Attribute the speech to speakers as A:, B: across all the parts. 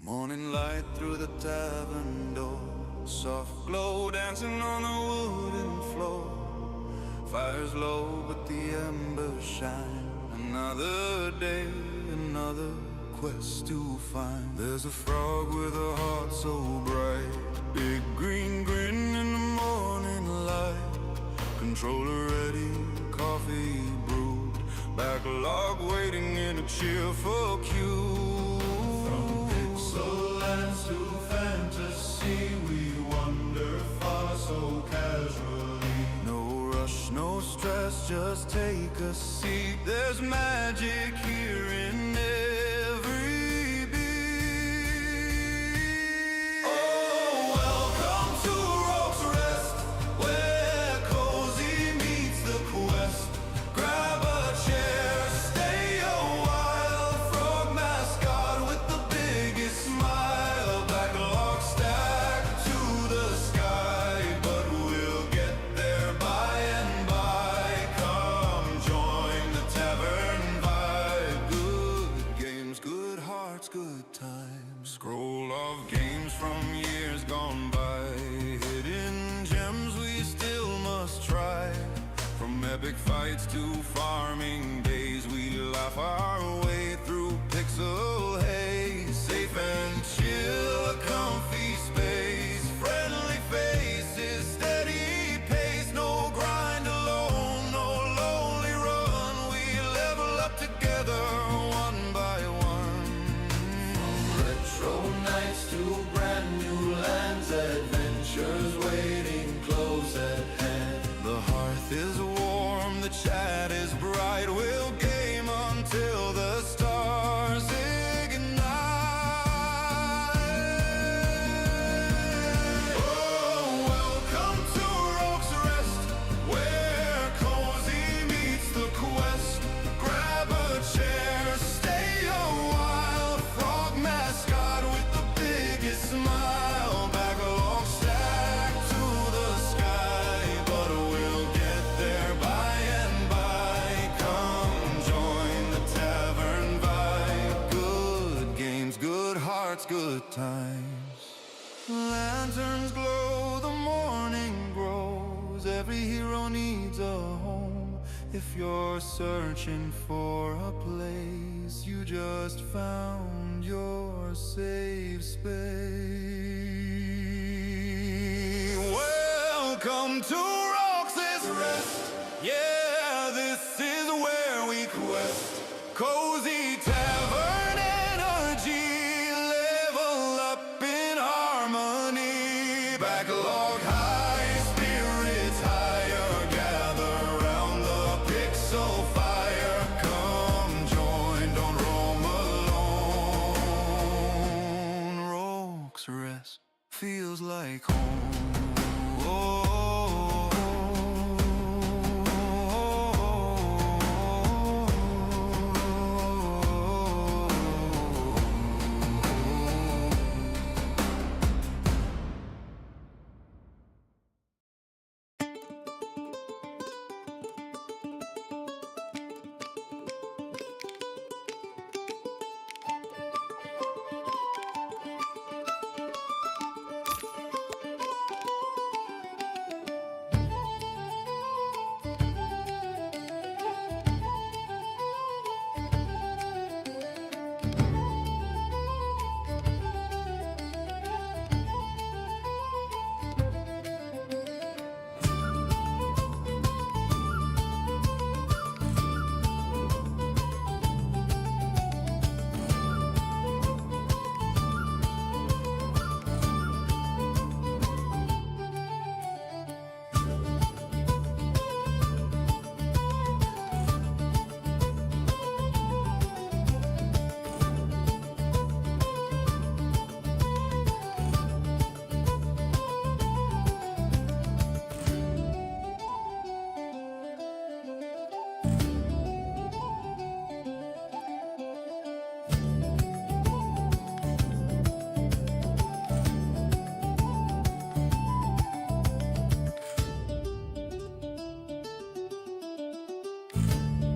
A: Morning light through the tavern door, soft glow dancing on the wooden floor. Fire's low but the embers shine. Another day, another quest to find. There's a frog with a heart so bright, big green grin in the morning light. Controller ready, coffee brewed, backlog waiting in a cheerful queue. Pixel lands to fantasy, we wander far so casually. No rush, no stress, just take a seat. There's magic here in every beat. Oh, welcome to Rogue's Rest, where cozy meets the quest. Grab a chair, stay a while. Frog mascot with the biggest smile. Backlog stacked to the sky, but we'll get there by and by. Come join the tavern vibe. Good games, good hearts, good times. Scroll of games from years gone by. Hidden gems we still must try. From epic fights to farming days, we laugh our way through pixel haze. Safe and chill, a comfy space. Friendly faces, steady pace. No grind alone, no lonely run. We level up together, one by one. From retro nights to brand new lands, adventures waiting close at hand. The hearth is warm, the chat is bright. We'll game until the stars ignite. Oh, welcome to Rogue's Rest, where cozy meets the quest. Grab a chair, stay a while. Frog mascot with the biggest smile. Backlog stacked to the sky, but we'll get there by and by. Come join the tavern vibe. Good games, good hearts, good times. Lanterns glow, the morning grows. Every hero needs a home. If you're searching for a place, you just found your safe space. Welcome to Rogue's Rest. Yeah, this is where we quest. Cozy tavern energy, level up in harmony. Backlog high, spirits higher. Gather round the pixel fire. Come join, don't roam alone. Rogue's Rest feels like home.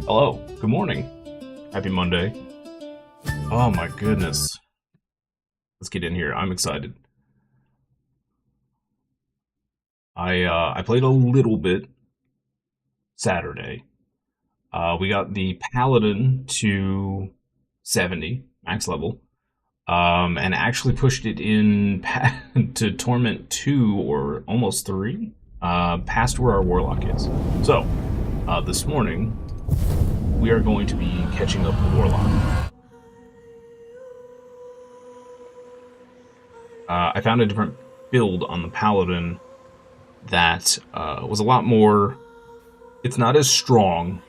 B: Hello, good morning. Happy Monday. Oh my goodness. Let's get in here. I'm excited. I played a little bit Saturday. We got the Paladin to 70 max level, and actually pushed it in to Torment 2 or almost 3, past where our Warlock is. So, this morning we are going to be catching up with Warlock. I found a different build on the Paladin that was a lot more... It's not as strong,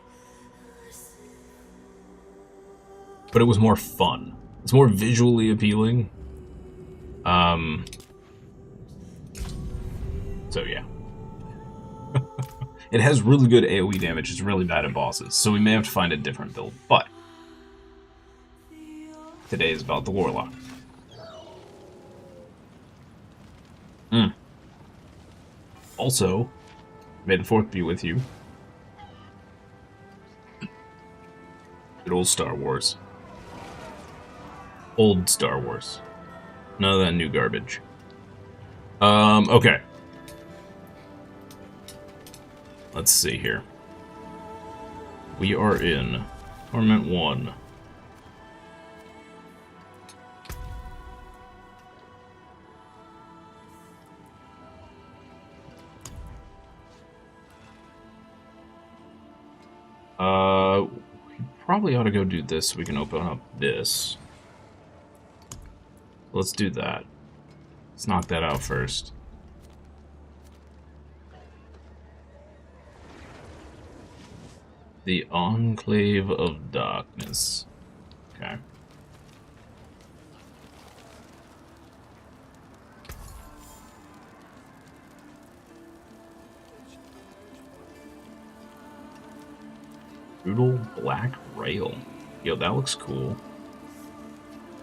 B: but it was more fun. It's more visually appealing. So yeah. It has really good AoE damage. It's really bad at bosses, so we may have to find a different build. But today is about the Warlock. Also, may the 4th be with you. Good old Star Wars. Old Star Wars. None of that new garbage. Okay. Let's see here. We are in Torment 1. We probably ought to go do this so we can open up this. Let's do that. Let's knock that out first. The Enclave of Darkness. Okay. Brutal Black Rail. Yo, that looks cool.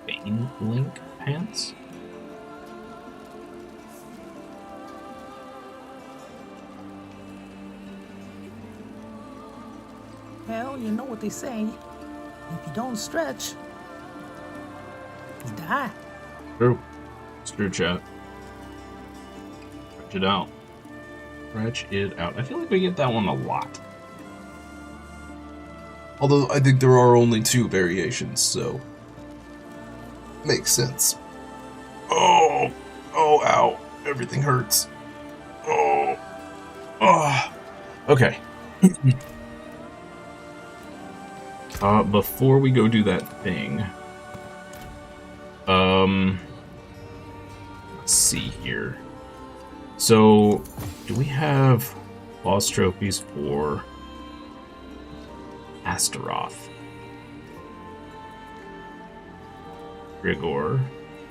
B: Bane Link pants?
C: Well, you know what they say. If you don't stretch, you die.
B: True. It's true, chat. Stretch it out. Stretch it out. I feel like we get that one a lot. Although I think there are only 2 variations, so makes sense. Oh, oh, ow! Everything hurts. Oh, oh. Okay. Before we go do that thing, let's see here. So, do we have boss trophies for Astaroth, Grigor,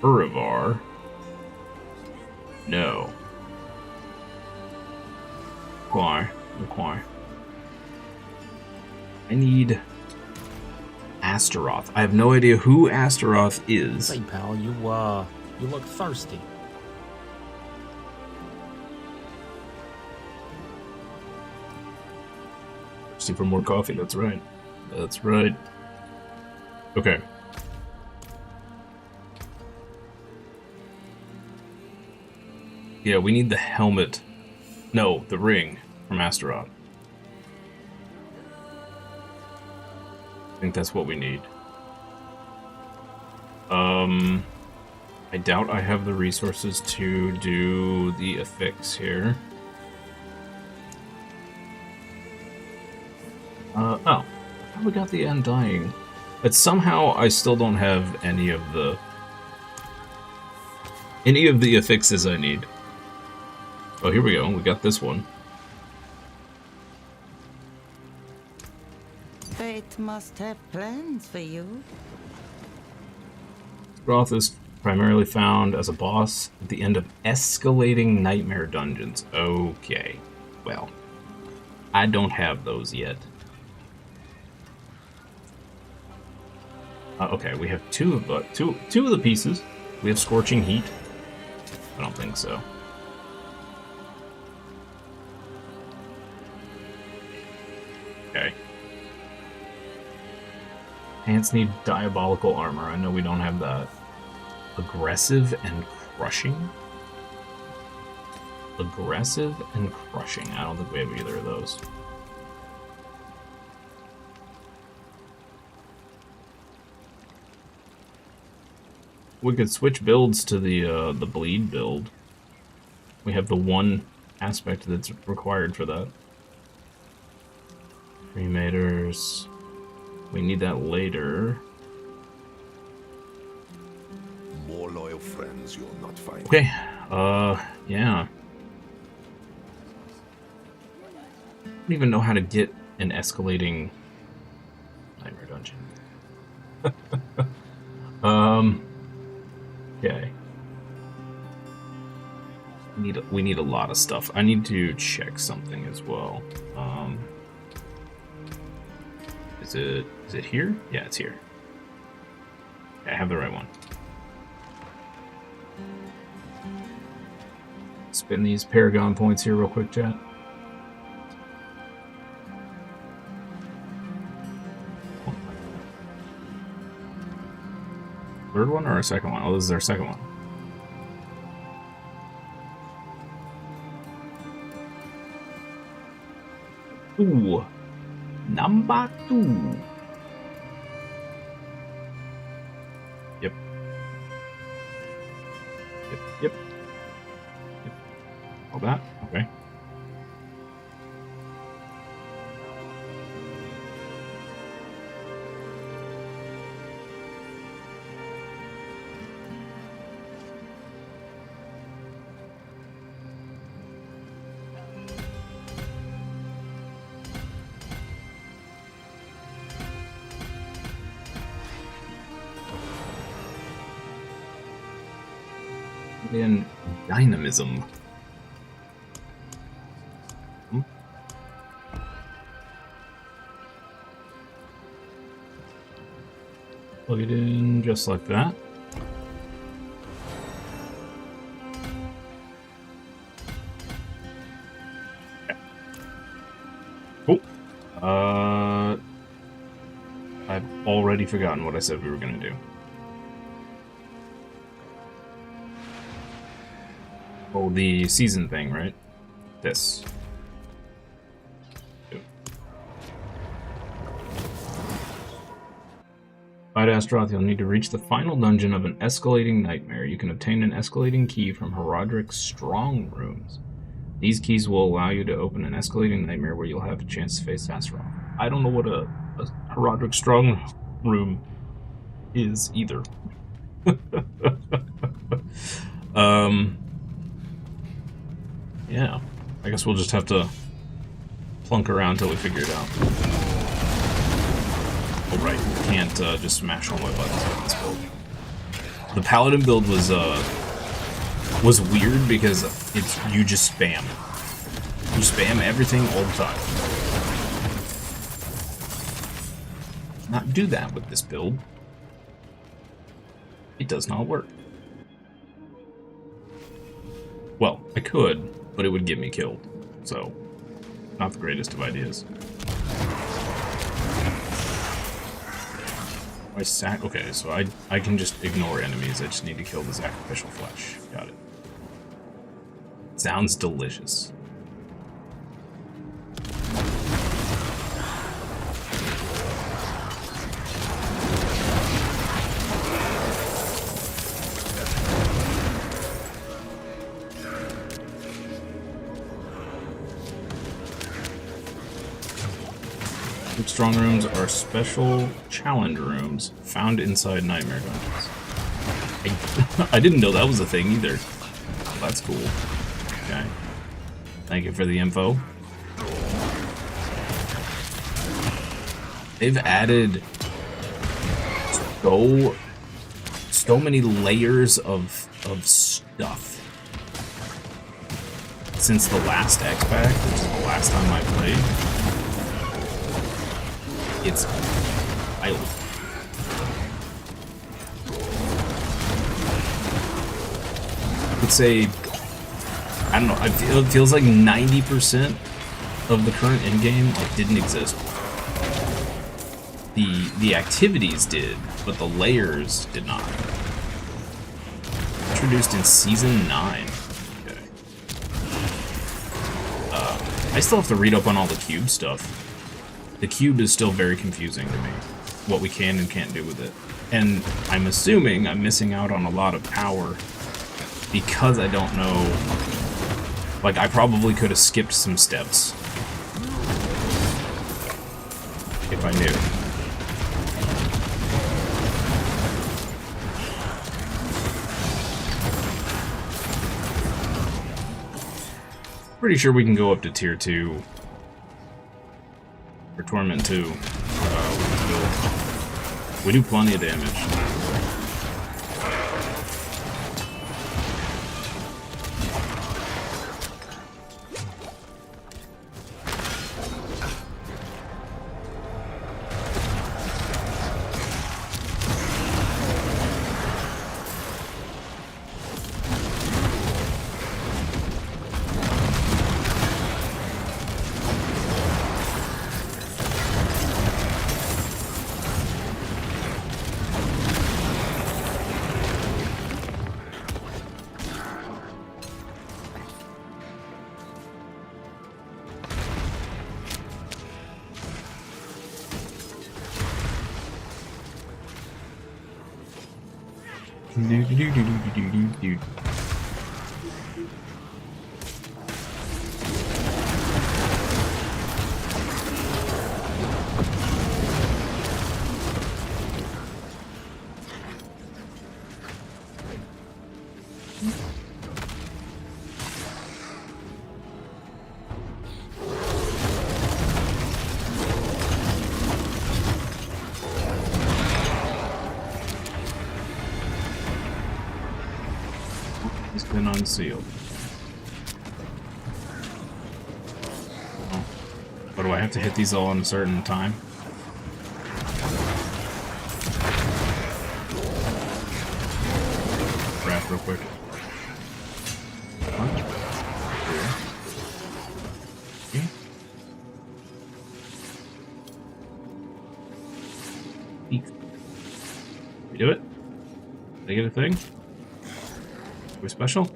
B: Urivar? No. Why? Why? I need Astaroth. I have no idea who Astaroth is.
C: Hey, pal, you look thirsty.
B: Thirsty for more coffee, that's right. That's right. Okay. Yeah, we need the helmet. No, the ring from Astaroth. I think that's what we need. I doubt I have the resources to do the affix here. Oh. We got the Undying. But somehow I still don't have any of the affixes I need. Oh, here we go. We got this one.
D: Fate must have plans for you.
B: Roth is primarily found as a boss at the end of escalating nightmare dungeons. Okay. Well, I don't have those yet. Okay, we have two of the pieces. We have Scorching Heat. I don't think so. Okay. Pants need Diabolical Armor. I know we don't have that. Aggressive and crushing? Aggressive and crushing. I don't think we have either of those. We could switch builds to the bleed build. We have the one aspect that's required for that. Cremators. We need that later.
E: More loyal friends you'll not find.
B: Okay. Yeah. I don't even know how to get an escalating nightmare dungeon. Okay. We need a lot of stuff. I need to check something as well. Is it here? Yeah, it's here. Okay, I have the right one. Spin these Paragon points here real quick, chat. Third one or our second one? Oh, this is our second one. Ooh. Number 2. Yep. Yep. All that? Okay. In dynamism. Plug it in just like that. Okay. Oh. I've already forgotten what I said we were gonna do. Oh, the season thing, right? This. Fight Astaroth, you'll need to reach the final dungeon of an escalating nightmare. You can obtain an escalating key from Herodric's strong rooms. These keys will allow you to open an escalating nightmare where you'll have a chance to face Astaroth. I don't know what a Herodric strong room is either. Yeah, I guess we'll just have to plunk around till we figure it out. Oh right, can't just smash all my buttons with this build. The Paladin build was weird because you just spam. You spam everything all the time. Not do that with this build. It does not work. Well, I could, but it would get me killed. So, not the greatest of ideas. Okay, so I can just ignore enemies. I just need to kill the sacrificial flesh. Got it. Sounds delicious. Strong rooms are special challenge rooms found inside nightmare dungeons. I didn't know that was a thing either. Oh, that's cool. Okay. Thank you for the info. They've added so many layers of stuff since the last X-Pack, which is the last time I played. It's wild. I would say, I don't know, it feels like 90% of the current endgame didn't exist. The activities did, but the layers did not. introduced in Season 9. Okay. I still have to read up on all the cube stuff. The cube is still very confusing to me, what we can and can't do with it. And I'm assuming I'm missing out on a lot of power because I don't know. Like, I probably could have skipped some steps if I knew. Pretty sure we can go up to tier 2 or Torment 2. We do plenty of damage. It's been unsealed. Oh. But do I have to hit these all in a certain time? Wrap real quick. Okay. We do it? Did I get a thing? Are we special?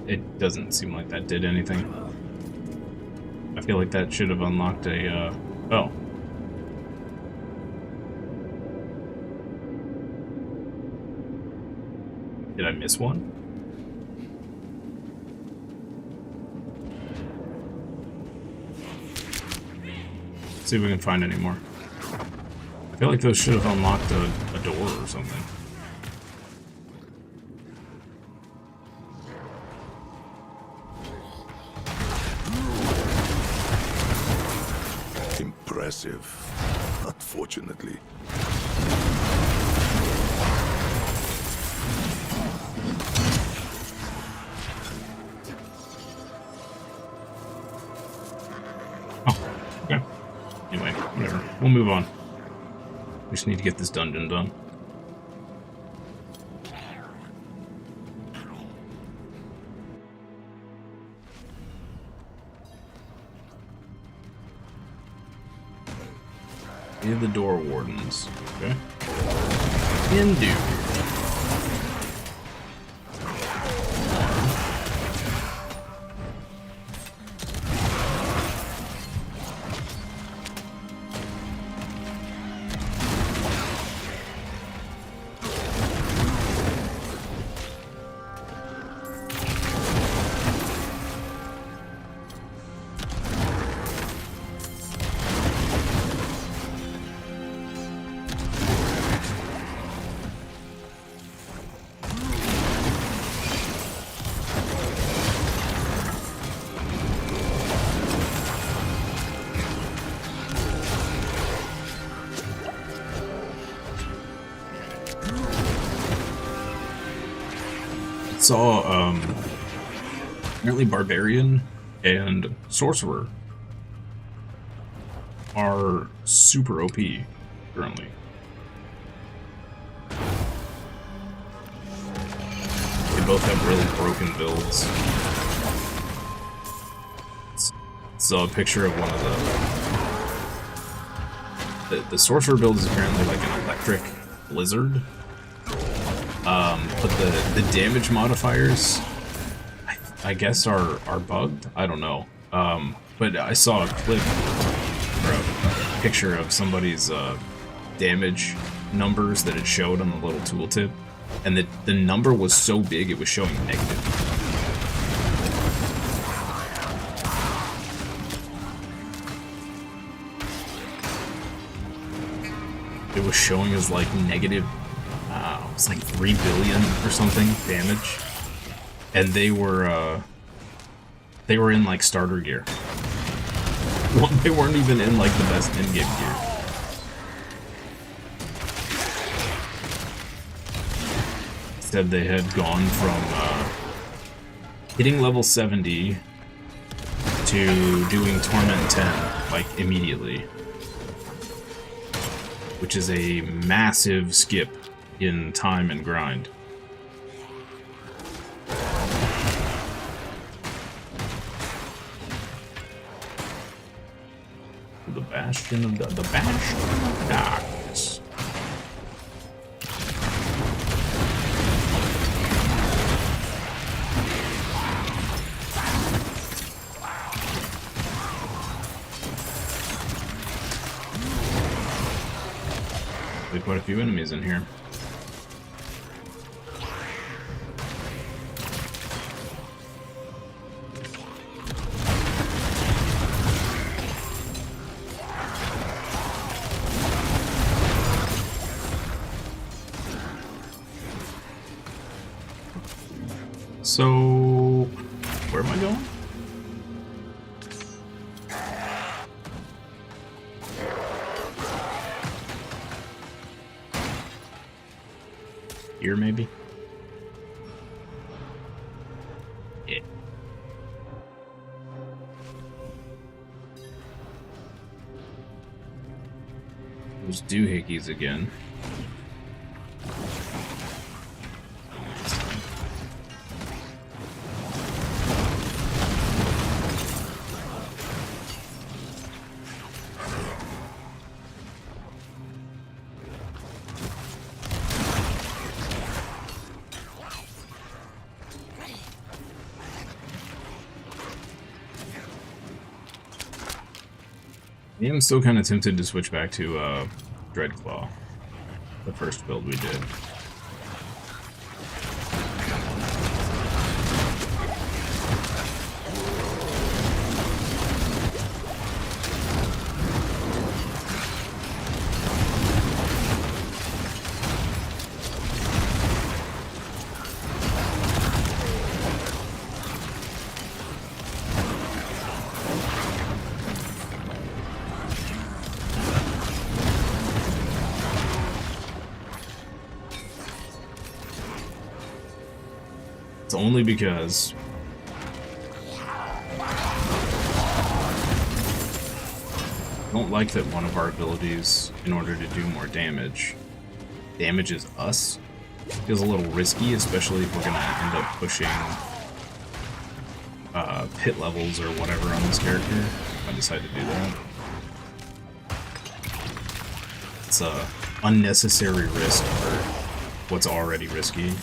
B: It doesn't seem like that did anything. I feel like that should have unlocked a, oh. Did I miss one? Let's see if we can find any more. I feel like those should have unlocked a door or something.
E: Impressive, unfortunately.
B: Oh, okay. Anyway, whatever. We'll move on. We just need to get this dungeon done. These are the door wardens. Okay. Hindu. Saw apparently Barbarian and Sorcerer are super OP currently. They both have really broken builds. Saw a picture of one of the Sorcerer build is apparently like an electric blizzard. But the damage modifiers, I guess, are bugged. I don't know. But I saw a clip or a picture of somebody's damage numbers that it showed on the little tooltip, and the number was so big it was showing negative. It was showing as like negative, it was like 3 billion or something damage, and they were in like starter gear. Well, they weren't even in like the best endgame gear. Instead, they had gone from hitting level 70 to doing Torment 10 like immediately, which is a massive skip in time and grind. The Bastion of the Bastion of Darkness. There's quite a few enemies in here. So, where am I going? Here, maybe? Yeah. Those doohickeys again. Yeah, I'm still kind of tempted to switch back to Dreadclaw, the first build we did. It's only because I don't like that one of our abilities, in order to do more damage, damages us. Feels a little risky, especially if we're gonna end up pushing pit levels or whatever on this character, if I decide to do that. It's a unnecessary risk for what's already risky.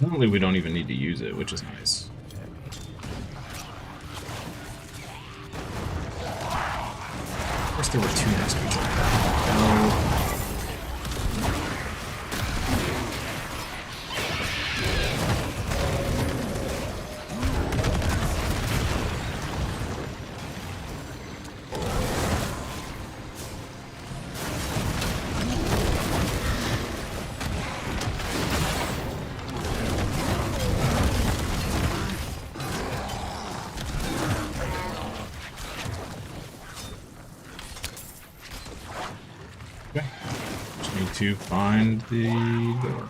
B: Normally we don't even need to use it, which is nice. Of course there were two next to each other. to find the door.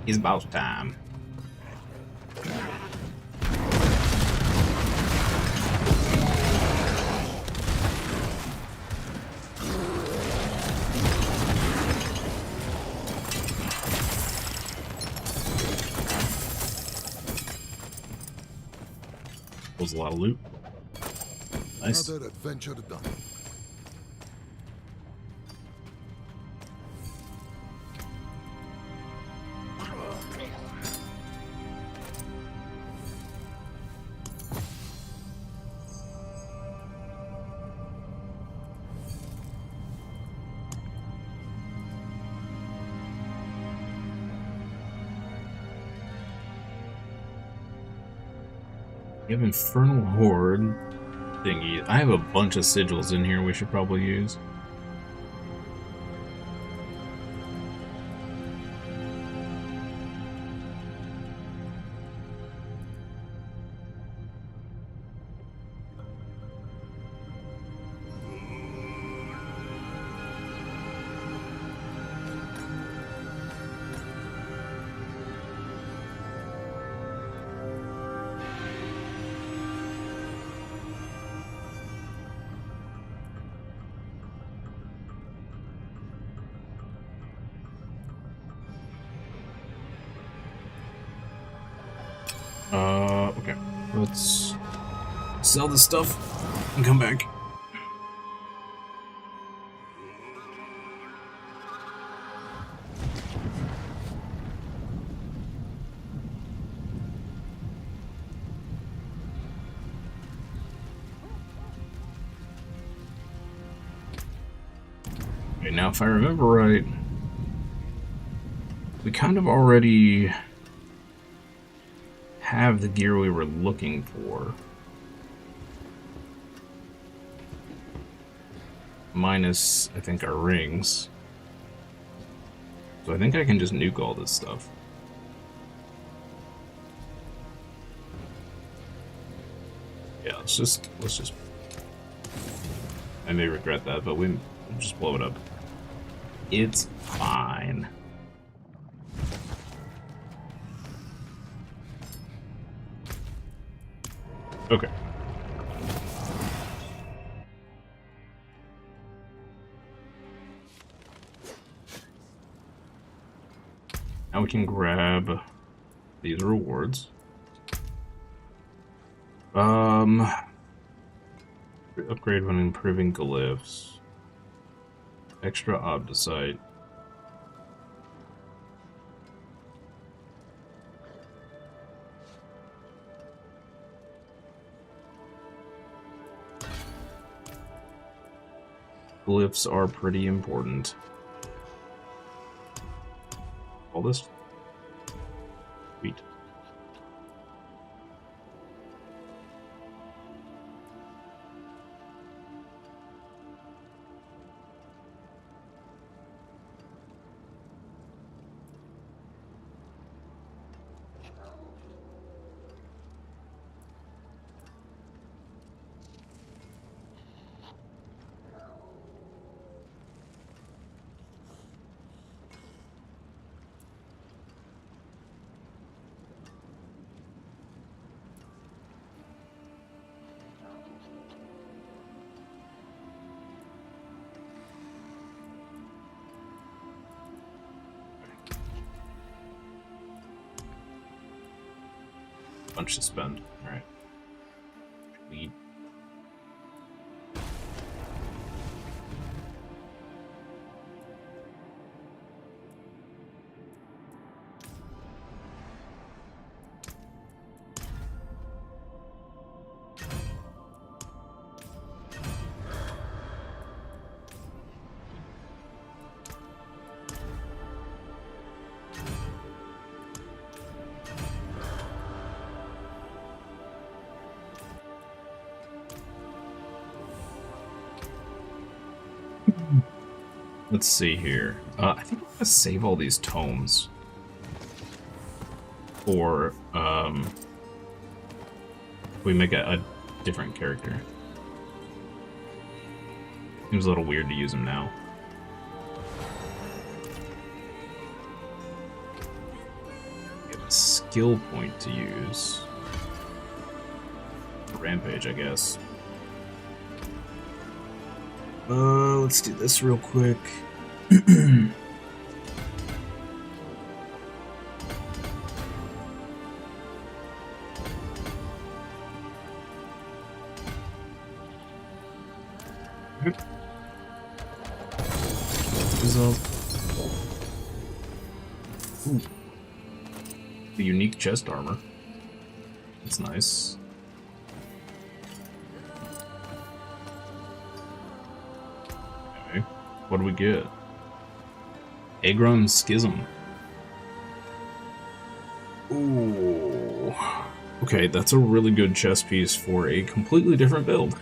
B: It's about time. Was a lot of loot. Nice.
E: Another adventure done.
B: You have Infernal Horde thingy. I have a bunch of sigils in here we should probably use. Okay. Let's sell this stuff and come back. Okay, now if I remember right, we kind of already have the gear we were looking for. Minus, I think, our rings. So I think I can just nuke all this stuff. Yeah, let's just... I may regret that, but we'll just blow it up. It's fine. Okay. Now we can grab these rewards. Upgrade when improving glyphs. Extra obdicite. Glyphs are pretty important. this? Sweet. Bunch to spend. Alright. Sweet. Let's see here. I think I'm gonna save all these tomes for we make a different character. Seems a little weird to use them now. We have a skill point to use. Rampage, I guess. Let's do this real quick. Ooh. The unique chest armor. That's nice. Okay. What do we get? Agron Schism. Ooh. Okay, that's a really good chest piece for a completely different build.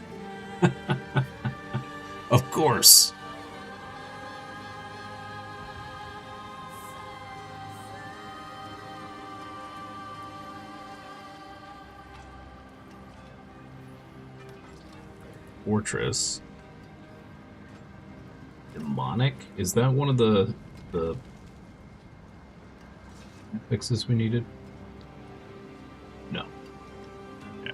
B: Of course. Fortress. Demonic? Is that one of the fixes we needed? No. Yeah.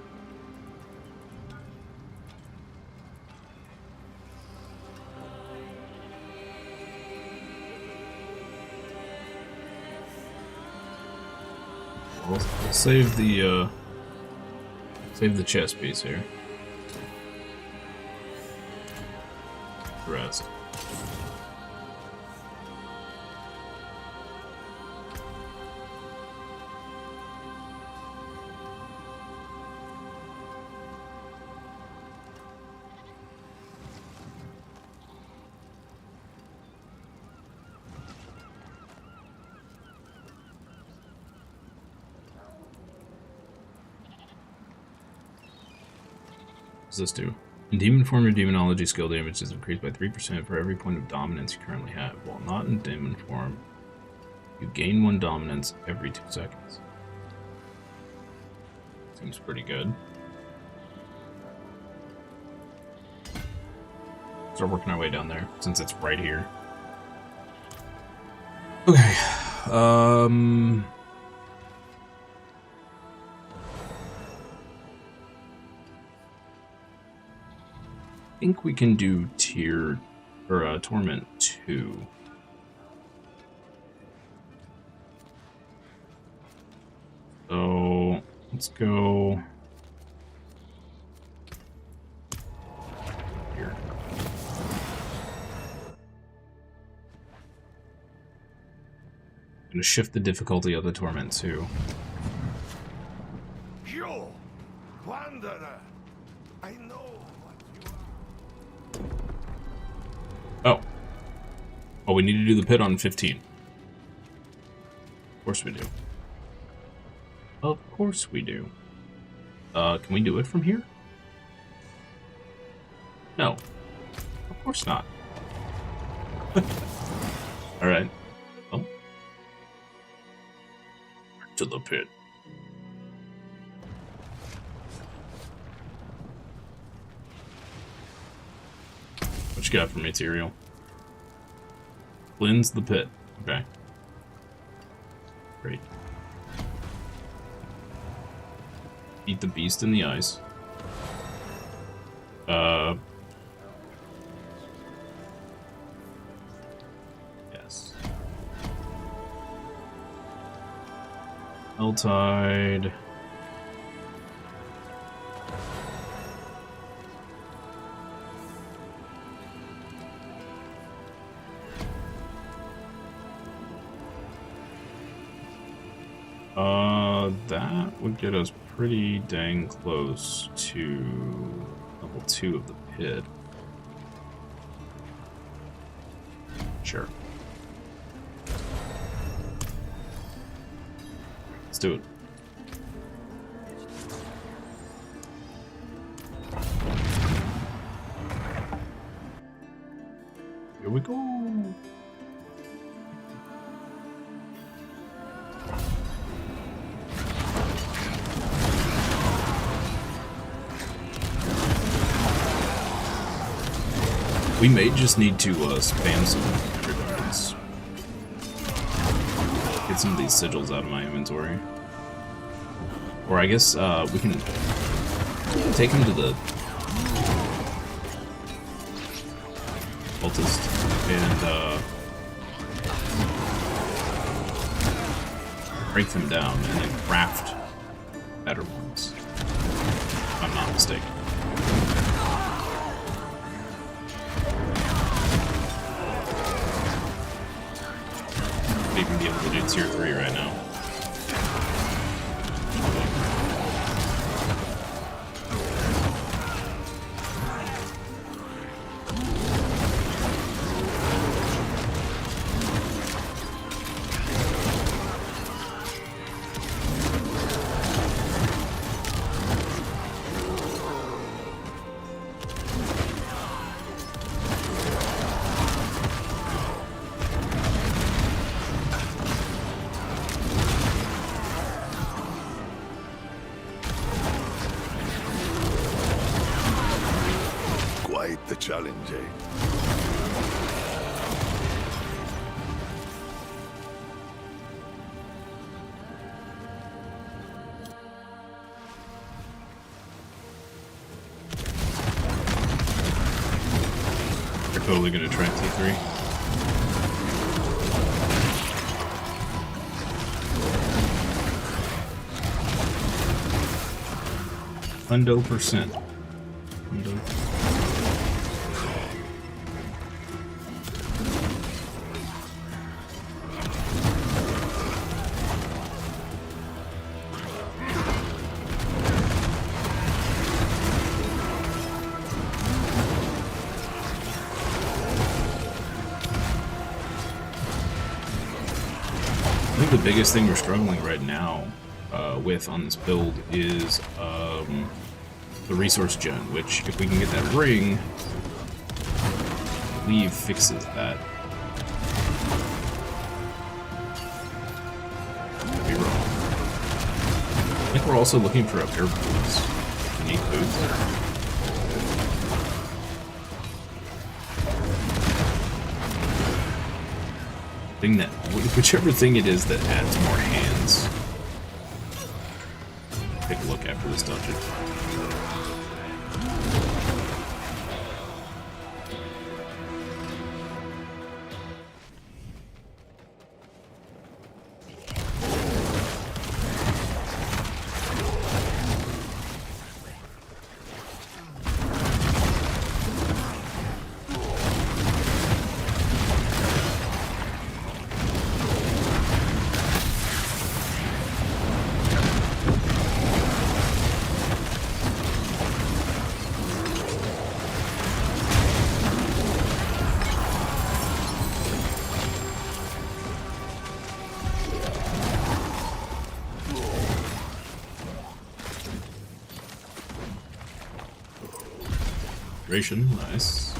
B: We'll save the chest piece here. Rest. What does this do? In demon form, your demonology skill damage is increased by 3% for every point of dominance you currently have. While not in demon form, you gain 1 dominance every 2 seconds. Seems pretty good. Start working our way down there, since it's right here. Okay. I think we can do Torment 2. So let's go here. I'm gonna shift the difficulty of the Torment 2.
E: You, wanderer, I know what you are.
B: Oh, we need to do the pit on 15. course we do. Of course we do. Can we do it from here? No. Of course not. Alright. Well. To the pit. What you got for material? Cleanse the pit. Okay. Great. Eat the beast in the ice. Yes. Helltide. That would get us pretty dang close to level 2 of the pit. Sure. Let's do it. Here we go. We may just need to spam some evergreens. Get some of these sigils out of my inventory. Or I guess we can take them to the cultist and break them down and then craft better ones. If I'm not mistaken. Even be able to do tier 3 right now.
E: Quite the challenge, eh?
B: They're totally gonna try T3. %. I think the biggest thing we're struggling right now with on this build is the resource gen, which if we can get that ring, I believe fixes that. Could be wrong. I think we're also looking for a pair of boots. Unique boots. Thing that, whichever thing it is that adds more hands. Take a look after this dungeon. Transmutation, nice.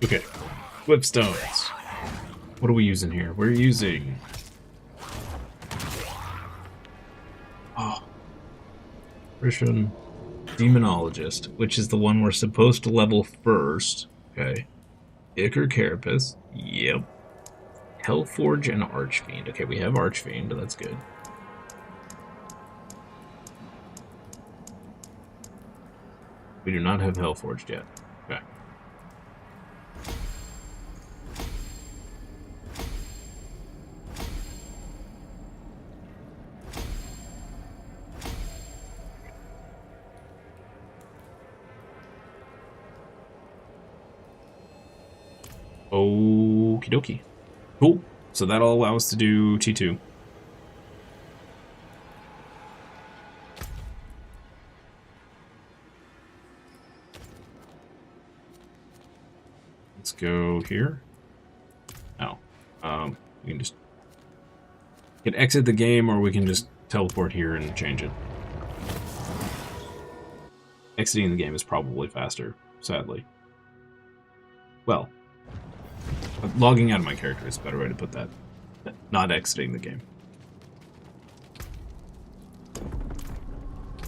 B: Okay, whipstones. What are we using here? We're using... Oh. Christian Demonologist, which is the one we're supposed to level first. Okay. Icar Carapace. Yep. Hellforge and Archfiend. Okay, we have Archfiend, but that's good. We do not have Hellforged yet. Okay. Okie dokie. Cool. So that'll allow us to do T2. Let's go here. Oh. We can just... We can exit the game, or we can just teleport here and change it. Exiting the game is probably faster, sadly. Well... Logging out of my character is a better way to put that. Not exiting the game.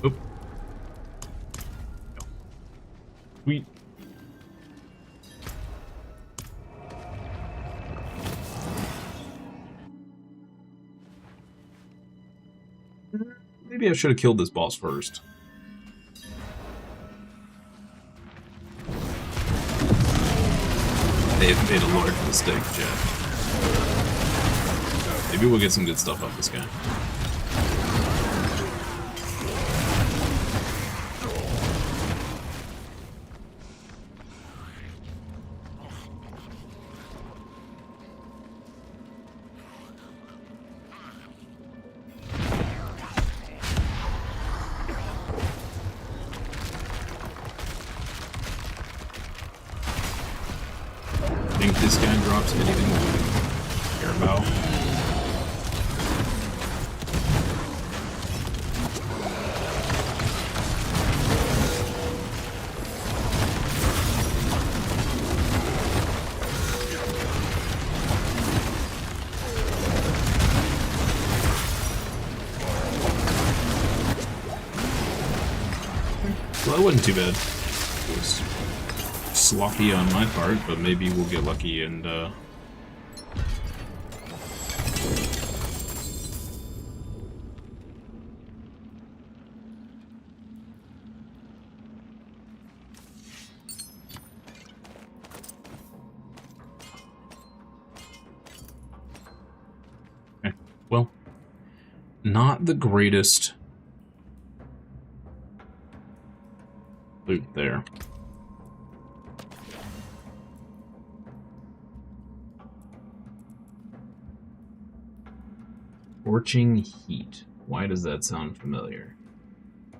B: Oop. No. We... Maybe I should have killed this boss first. They have made a large mistake, Jeff. Maybe we'll get some good stuff out of this guy. Think this guy drops anything we care about? Well, that wasn't too bad. It was sloppy on my part, but maybe we'll get lucky and okay. Well, not the greatest loot there. Scorching Heat. Why does that sound familiar? I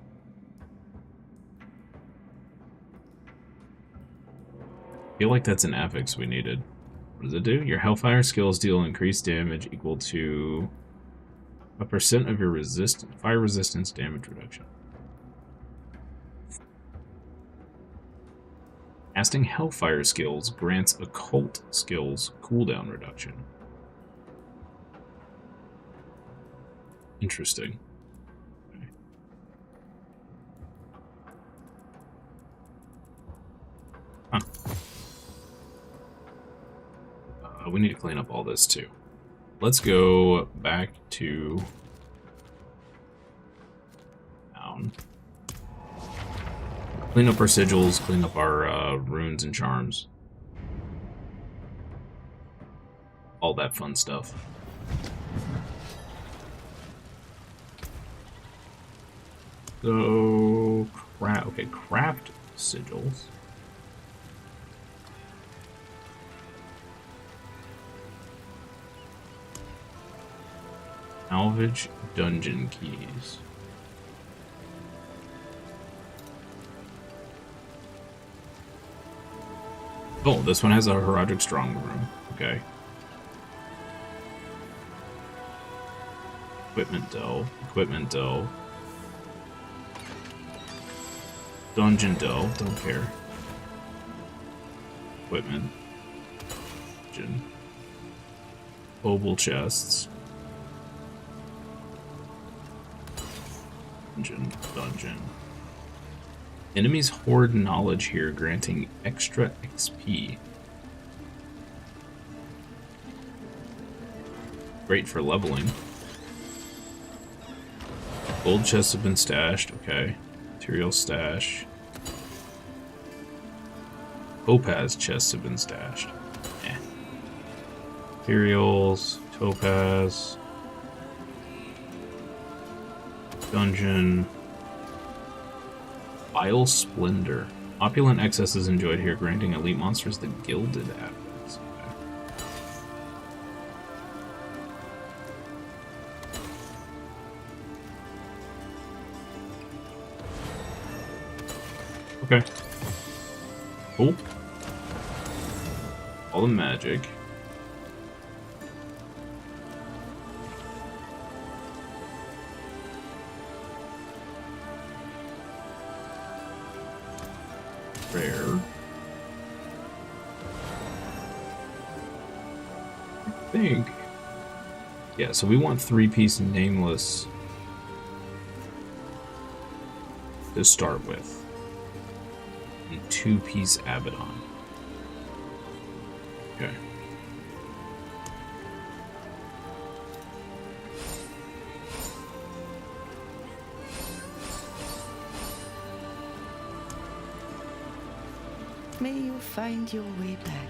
B: feel like that's an affix we needed. What does it do? Your Hellfire skills deal increased damage equal to a % of your fire resistance damage reduction. Casting Hellfire skills grants occult skills cooldown reduction. Interesting. Okay. Huh. We need to clean up all this too. Let's go back to town. Clean up our sigils, clean up our runes and charms. All that fun stuff. So, craft sigils. Salvage dungeon keys. Oh, this one has a Herodic Strong Room. Okay. Equipment Dell. Equipment Dell. Dungeon Dell. Don't care. Equipment. Dungeon. Oval chests. Dungeon. Enemies hoard knowledge here, granting extra XP. Great for leveling. Gold chests have been stashed, okay. Material stash. Topaz chests have been stashed. Eh. Materials, topaz. Dungeon. Vile Splendor. Opulent excess is enjoyed here, granting elite monsters the gilded apples. Okay. Cool. All the magic. Rare. I think. Yeah, so we want 3-piece nameless to start with. And 2-piece Abaddon. Okay.
D: May you find your way back.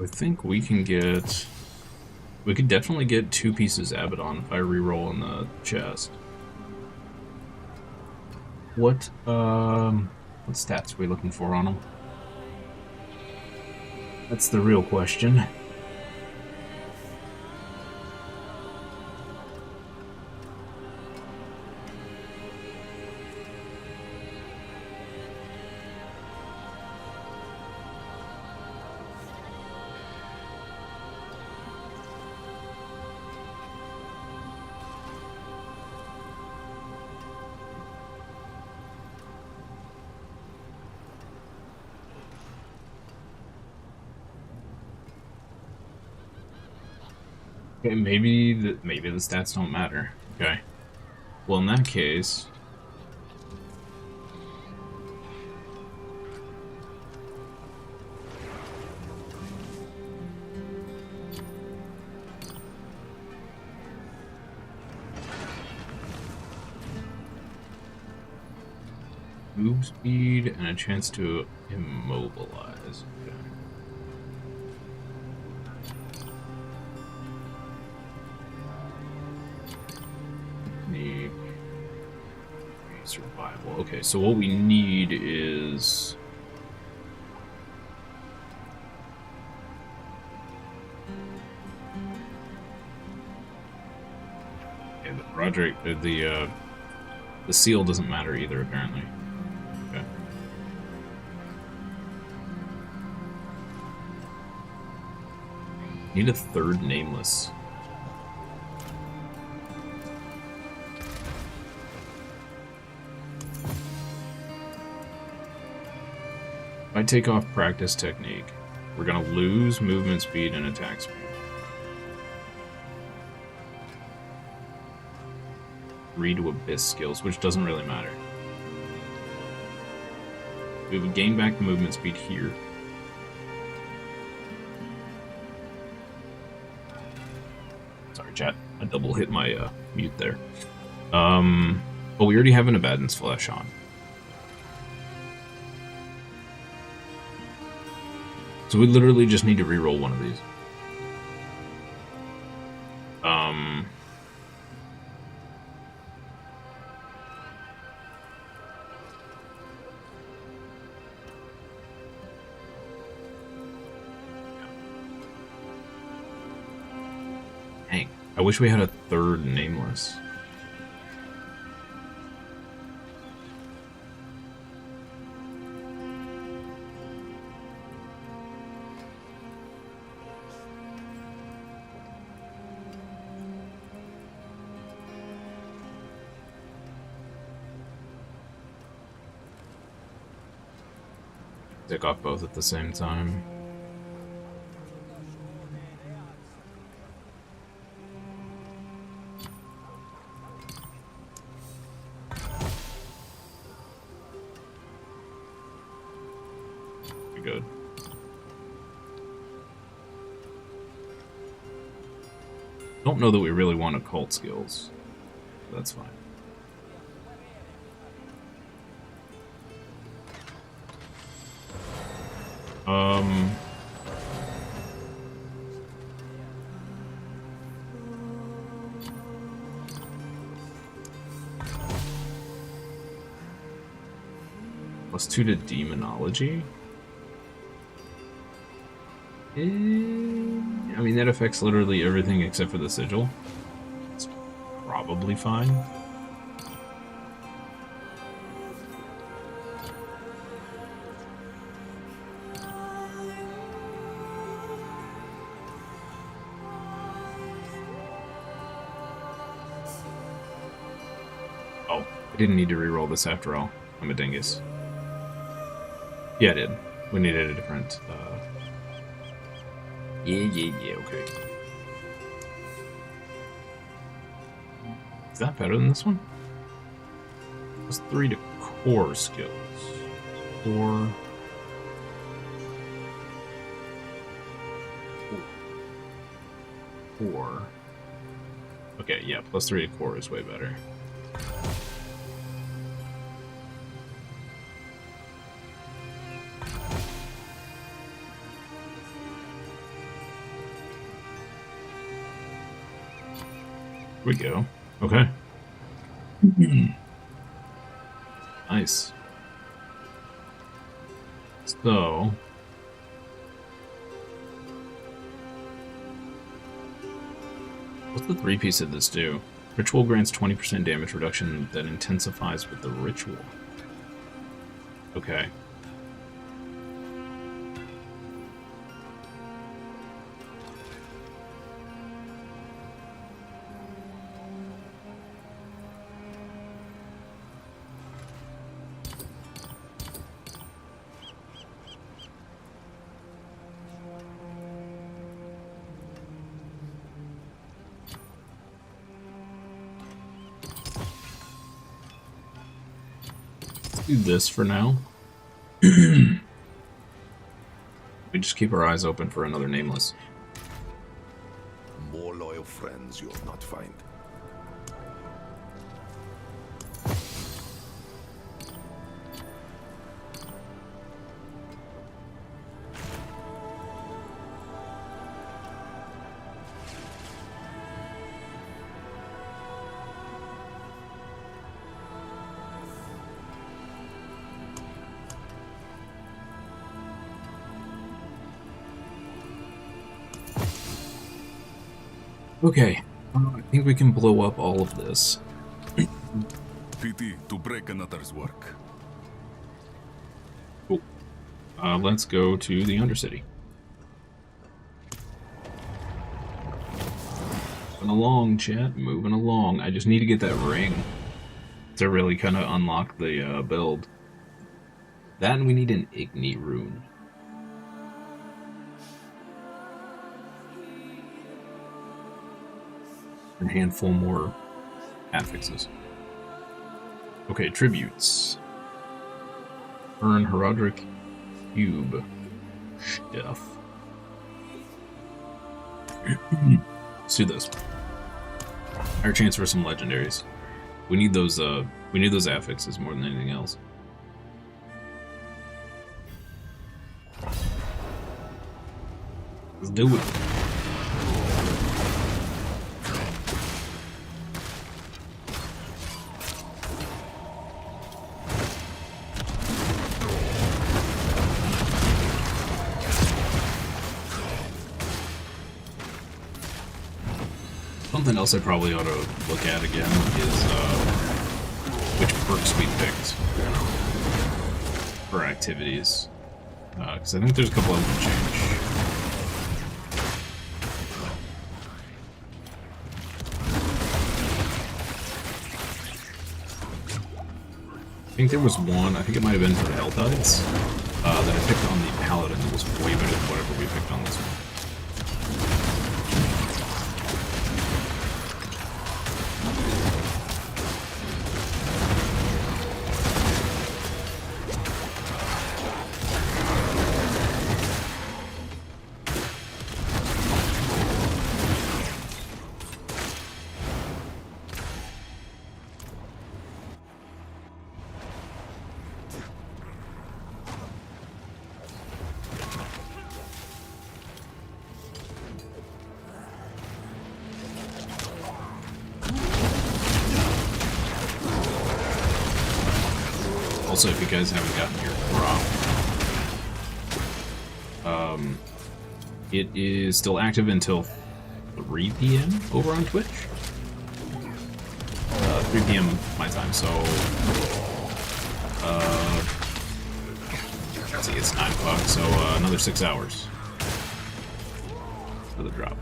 B: I think we can get... We could definitely get 2 pieces Abaddon if I reroll in the chest. What stats are we looking for on them? That's the real question. Okay, maybe the stats don't matter. Okay. Well, in that case, move speed and a chance to immobilize. Okay. Survival. Okay, so what we need is okay, the Roderick, the seal doesn't matter either, apparently. Okay. Need a 3rd nameless. I take off practice technique, we're gonna lose movement speed and attack speed. Read to abyss skills, which doesn't really matter. We would gain back the movement speed here. Sorry, chat. I double hit my mute there. But we already have an Abaddon's Flesh on. So we literally just need to reroll one of these. Dang, I wish we had a third nameless. Take off both at the same time. Pretty good. Don't know that we really want occult skills. That's fine. +2 to demonology. I mean, that affects literally everything except for the sigil. It's probably fine. Oh, I didn't need to reroll this after all. I'm a dingus. Yeah, I did. We needed a different, Yeah, okay. Is that better than this one? +3 to core skills. Core. Core. Okay, yeah, +3 to core is way better. Here we go. Okay. Nice. So... what's the 3-piece of this do? Ritual grants 20% damage reduction that intensifies with the ritual. Okay. Do this for now. We just keep our eyes open for another nameless.
E: More loyal friends you'll not find.
B: Okay, I think we can blow up all of this.
E: Pity to break another's work.
B: Cool. Let's go to the Undercity. Moving along, chat. Moving along. I just need to get that ring to really kind of unlock the build. That, and we need an Igni rune. And a handful more affixes. Okay, tributes. Earn Heraldric Cube stuff. Let's do this. Higher chance for some legendaries. We need those affixes more than anything else. Let's do it. Something else I probably ought to look at again is which perks we picked for activities. Because I think there's a couple of them to change. I think there was one, I think it might have been for Helltides, that I picked on the Paladin that was way better than whatever we picked on this one. Also, if you guys haven't gotten your drop, it is still active until 3 p.m. over on Twitch. 3 p.m. my time, so let's see, it's 9 o'clock, so another 6 hours for the drop.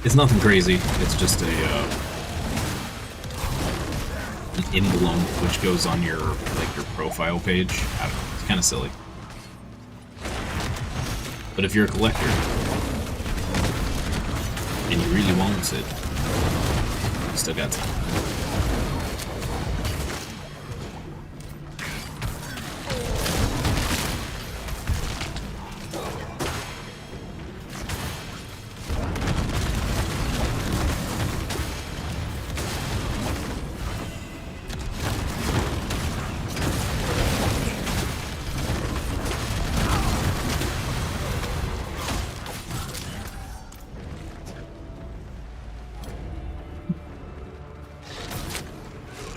B: It's nothing crazy. It's just an emblem which goes on your your profile page. I don't know. It's kind of silly. But if you're a collector and you really want it, you still got time.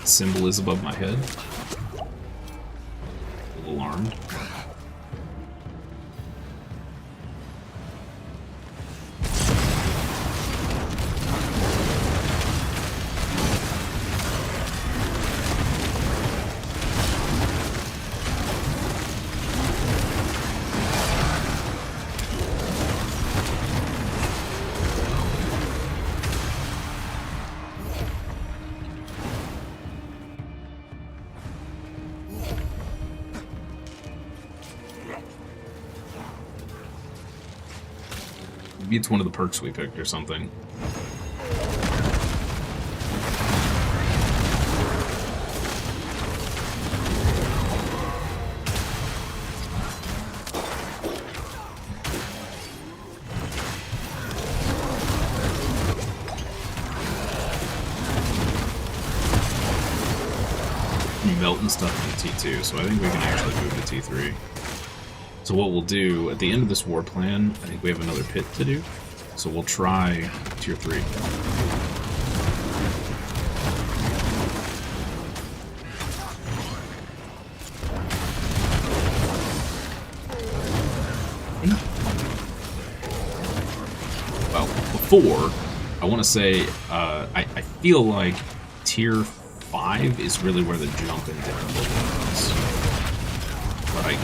B: Symbol is above my head. A little alarmed. Maybe it's one of the perks we picked or something. Melting stuff into T2, so I think we can actually move to T3. So what we'll do, at the end of this war plan, I think we have another pit to do. So we'll try tier 3. Well, before, I want to say, I feel like tier 5 is really where the jump in difficulty is. But I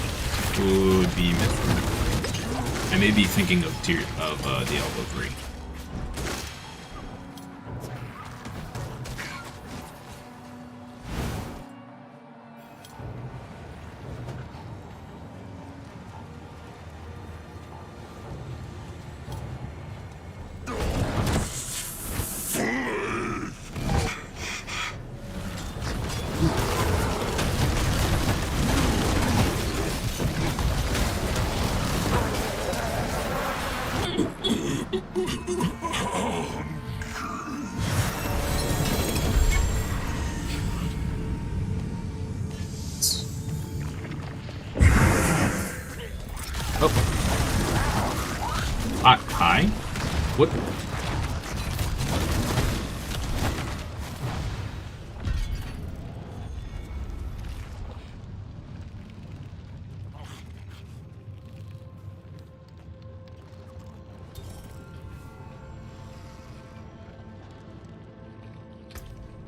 B: could be misremembering. I may be thinking of Diablo 3. Hi? What?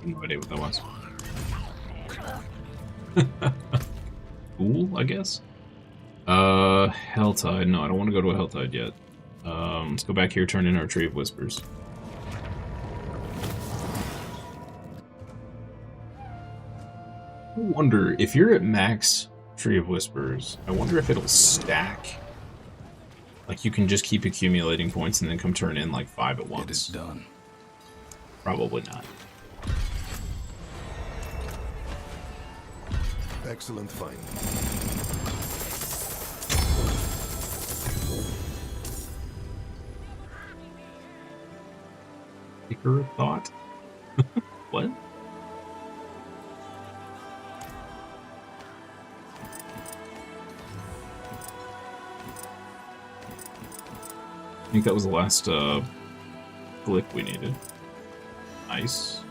B: No idea what that was. Cool, I guess. Helltide. No, I don't want to go to a Helltide yet. Let's go back here, turn in our Tree of Whispers. I wonder, if you're at max Tree of Whispers, I wonder if it'll stack. Like, you can just keep accumulating points and then come turn in, like, 5 at once.
E: It is done.
B: Probably not.
E: Excellent find.
B: Taker of thought? What? I think that was the last glitch we needed. Nice.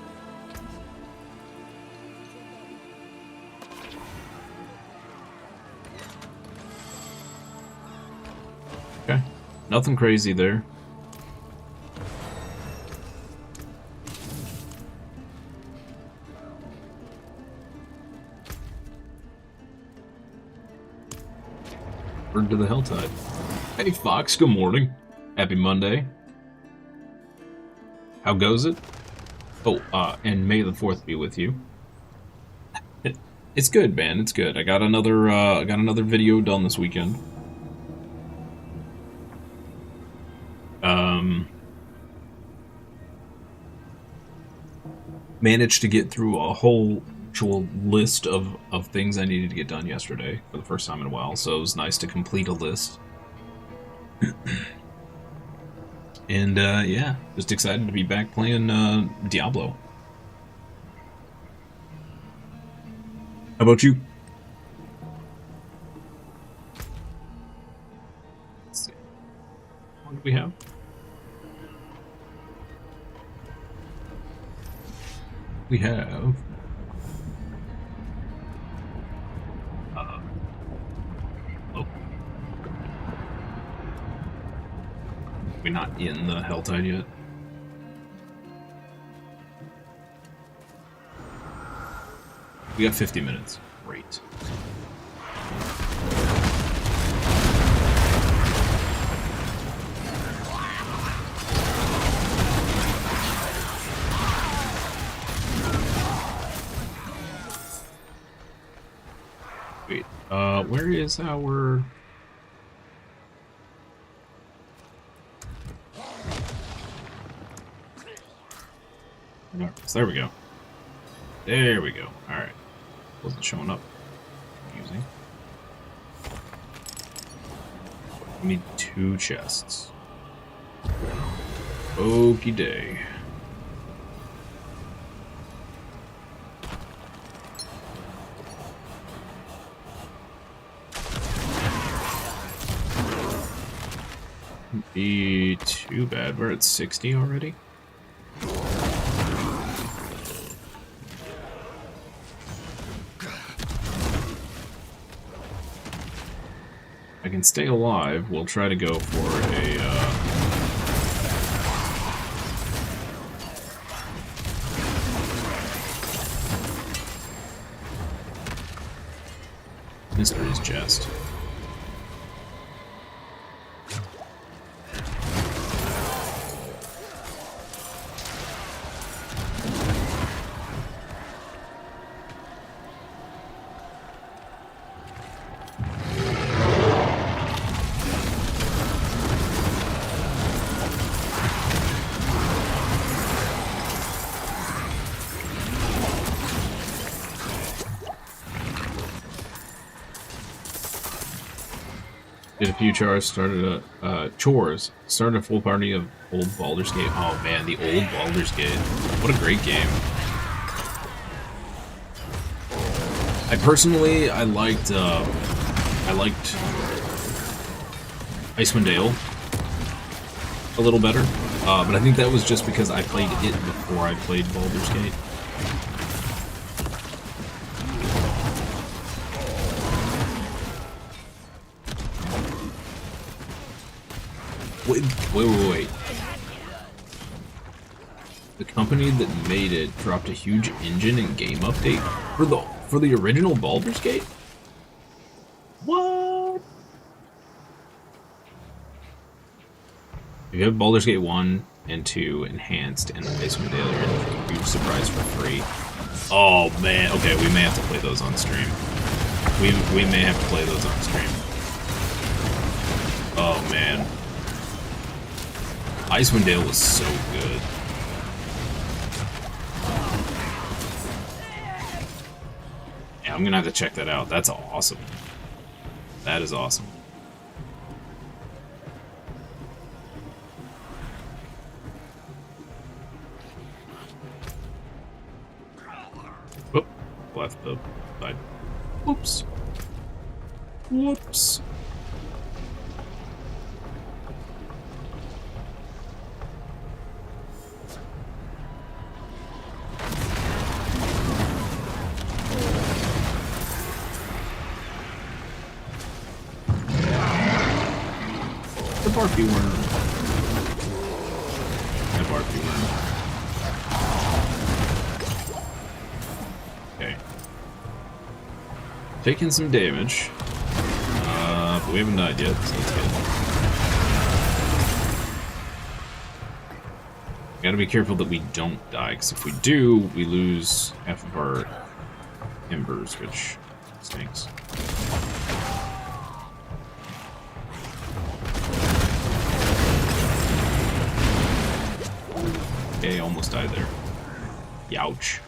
B: Okay. Nothing crazy there. Bird to the Helltide. Hey Fox, good morning. Happy Monday. How goes it? Oh, and May the 4th be with you. It's good, man. It's good. I got another video done this weekend. Managed to get through a whole actual list of things I needed to get done yesterday for the first time in a while, so it was nice to complete a list. And yeah, just excited to be back playing Diablo. How about you? Let's see. What do we have? We have oh, we're not in the Helltide yet. We got 50 minutes. Great. Wait, where is our... There we go. There we go. Alright. Wasn't showing up. Confusing. We need 2 chests. Okie day. Be too bad. We're at 60 already. I can stay alive. We'll try to go for a mysteries chest. Did a few chores, started a full party of old Baldur's Gate. Oh man, the old Baldur's Gate. What a great game. I personally, I liked Icewind Dale. a little better. But I think that was just because I played it before I played Baldur's Gate. Wait. The company that made it dropped a huge engine and game update for the original Baldur's Gate? What? If you have Baldur's Gate 1 and 2 enhanced and Icewind Dale, you're in a huge surprise for free. Oh man, okay, we may have to play those on stream. We may have to play those on stream. Oh man. Icewind Dale was so good. Yeah, I'm gonna have to check that out. That's awesome. That is awesome. Oop, left the side. Whoops. Whoops. The Barfy worm. The Barfy worm. Okay. Taking some damage. But we haven't died yet, so that's good. Gotta be careful that we don't die, because if we do, we lose half of our embers, which stinks. Okay, almost died there. Youch.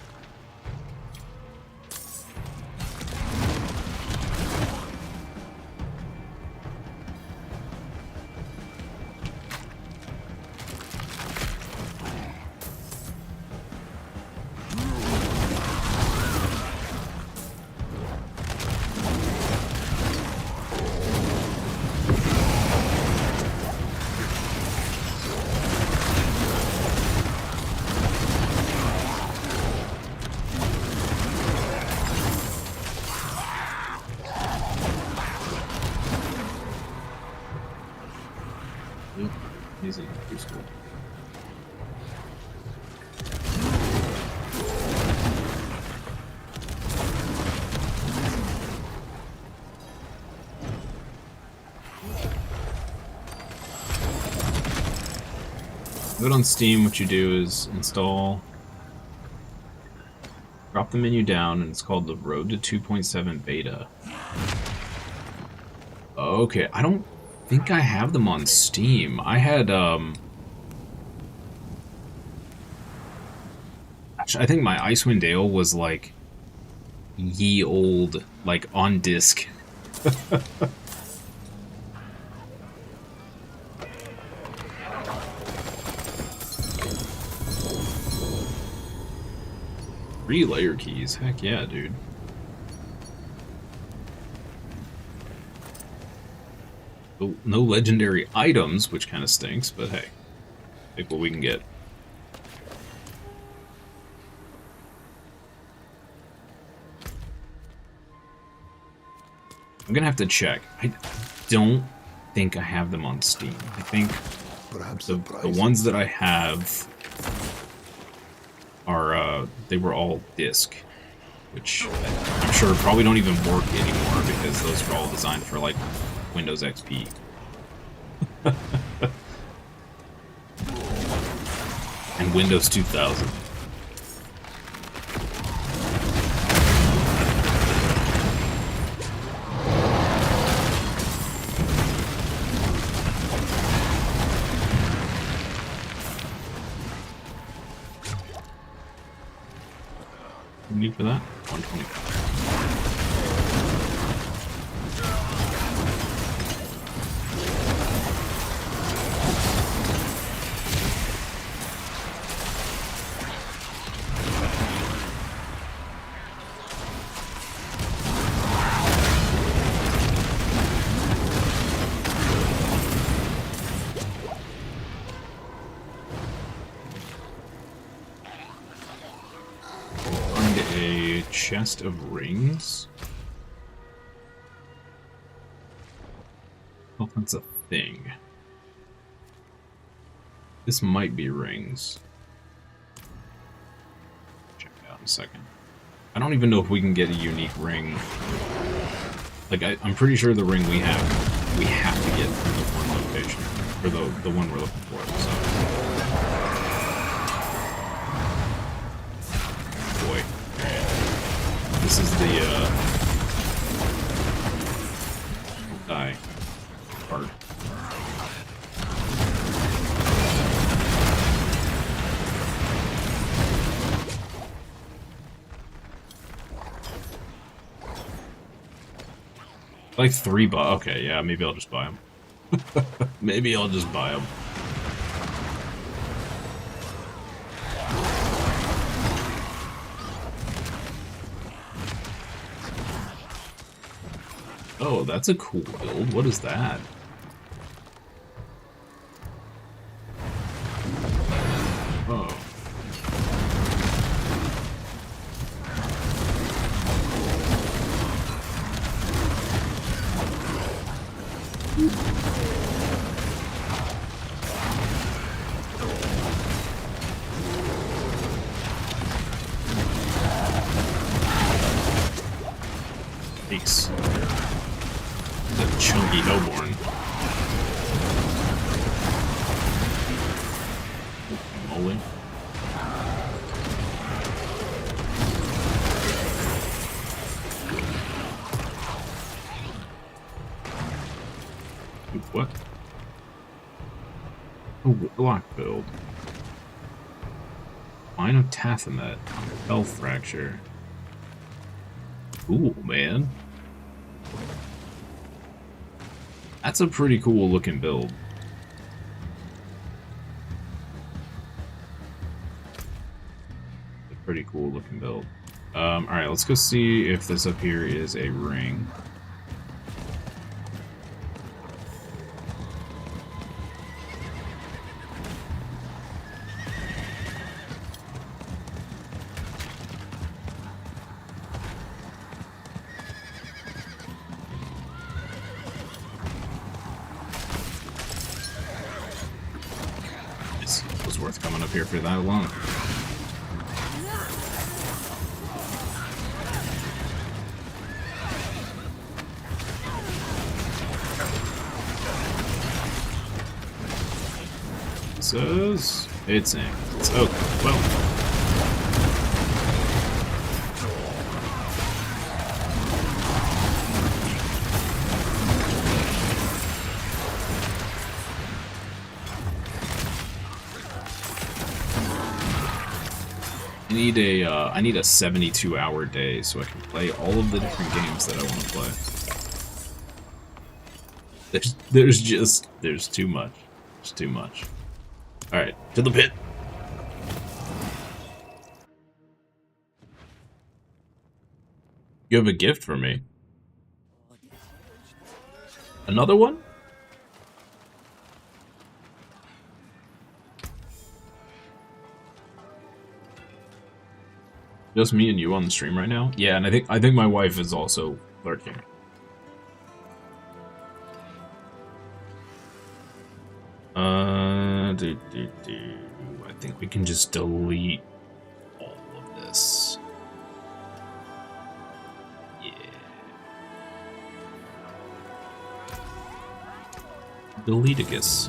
B: Easy, useful. Good on Steam, what you do is install, drop the menu down, and it's called the Road to 2.7 Beta. Okay, I don't think I have them on Steam. I had, I think my Icewind Dale was like ye old, like on disc. Three layer keys, heck yeah, dude. No legendary items, which kind of stinks, but hey, take what we can get. I'm gonna have to check. I don't think I have them on Steam. I think
E: Perhaps
B: the ones that I have are, they were all disc, which I'm sure probably don't even work anymore because those were all designed for, like, Windows XP. And Windows 2000. Need for that? 125. chest of rings? Oh, that's a thing. This might be rings. Check it out in a second. I don't even know if we can get a unique ring. Like, I'm pretty sure the ring we have to get from the one location. Or the one we're looking for, so. Boy. This is the, die part. Like $3. Okay, yeah, maybe I'll just buy them. Maybe I'll just buy them. Oh, that's a cool build. What is that? Oh. Thanks. The chunky Hellborn. Moly. What? Oh, block build. Line of Tathamet. Bell Fracture. Ooh, man. That's a pretty cool looking build. A pretty cool looking build. Alright, let's go see if this up here is a ring. It was worth coming up here for that alone. Says it's in. Okay, well. I need a 72-hour day so I can play all of the different games that I want to play. There's too much. There's too much. Alright, to the pit. You have a gift for me. Another one? Just me and you on the stream right now? Yeah, and I think my wife is also lurking. I think we can just delete all of this. Yeah. Deleticus.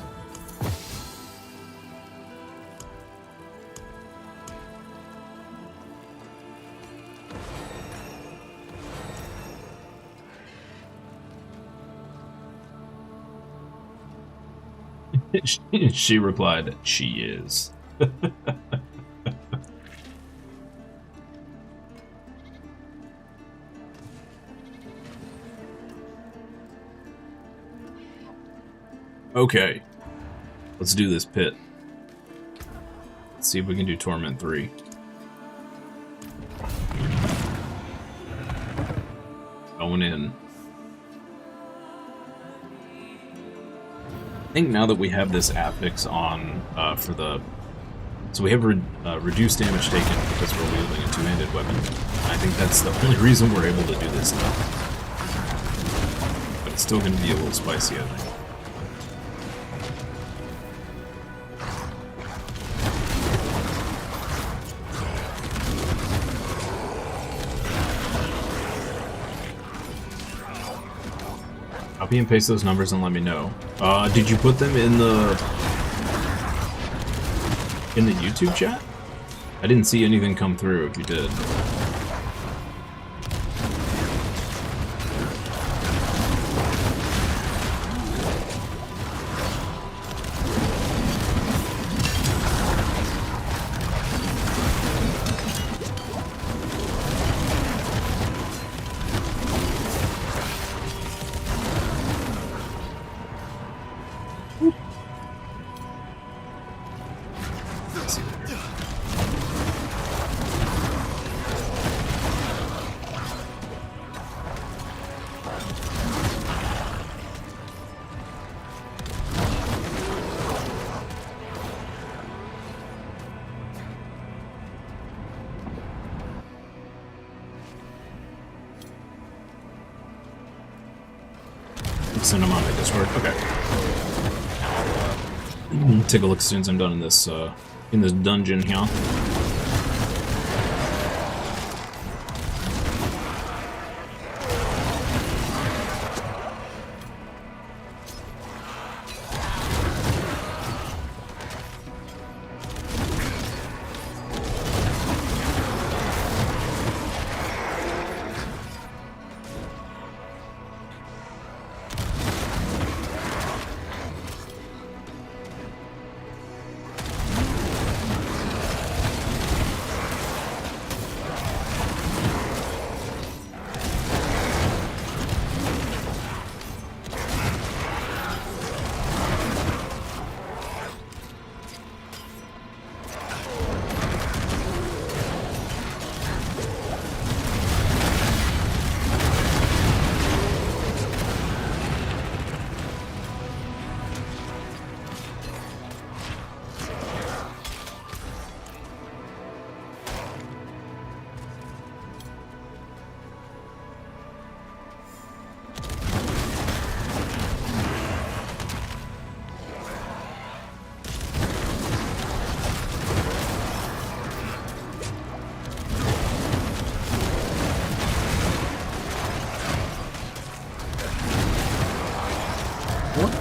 B: She replied, she is. Okay. Let's do this pit. Let's see if we can do Torment 3. Going in. I think now that we have this affix on for the So we have reduced damage taken because we're wielding a two-handed weapon. I think that's the only reason we're able to do this now. But it's still going to be a little spicy, I think. Copy and paste those numbers and let me know. Did you put them in the YouTube chat? I didn't see anything come through if you did. Send them on my Discord. Okay. Take a look as soon as I'm done in this dungeon here.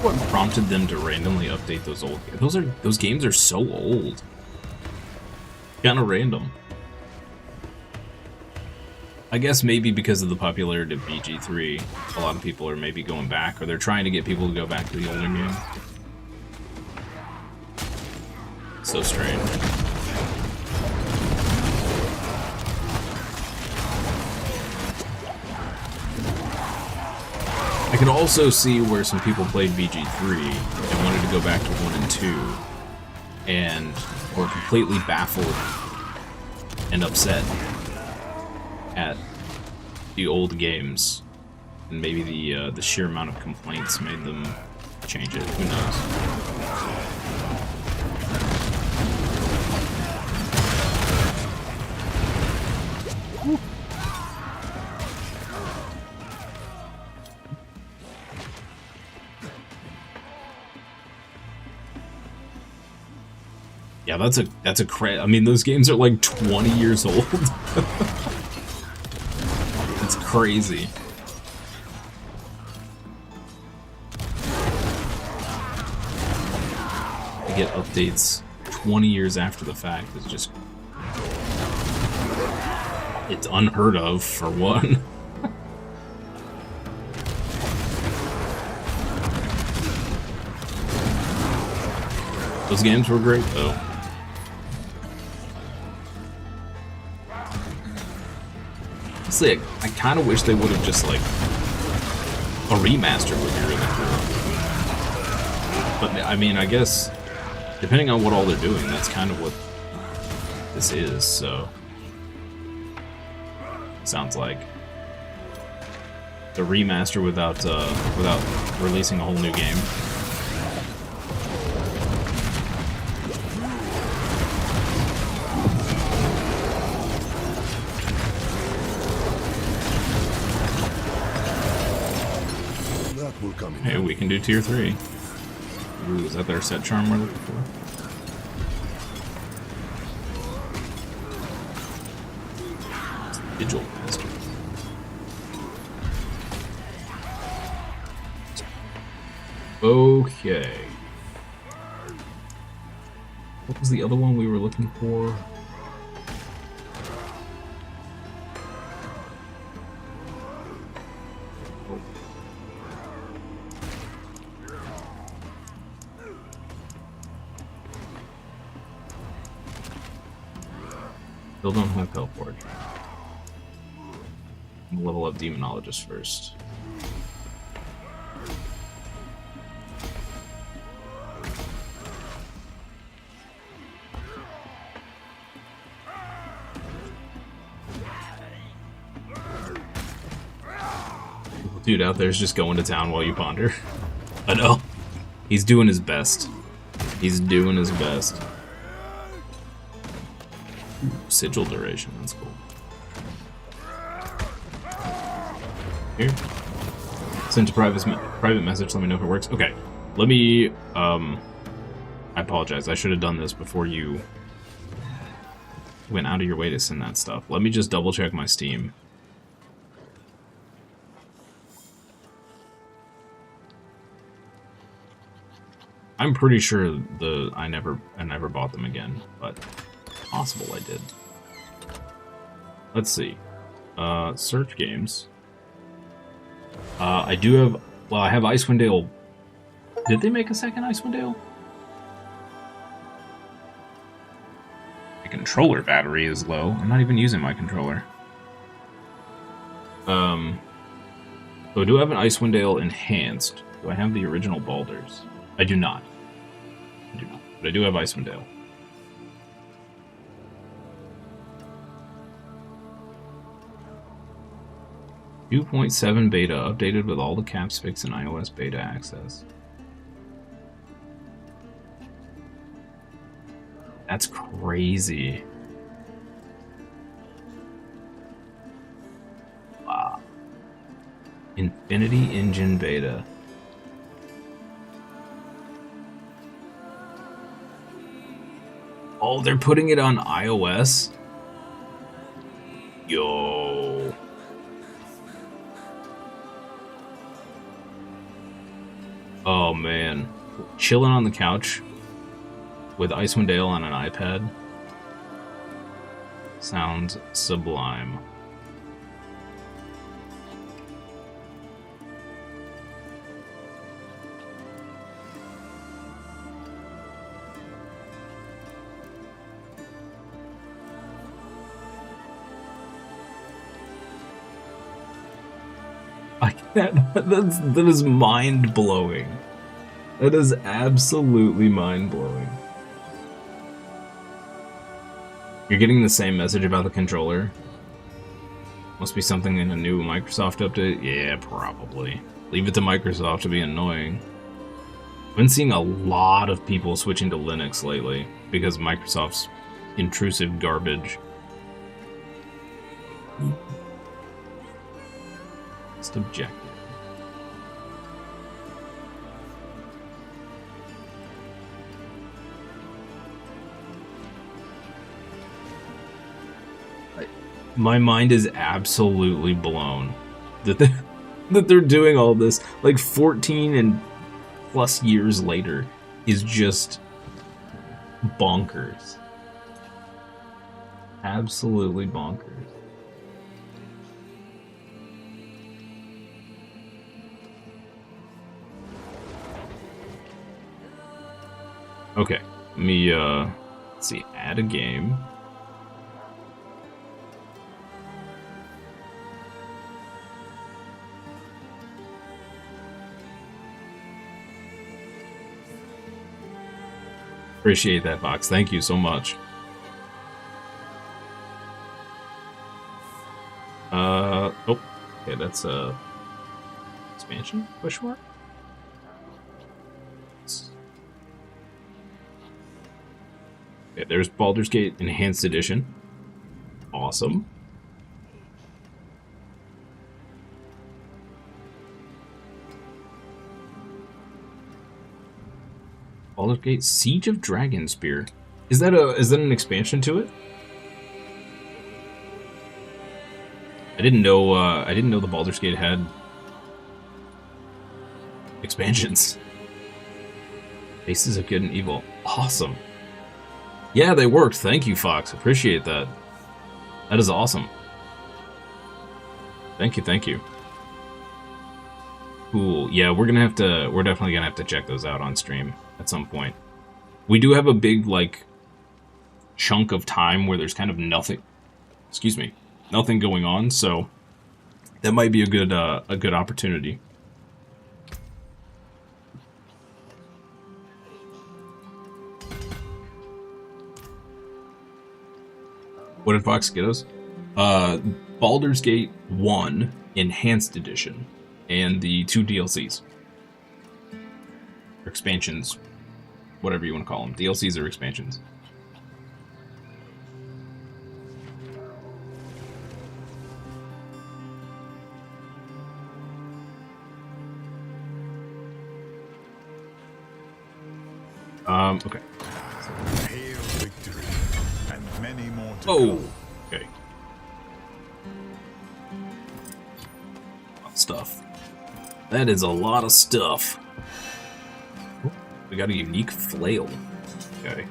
B: What prompted them to randomly update those old games? Those games are so old. Kinda random. I guess maybe because of the popularity of BG3, a lot of people are maybe going back, or they're trying to get people to go back to the older game. So strange. I could also see where some people played BG3 and wanted to go back to 1 and 2 and were completely baffled and upset at the old games, and maybe the sheer amount of complaints made them change it. Who knows? Yeah, that's a I mean, those games are like 20 years old. It's crazy. To get updates 20 years after the fact is just... it's unheard of, for one. Those games were great, though. Honestly, I kind of wish they would have just, like, a remaster would be really cool. But, I mean, I guess, depending on what all they're doing, that's kind of what this is, so... sounds like. The remaster without releasing a whole new game.
E: coming.
B: Hey, we can do tier 3. Ooh, is that their set charm we're looking for? Vigil Master. Okay. What was the other one we were looking for? Oh. Still don't have Hellforge. I'm gonna level up Demonologist first. Dude out there's just going to town while you ponder. I know. He's doing his best. He's doing his best. Ooh, sigil duration, that's cool. Here. Send to private message, let me know if it works. Okay. Let me, I apologize. I should have done this before you went out of your way to send that stuff. Let me just double check my Steam. I'm pretty sure I never bought them again, but possible I did. Let's see. Search games. I do have, well, I have Icewind Dale. Did they make a second Icewind Dale? My controller battery is low. I'm not even using my controller. So I do have an Icewind Dale Enhanced. Do I have the original Baldur's? I do not. I do not. But I do have Icewind Dale. .7 beta updated with all the caps fixed in iOS beta access. That's crazy. Wow. Infinity Engine beta. Oh, they're putting it on iOS? Yo. Oh, man. Chilling on the couch with Icewind Dale on an iPad sounds sublime. I can't. That is mind blowing. That is absolutely mind blowing. You're getting the same message about the controller. Must be something in a new Microsoft update. Yeah, probably. Leave it to Microsoft to be annoying. I've been seeing a lot of people switching to Linux lately because of Microsoft's intrusive garbage. Just objective. My mind is absolutely blown that they're doing all this. Like 14 and plus years later is just bonkers. Absolutely bonkers. Okay, let me, let's see, add a game. Appreciate that, Fox. Thank you so much. Oh, okay, that's expansion? Question mark? Okay, there's Baldur's Gate Enhanced Edition. Awesome. Baldur's Gate Siege of Dragonspear. Is that an expansion to it? I didn't know the Baldur's Gate had expansions. Faces of Good and Evil. Awesome. Yeah, they worked. Thank you, Fox. Appreciate that. That is awesome. Thank you, thank you. Cool. Yeah, we're definitely gonna have to check those out on stream at some point. We do have a big, like, chunk of time where there's kind of nothing, nothing going on, so that might be a good opportunity. What did Fox get us? Baldur's Gate 1 Enhanced Edition and the 2 DLCs. Or expansions. Whatever you want to call them. DLCs or expansions. Okay.
E: Hail victory, and many more to
B: Oh,
E: come.
B: okay. Stuff. That is a lot of stuff. Oh, we got a unique flail. Okay.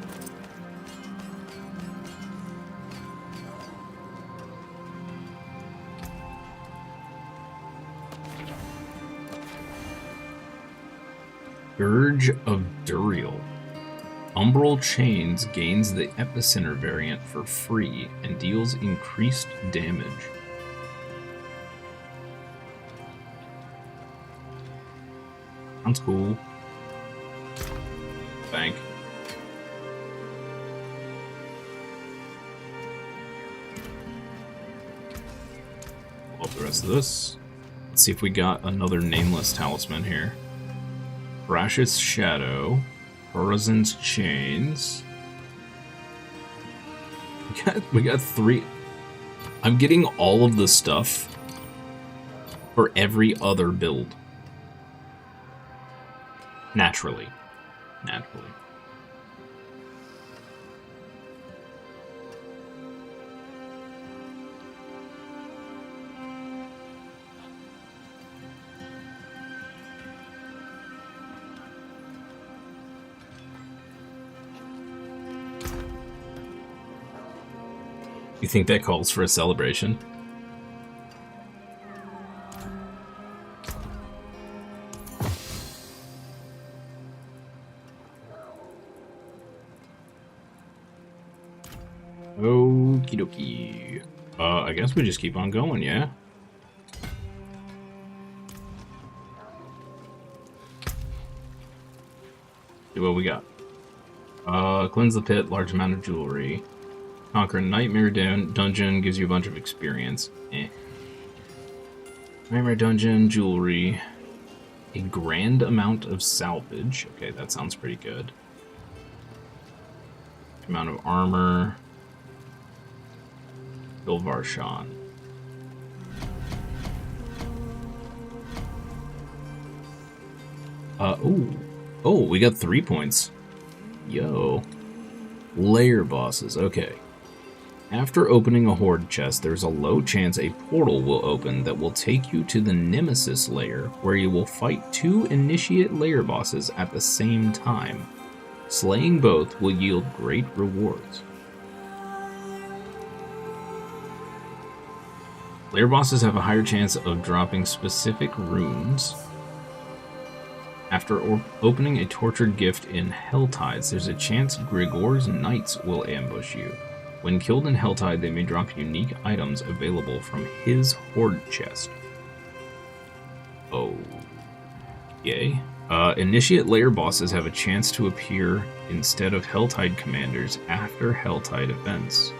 B: Urge of Duriel. Umbral Chains gains the Epicenter variant for free and deals increased damage. Sounds cool. Bank. Pull up the rest of this. Let's see if we got another nameless talisman here. Brash's Shadow. Horizon's Chains. We got 3. I'm getting all of the stuff for every other build. Naturally. You think that calls for a celebration? Okie dokie. I guess we just keep on going, yeah? See what we got. Cleanse the pit, large amount of jewelry. Conquer a nightmare dungeon, gives you a bunch of experience. Nightmare dungeon, jewelry. A grand amount of salvage. Okay, that sounds pretty good. Amount of armor. Ilvarshan. Oh, we got 3 points. Yo. Lair bosses, okay. After opening a horde chest, there's a low chance a portal will open that will take you to the Nemesis lair, where you will fight 2 initiate lair bosses at the same time. Slaying both will yield great rewards. Lair bosses have a higher chance of dropping specific runes. After opening a tortured gift in Helltides, there's a chance Grigor's Knights will ambush you. When killed in Helltide, they may drop unique items available from his horde chest. Oh. Yay. Initiate lair bosses have a chance to appear instead of Helltide commanders after Helltide events.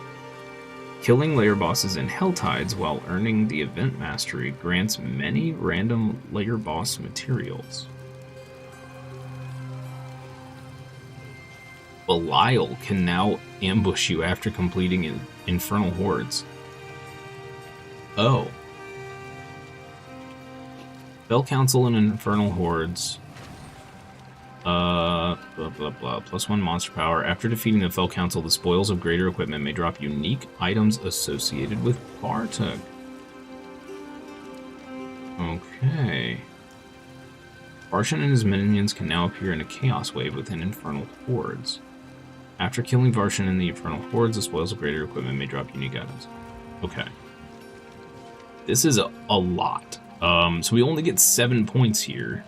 B: Killing lair bosses in Helltides while earning the event mastery grants many random lair boss materials. Belial can now ambush you after completing Infernal Hordes. Oh. Spell Council and Infernal Hordes. Blah, blah, blah. +1 monster power. After defeating the Fell Council, the spoils of greater equipment may drop unique items associated with Bartok. Okay. Varshan and his minions can now appear in a Chaos Wave within Infernal Hordes. After killing Varshan and the Infernal Hordes, the spoils of greater equipment may drop unique items. Okay. This is a lot. So we only get 7 points here.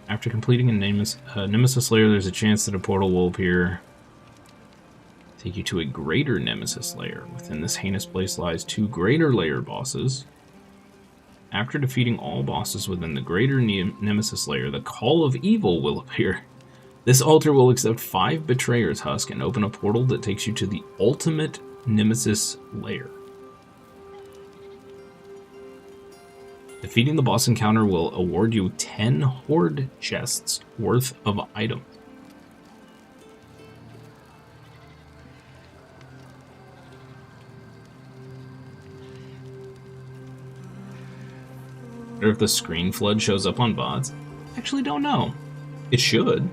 B: After completing a Nemesis Lair, there's a chance that a portal will appear. Take you to a greater Nemesis Lair. Within this heinous place lies 2 greater layer bosses. After defeating all bosses within the greater Nemesis Lair, the Call of Evil will appear. This altar will accept 5 Betrayer's Husk and open a portal that takes you to the ultimate Nemesis Lair. Defeating the boss encounter will award you 10 Horde chests worth of items. I wonder if the screen flood shows up on VODs. Actually don't know. It should.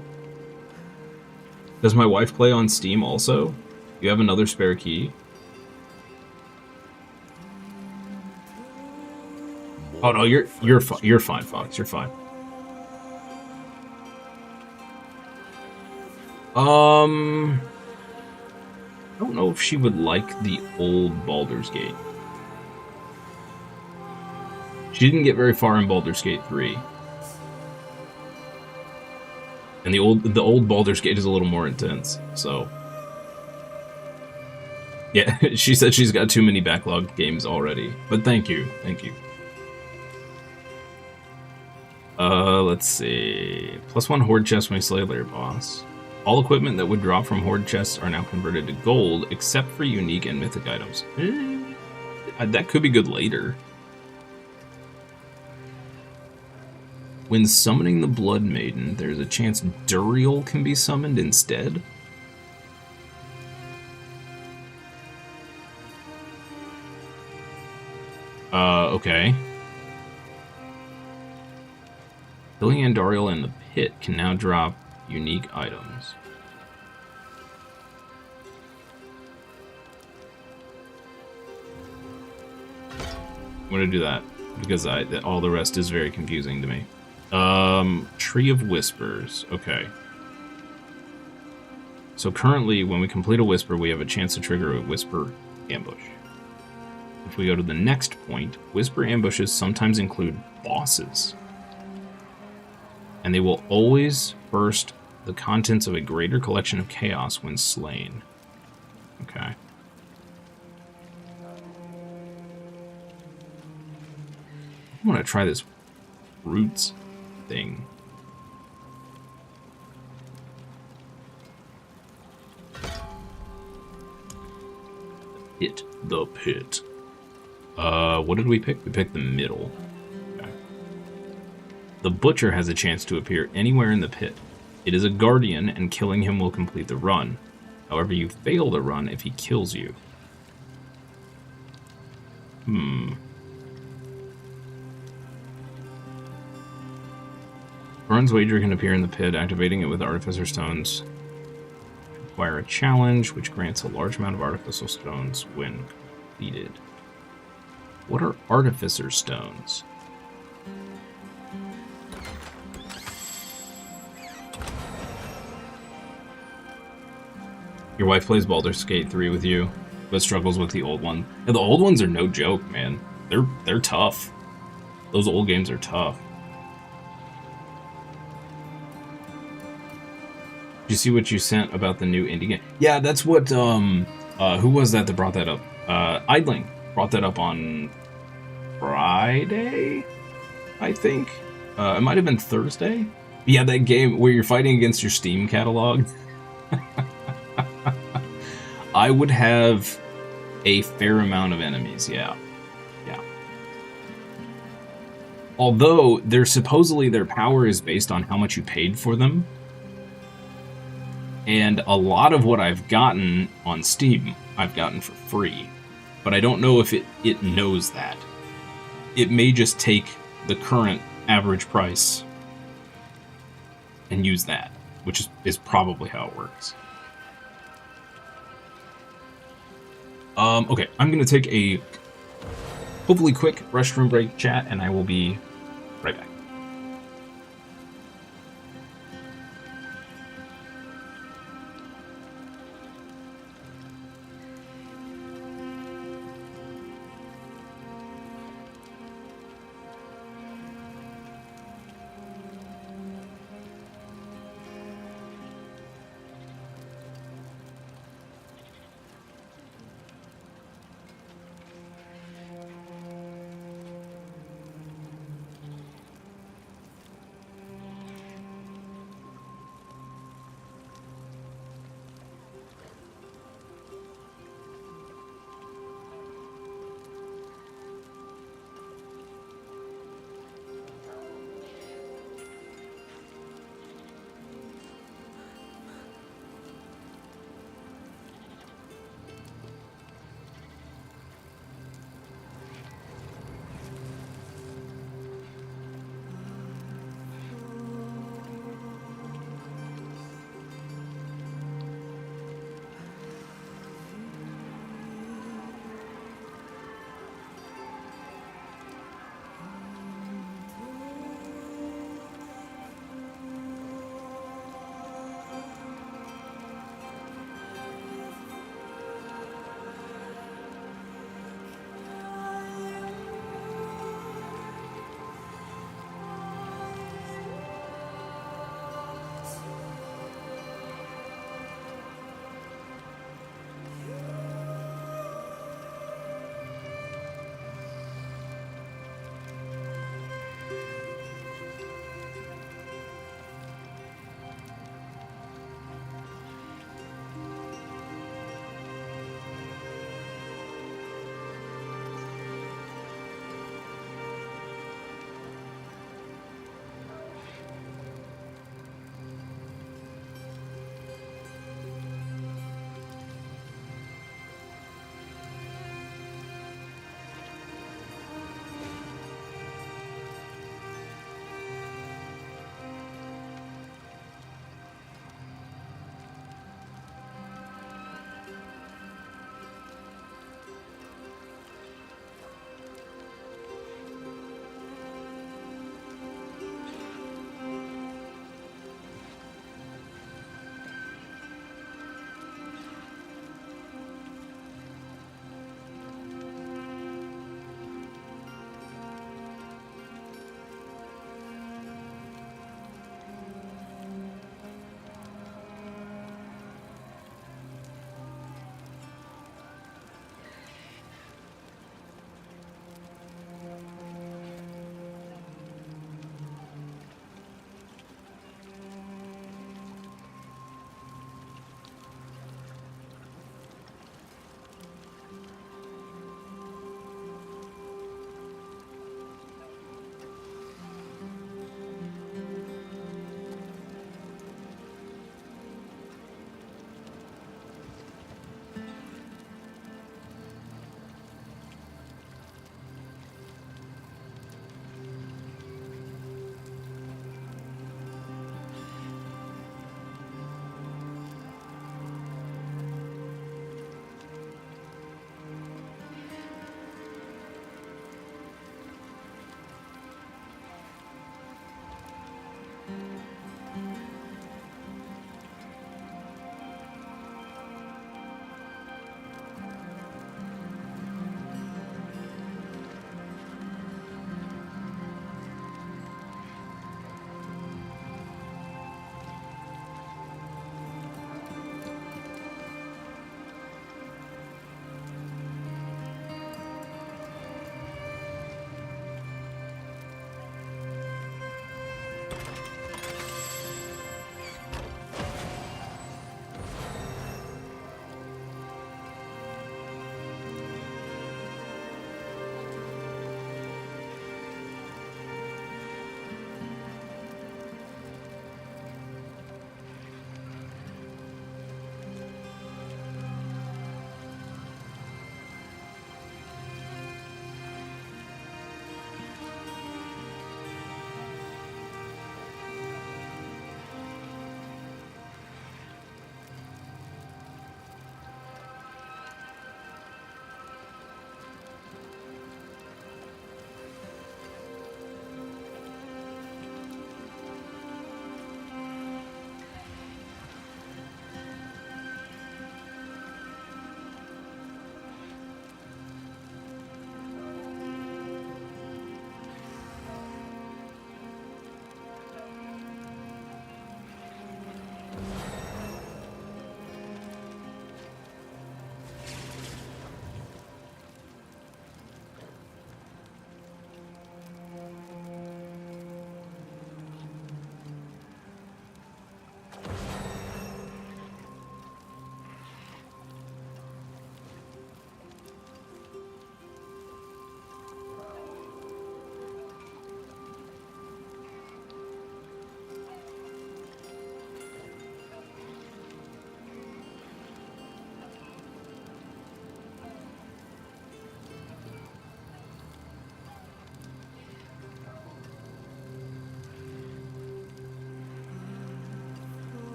B: Does my wife play on Steam also? You have another spare key? Oh no, you're fine, Fox. You're fine. I don't know if she would like the old Baldur's Gate. She didn't get very far in Baldur's Gate 3. And the old Baldur's Gate is a little more intense, so yeah, she said she's got too many backlog games already. But thank you. Let's see. +1 Horde chest when you slay a lair boss. All equipment that would drop from Horde chests are now converted to gold, except for unique and mythic items. That could be good later. When summoning the Blood Maiden, there's a chance Duriel can be summoned instead. Okay. Killing Andariel in the pit can now drop unique items. I'm gonna do that because all the rest is very confusing to me. Tree of Whispers. Okay. So currently, when we complete a Whisper, we have a chance to trigger a Whisper ambush. If we go to the next point, Whisper ambushes sometimes include bosses. And they will always burst the contents of a greater collection of chaos when slain. Okay. I want to try this roots thing. Hit the pit. What did we pick? We picked the middle. Okay. The Butcher has a chance to appear anywhere in the pit. It is a guardian, and killing him will complete the run. However, you fail the run if he kills you. Vern's Wager can appear in the pit, activating it with Artificer Stones. Acquire a challenge, which grants a large amount of Artificer Stones when completed. What are Artificer Stones? Your wife plays Baldur's Gate 3 with you, but struggles with the old one. Yeah, the old ones are no joke, man. They're tough. Those old games are tough. Did you see what you sent about the new indie game? Yeah, that's what, who was that brought that up? Idling brought that up on Friday, I think. It might have been Thursday. Yeah, that game where you're fighting against your Steam catalog. I would have a fair amount of enemies, yeah. Although, supposedly their power is based on how much you paid for them. And a lot of what I've gotten on Steam, I've gotten for free. But I don't know if it knows that. It may just take the current average price and use that, which is probably how it works. Okay, I'm gonna take a hopefully quick restroom break, chat, and I will be right back.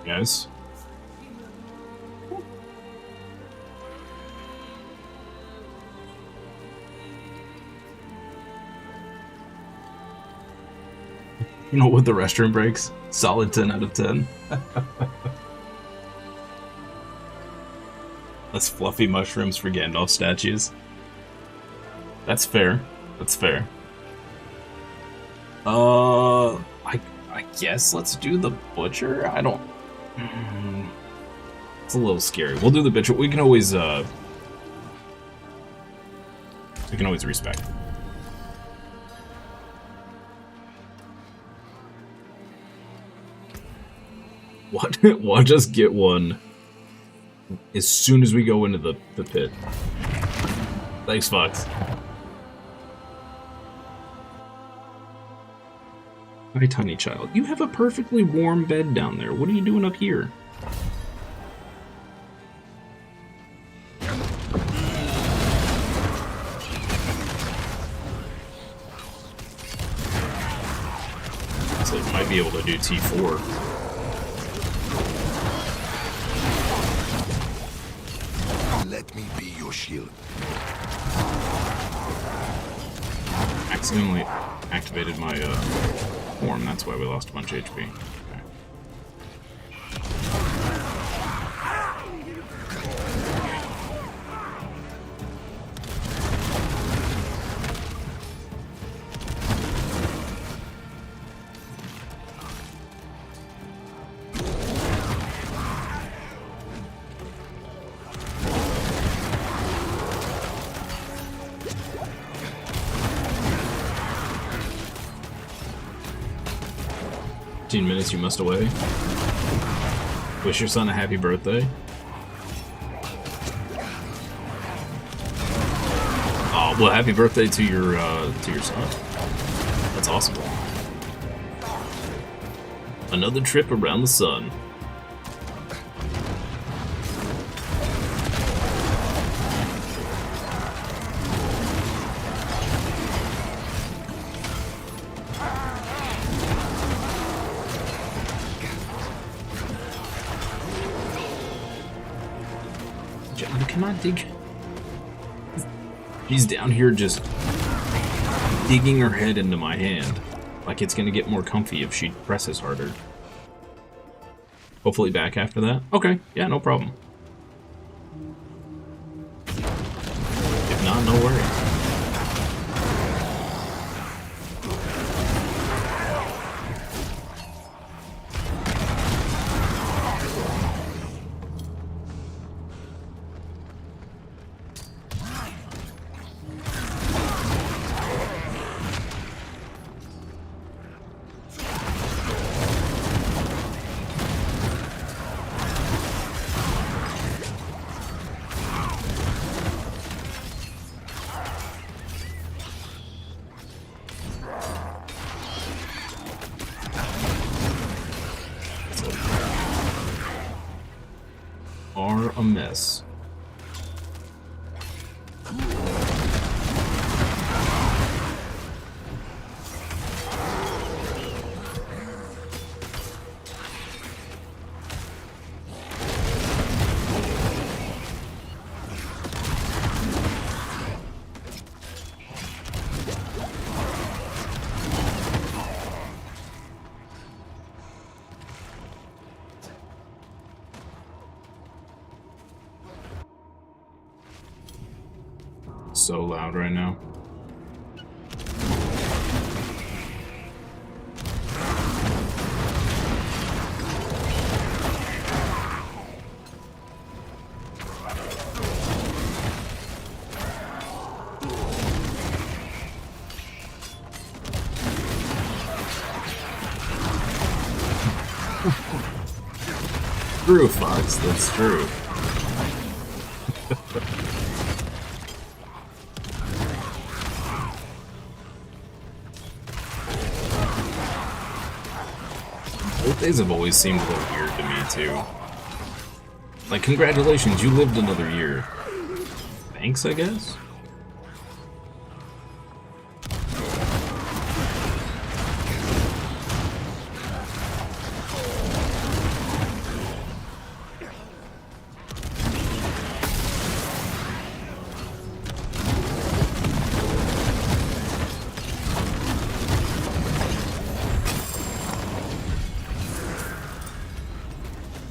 B: Guys. You know, with the restroom breaks, solid 10 out of 10. That's fluffy mushrooms for Gandalf statues. That's fair. That's fair. I guess let's do the butcher. I don't. It's a little scary. We'll do the butcher. We can always respect. What? Watch us get one as soon as we go into the pit. Thanks, Fox. Hi, tiny child. You have a perfectly warm bed down there. What are you doing up here? So it might be able to do T4.
E: Let me be your shield.
B: Accidentally activated my form, that's why we lost a bunch of HP. Okay. 15 minutes you must away. Wish your son a happy birthday. Oh, well, happy birthday to your son. That's awesome. Another trip around the sun. John cannot dig. She's down here just digging her head into my hand. Like it's gonna get more comfy if she presses harder. Hopefully back after that. Okay, yeah, no problem. If not, no worries. Are a mess. So loud right now. True, Fox, that's true. Birthdays have always seemed a little weird to me, too. Like, congratulations, you lived another year. Thanks, I guess?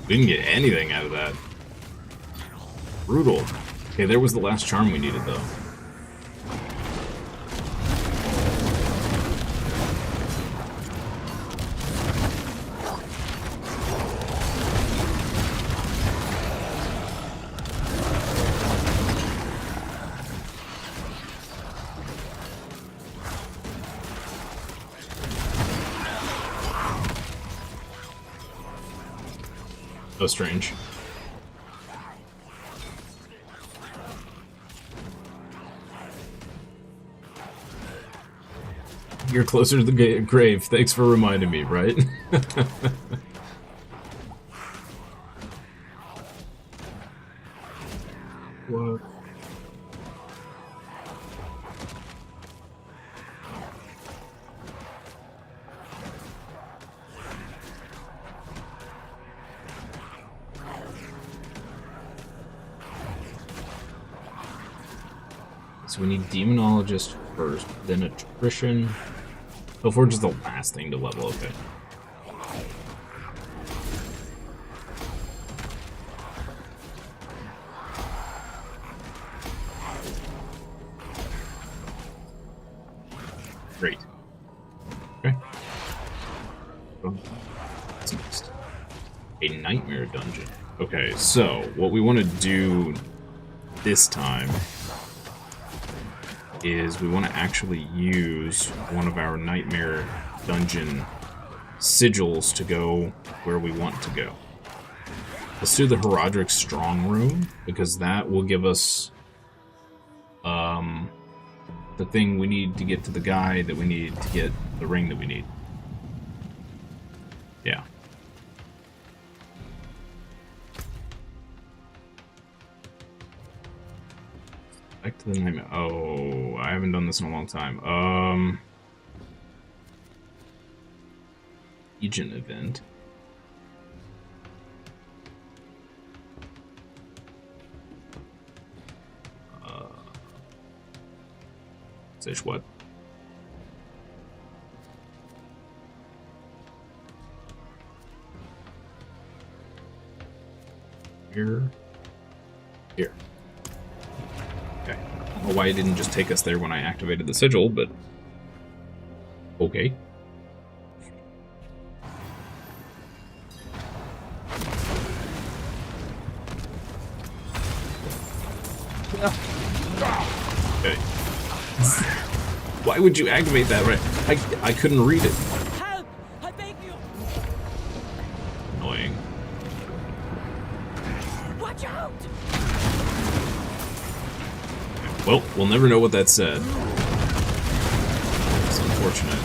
B: We didn't get anything out of that. Brutal. Okay, there was the last charm we needed, though. So strange. You're closer to the grave. Thanks for reminding me, right? What? So we need Demonologist first, then Attrition. Forge is the last thing to level, okay. Great. Okay. What's next? A Nightmare Dungeon. Okay, so what we want to do this time is we want to actually use one of our Nightmare Dungeon sigils to go where we want to go. Let's do the Herodric Strong Room, because that will give us the thing we need to get to the guy that we need to get the ring that we need. Yeah. Back to the nightmare. Oh, I haven't done this in a long time. Legion event. Says what? Here. Okay. I don't know why it didn't just take us there when I activated the sigil, but okay. Okay. Why would you activate that right? I couldn't read it.
F: Help! I beg you!
B: Annoying.
F: Watch out!
B: Well, we'll never know what that said. It's unfortunate.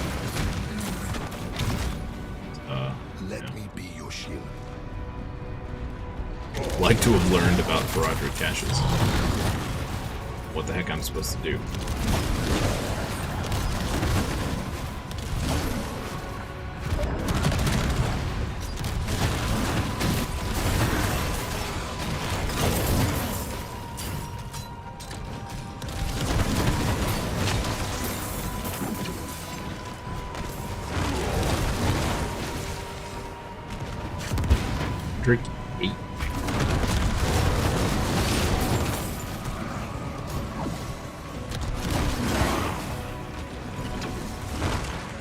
A: Let me be your shield.
B: Like to have learned about Herodric caches. What the heck I'm supposed to do. Herodric 8.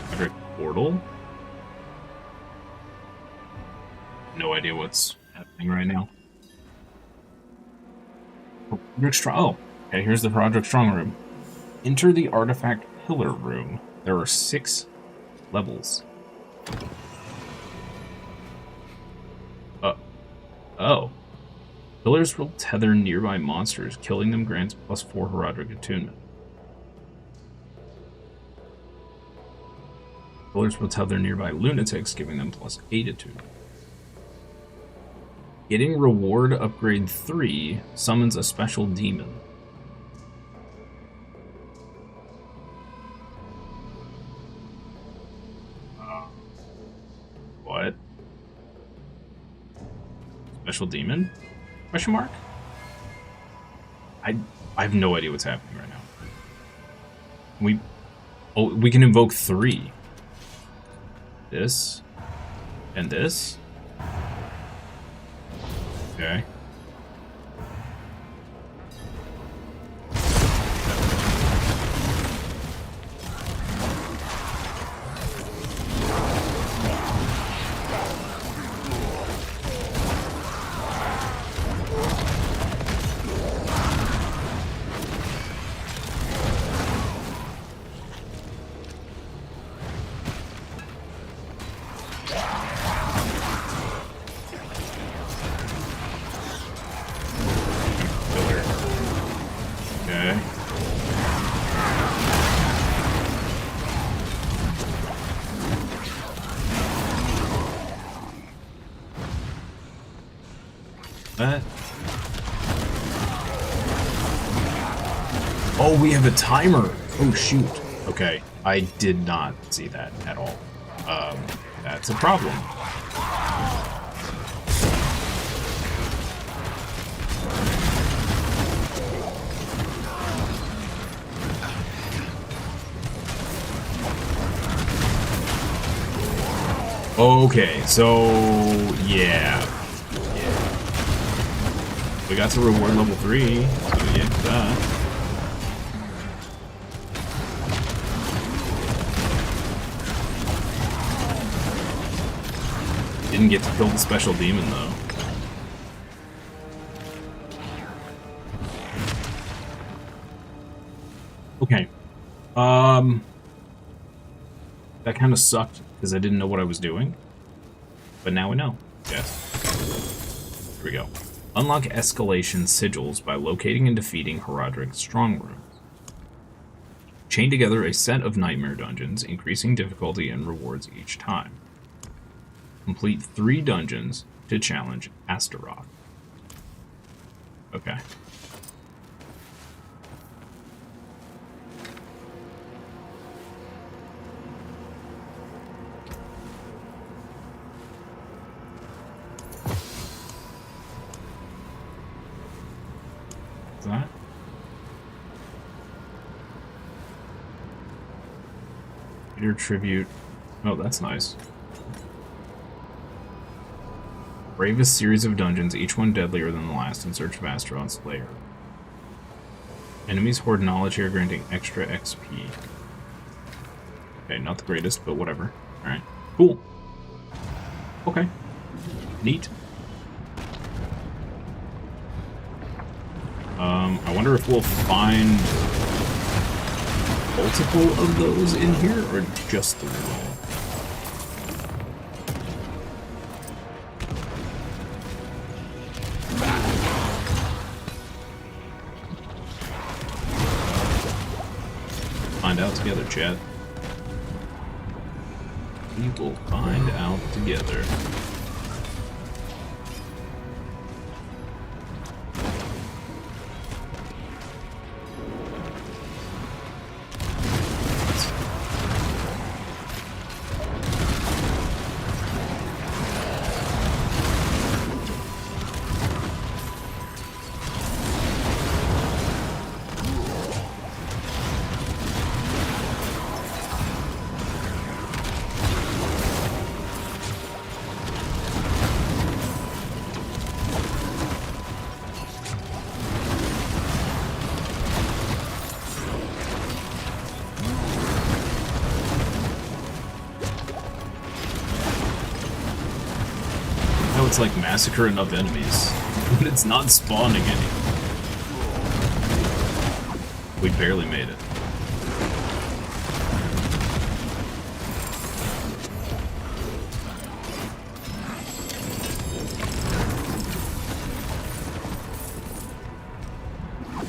B: Herodric Portal? No idea what's happening right now. Herodric Strong. Oh, okay, here's the Herodric Strong Room. Enter the Artifact Pillar Room. There are 6 levels. Oh. Pillars will tether nearby monsters. Killing them grants +4 Herodric attunement. Pillars will tether nearby lunatics, giving them +8 attunement. Getting reward upgrade 3 summons a special demon. What? Special demon? Question mark? I have no idea what's happening right now. We can invoke 3. This and this. Okay. Okay. That. Oh, we have a timer. Oh, shoot. Okay. I did not see that at all. That's a problem. Okay, so yeah. We got to reward level 3, so yeah, that. Didn't get to kill the special demon though. Okay. That kind of sucked because I didn't know what I was doing. But now we know. Yes. Here we go. Unlock escalation sigils by locating and defeating Herodric's strong rooms. Chain together a set of nightmare dungeons, increasing difficulty and rewards each time. Complete 3 dungeons to challenge Astaroth. Okay. That? Your tribute. Oh, that's nice. Bravest series of dungeons, each one deadlier than the last, in search of Astaroth's lair. Enemies hoard knowledge here, granting extra XP. Okay, not the greatest, but whatever. Alright, cool. Okay. Neat. I wonder if we'll find multiple of those in here, or just the one? Find out together, chat. We will find out together. It's like massacre enough enemies, but it's not spawning any. We barely made it.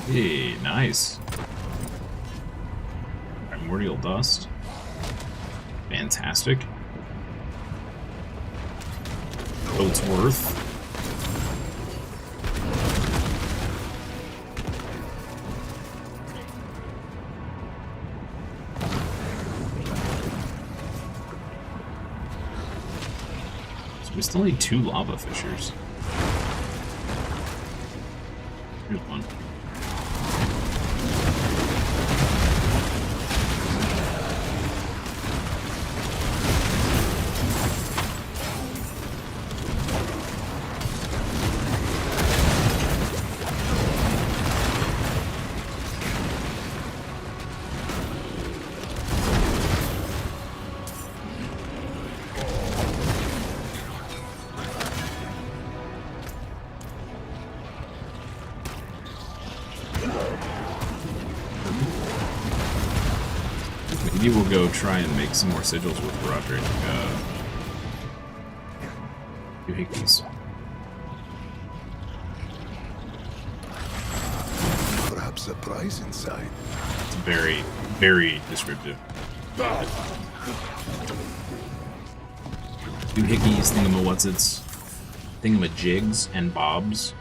B: Hey, nice. Primordial dust. Fantastic. It's worth. So we still need 2 lava fissures. Here's one. Maybe we'll go try and make some more sigils with Roderick. Doohickeys.
E: Perhaps a prize inside.
B: It's very, very descriptive. Doohickeys, thingamawhatsits, thingamajigs, and bobs.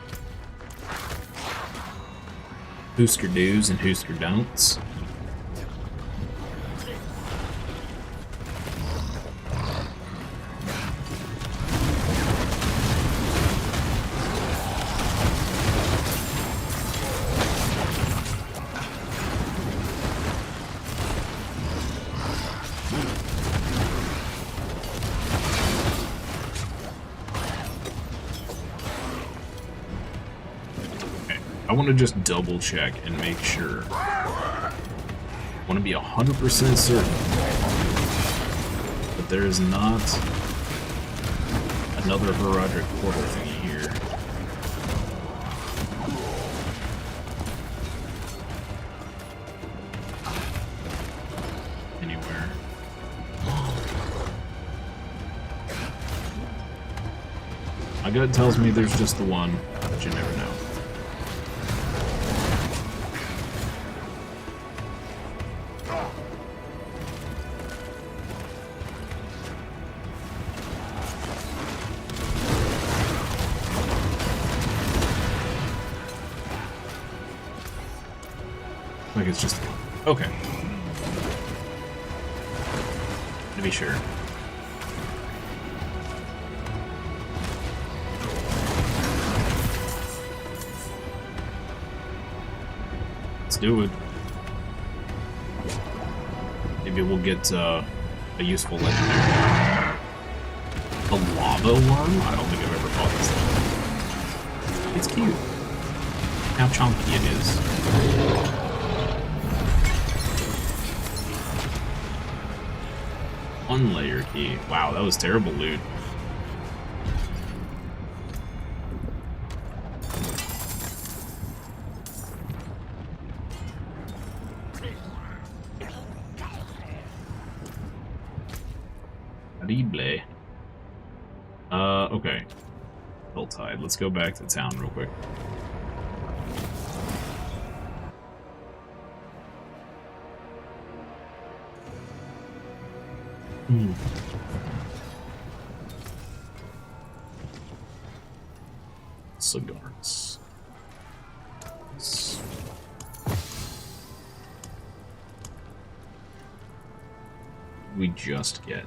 B: Hoosker do's and hoosker don'ts. I want to just double check and make sure. I want to be 100% certain that there is not another Roderick portal thingy here. Anywhere. My gut tells me there's just the one, but you never know. Like it's just okay. To be sure. Let's do it. Maybe we'll get a useful legendary. A lava worm? I don't think I've ever fought this thing. It's cute. How chunky it is. One layer key. Wow, that was terrible loot. Horrible. Okay. Hilltide. Let's go back to town real quick. Cigars. We just get.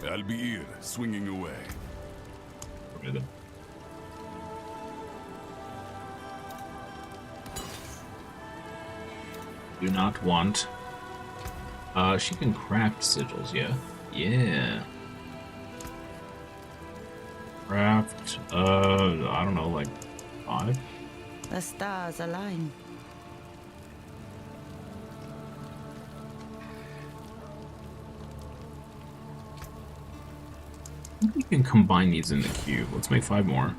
E: I'll be here, swinging away.
B: Rid of. Do not want. She can craft sigils, yeah? Yeah. Craft, I don't know, like 5?
D: The stars align.
B: I think we can combine these in the cube. Let's make 5 more.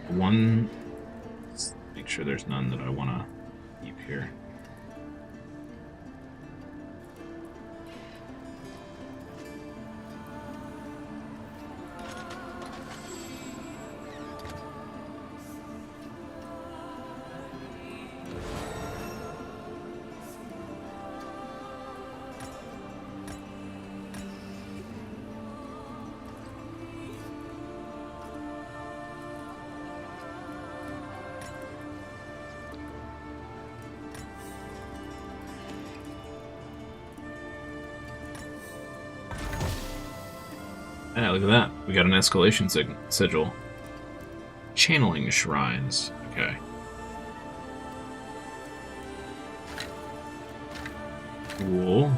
B: One. Let's make sure there's none that I want to keep here. Yeah, look at that. We got an escalation sigil. Channeling shrines. Okay. Cool.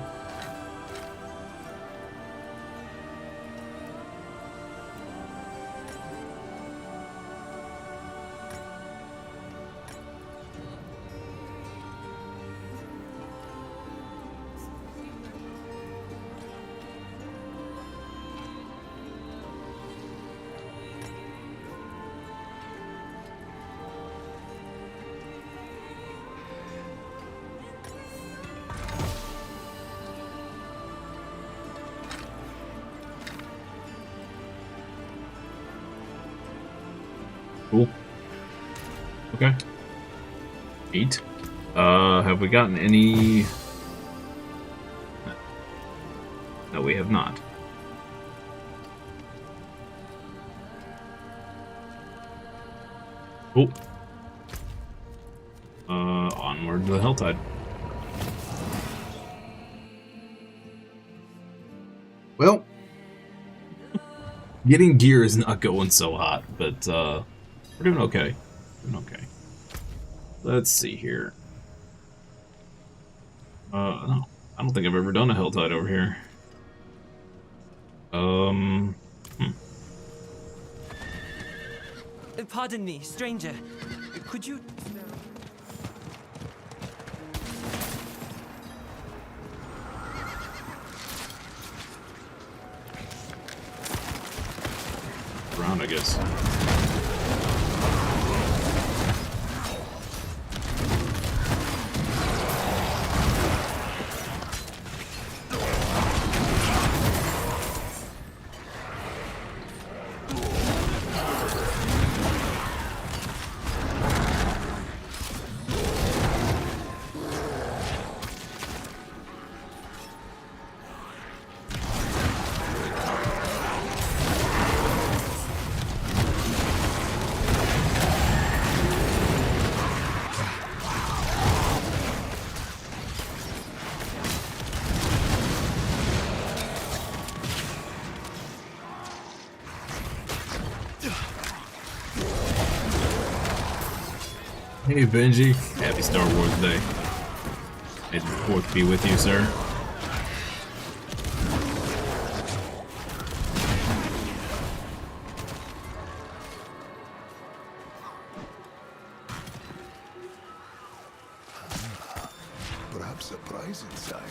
B: Cool. Okay. 8. Have we gotten any... No, we have not. Cool. Onward to the Helltide. Well, getting gear is not going so hot, but we're doing okay. Doing okay. Let's see here. No, I don't think I've ever done a Helltide over here.
F: Pardon me, stranger. Could you...
B: Around, I guess. Hey Benji, happy Star Wars Day. May the 4th be with you, sir.
E: Perhaps a prize inside.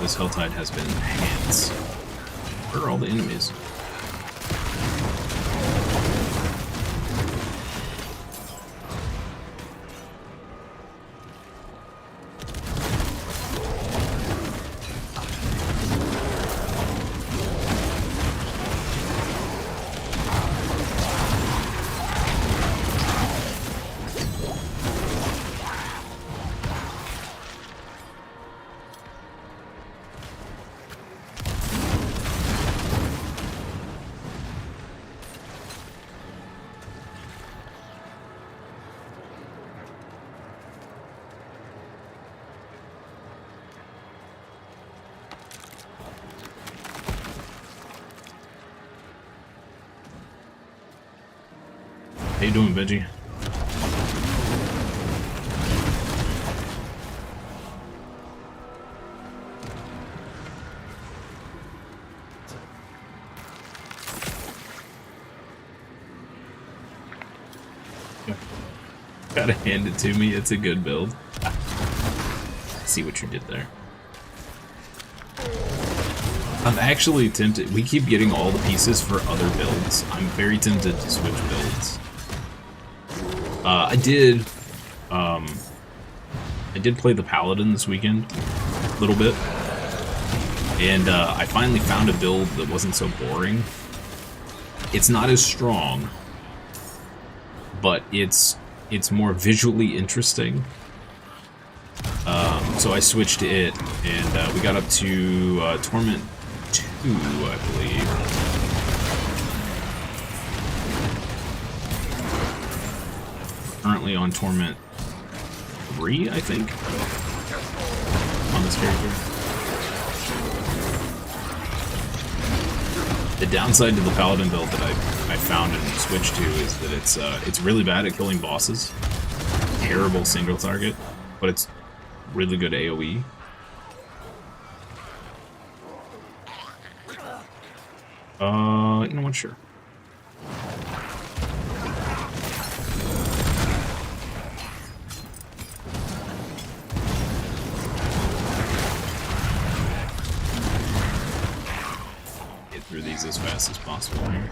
B: This Helltide has been enhanced. Where are all the enemies? How you doing, Benji? Yeah. Gotta hand it to me, it's a good build. See what you did there. I'm actually tempted. We keep getting all the pieces for other builds. I'm very tempted to switch builds. I did play the Paladin this weekend, a little bit, and I finally found a build that wasn't so boring. It's not as strong, but it's more visually interesting. So I switched to it, and we got up to Torment 2, I believe. Currently on Torment 3, I think, on this character. The downside to the Paladin build that I found and switched to is that it's really bad at killing bosses. Terrible single target, but it's really good AoE. You know what? Sure. Get through these as fast as possible here.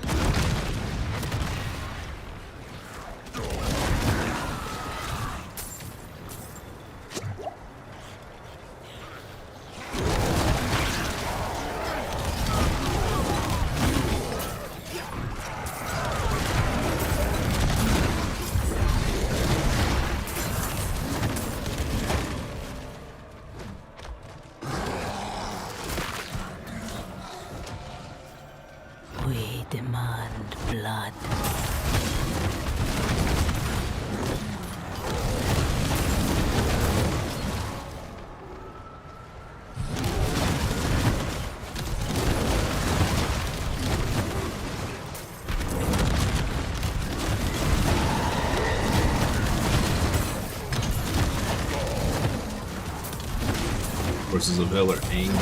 B: Forces of Hell are angry.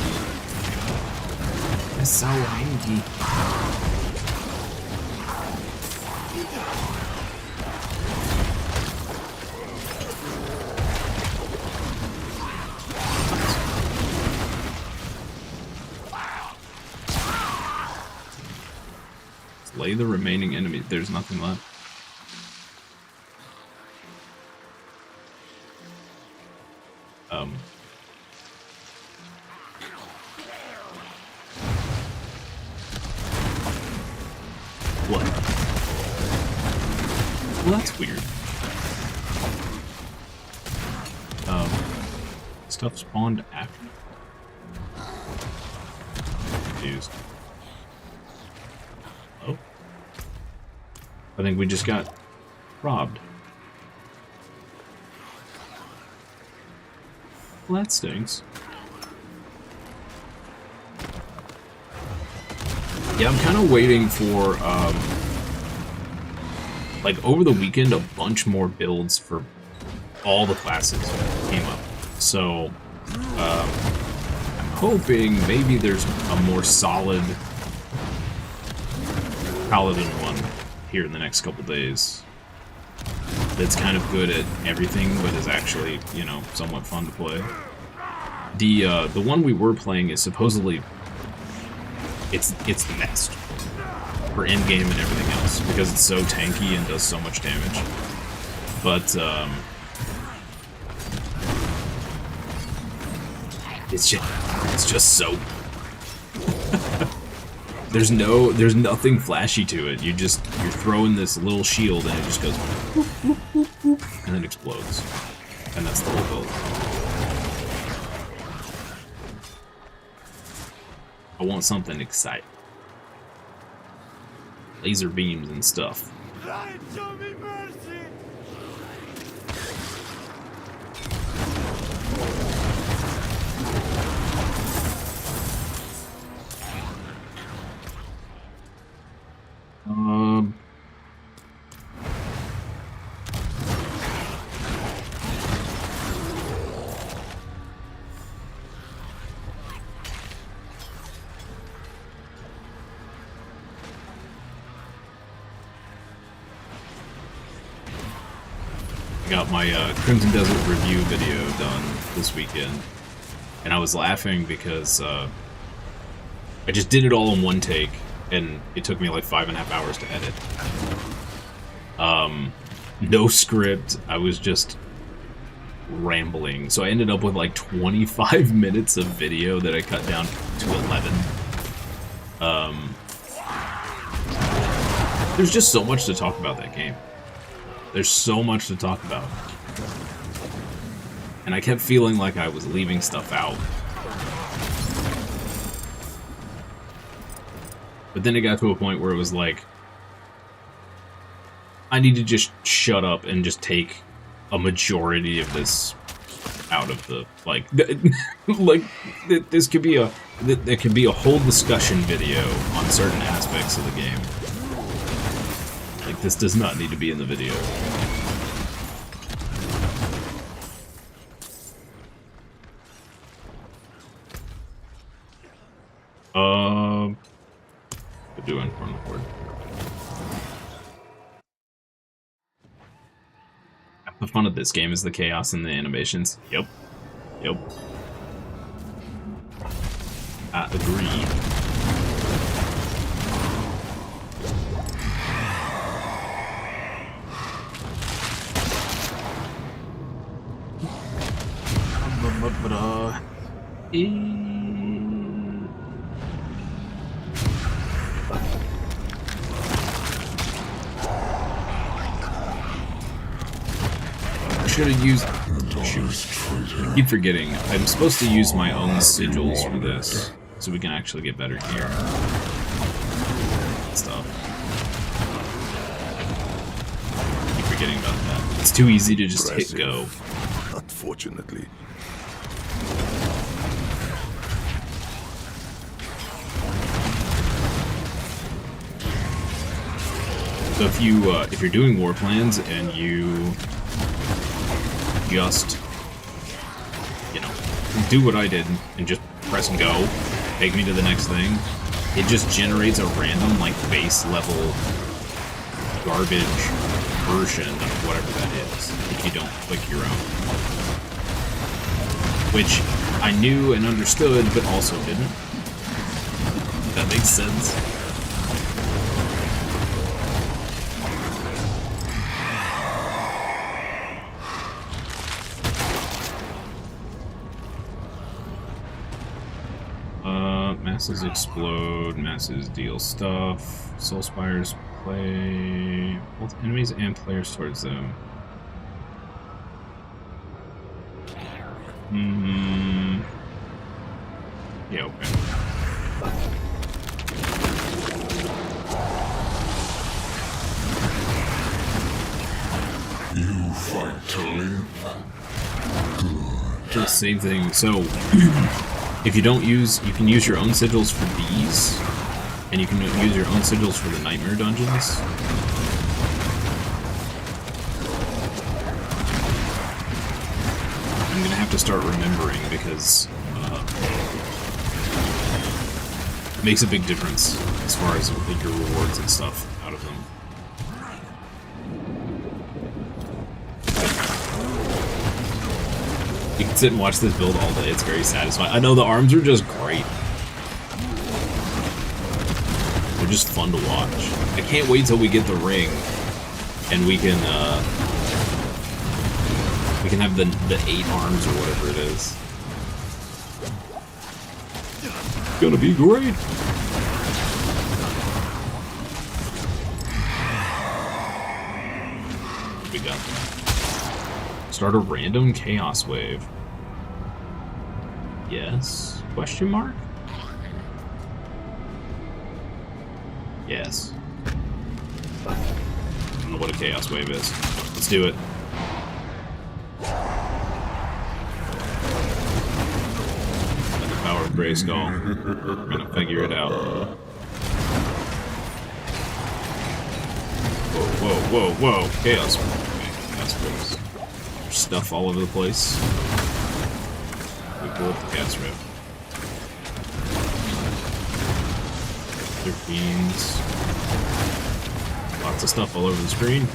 B: They're so angry. Slay the remaining enemies. There's nothing left. What? Well, that's weird. Stuff spawned after. Confused. Oh. I think we just got robbed. Well, that stinks. Yeah, I'm kind of waiting for, like, over the weekend, a bunch more builds for all the classes came up. So, I'm hoping maybe there's a more solid Paladin one here in the next couple days. That's kind of good at everything, but is actually, you know, somewhat fun to play. The one we were playing is supposedly it's the best for endgame and everything else because it's so tanky and does so much damage. But it's just so there's nothing flashy to it. You're throwing this little shield and it just goes boop, boop, boop, boop, and then explodes. And that's the whole build. I want something exciting. Laser beams and stuff.
A: Show me mercy!
B: Got my Crimson Desert review video done this weekend, and I was laughing because I just did it all in one take, and it took me like 5.5 hours to edit. No script, I was just rambling, so I ended up with like 25 minutes of video that I cut down to 11. There's just so much to talk about that game. There's so much to talk about. And I kept feeling like I was leaving stuff out. But then it got to a point where it was like, I need to just shut up and just take a majority of this out of the, like, like, this could be there could be a whole discussion video on certain aspects of the game. Like, this does not need to be in the video. What doing on the board? The fun of this game is the chaos and the animations. Yep. Yep. I agree. I should have used. Shoot. I keep forgetting. I'm supposed to use my own sigils for this, so we can actually get better gear. Stuff. Keep forgetting about that. It's too easy to just hit go.
E: Unfortunately.
B: So if you're doing war plans and you just, you know, do what I did and just press and go, take me to the next thing, it just generates a random, like, base level garbage version of whatever that is, if you don't click your own. Which I knew and understood, but also didn't. If that makes sense. Masses explode, masses deal stuff, soul spires play both enemies and players towards them. Yeah, okay.
E: You fight to live.
B: The same thing. So, if you don't use, you can use your own sigils for these, and you can use your own sigils for the nightmare dungeons. I'm gonna have to start remembering because it makes a big difference as far as like, your rewards and stuff out of them. You can sit and watch this build all day. It's very satisfying. I know the arms are just great. They're just fun to watch. I can't wait till we get the ring and we can have the 8 arms or whatever it is. It's gonna be great. We got that. Start a random chaos wave. Yes? Question mark? Yes. I don't know what a chaos wave is. Let's do it. At the power of Grayskull. We're gonna figure it out. Whoa, whoa, whoa, whoa. Chaos. Okay, chaos waves. There's stuff all over the place. We pull up the chaos rift. 13s. Lots of stuff all over the screen.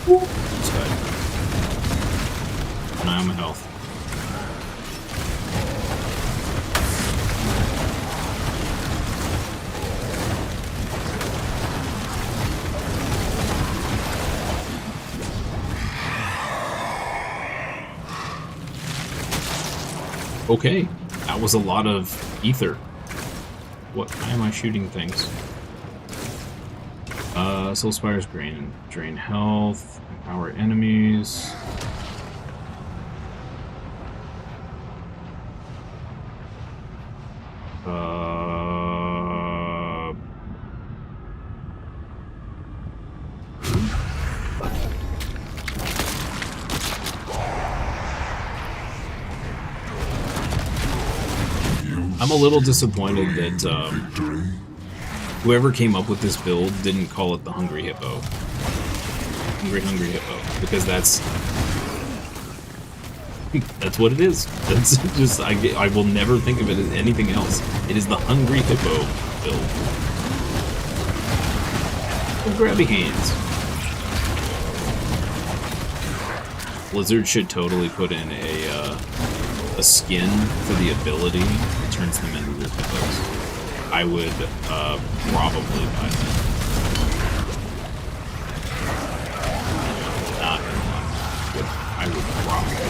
B: This guy. An eye on my health. Okay, that was a lot of ether. What? Why am I shooting things? Soul Spires drain health, empower enemies. I'm a little disappointed that whoever came up with this build didn't call it the Hungry Hippo. Hungry Hippo. Because that's what it is. That's just, I will never think of it as anything else. It is the Hungry Hippo build. Oh, grabby hands. Blizzard should totally put in a skin for the ability that turns them into little hippos. I would probably buy that. Not gonna lie. I would probably.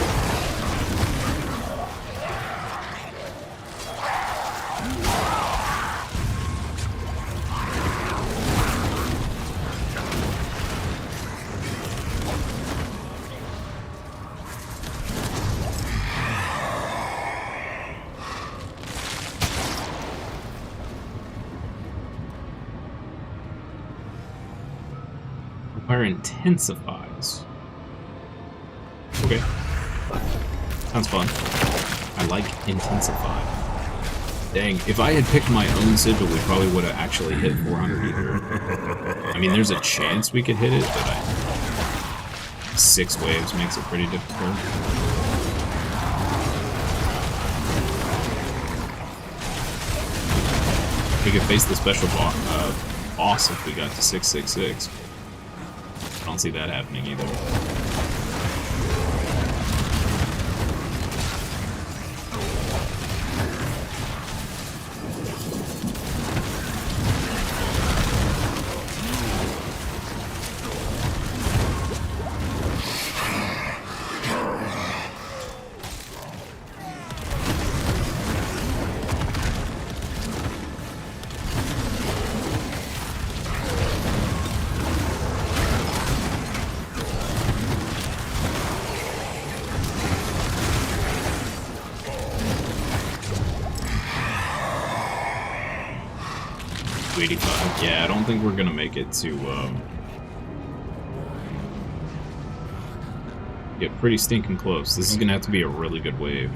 B: Fire intensifies. Okay. Sounds fun. I like intensify. Dang, if I had picked my own sigil, we probably would have actually hit 400 either. I mean, there's a chance we could hit it, but 6 waves makes it pretty difficult. We could face the special boss if we got to 666. I don't see that happening either. Yeah, I don't think we're gonna make it to get pretty stinking close. This is gonna have to be a really good wave.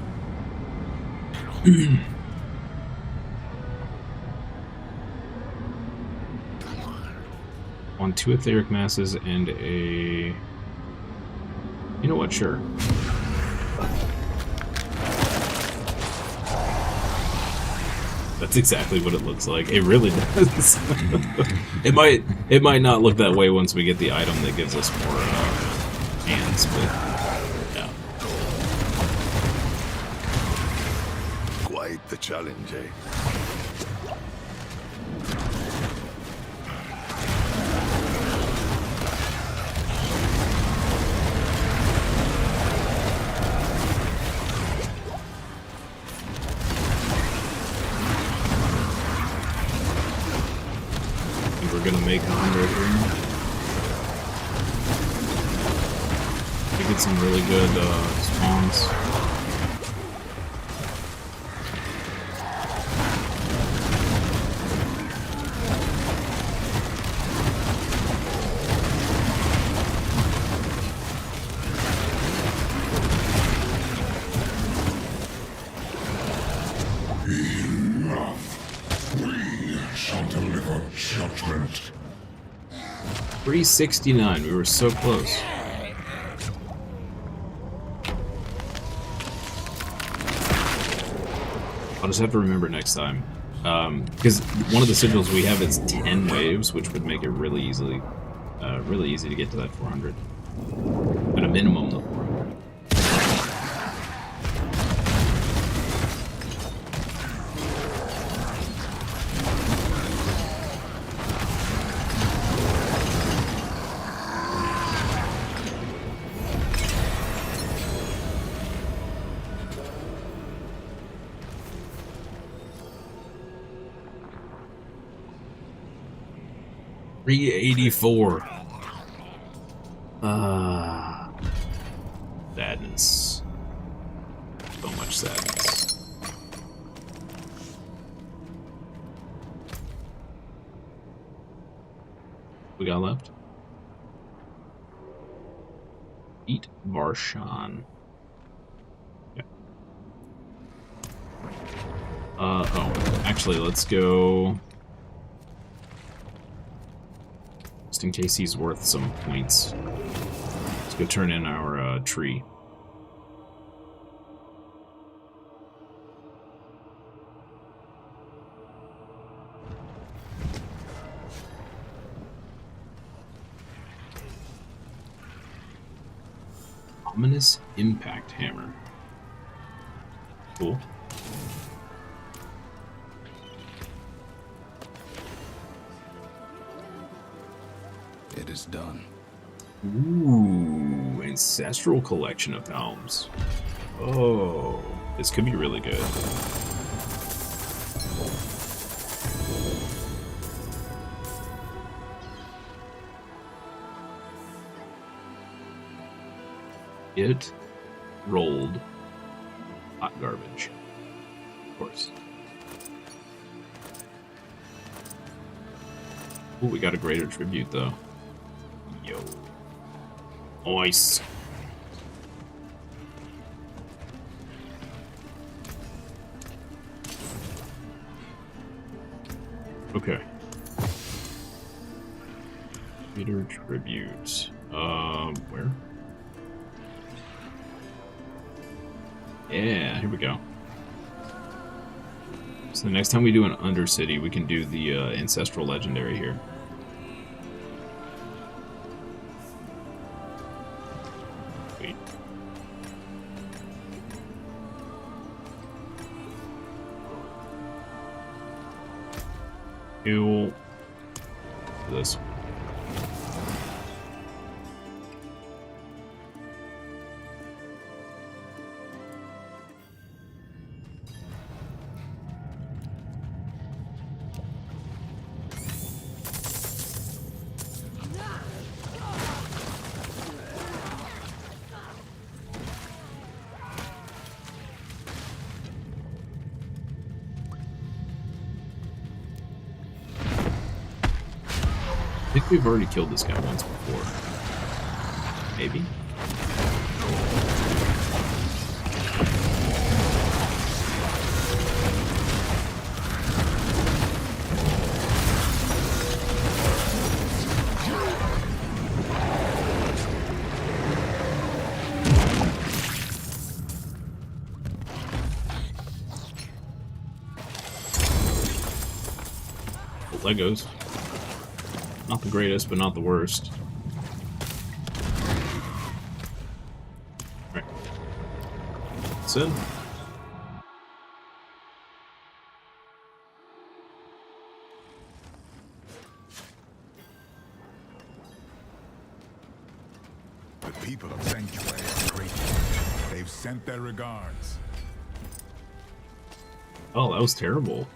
B: On 2 etheric masses and a... You know what? Sure. That's exactly what it looks like. It really does. It might not look that way once we get the item that gives us more hands, but yeah.
E: Quite the challenge, eh?
B: We're gonna make 100 here. We get some really good spawns.
G: Shall deliver judgment.
B: 369, we were so close. I'll just have to remember next time. Because one of the sigils we have is 10 waves, which would make it really easy to get to that 400. At a minimum, the 400. $384. Sadness. So much sadness. We got left? Eat Varshan. Yeah. Oh, actually, let's go. Just in case he's worth some points. Let's go turn in our tree. Ominous Impact Hammer. Cool.
E: It is done.
B: Ooh, ancestral collection of helms. Oh, this could be really good. It rolled hot garbage. Of course. Ooh, we got a greater tribute though. Yo. Nice. Okay. Leader tribute. Where? Yeah, here we go. So the next time we do an Undercity, we can do the Ancestral Legendary here. Wait. Heal this. I think we've already killed this guy once before. Maybe? Legos. Not the greatest, but not the worst. Alright. That's it.
E: The people of Sanctuary are grateful. They've sent their regards.
B: Oh, that was terrible.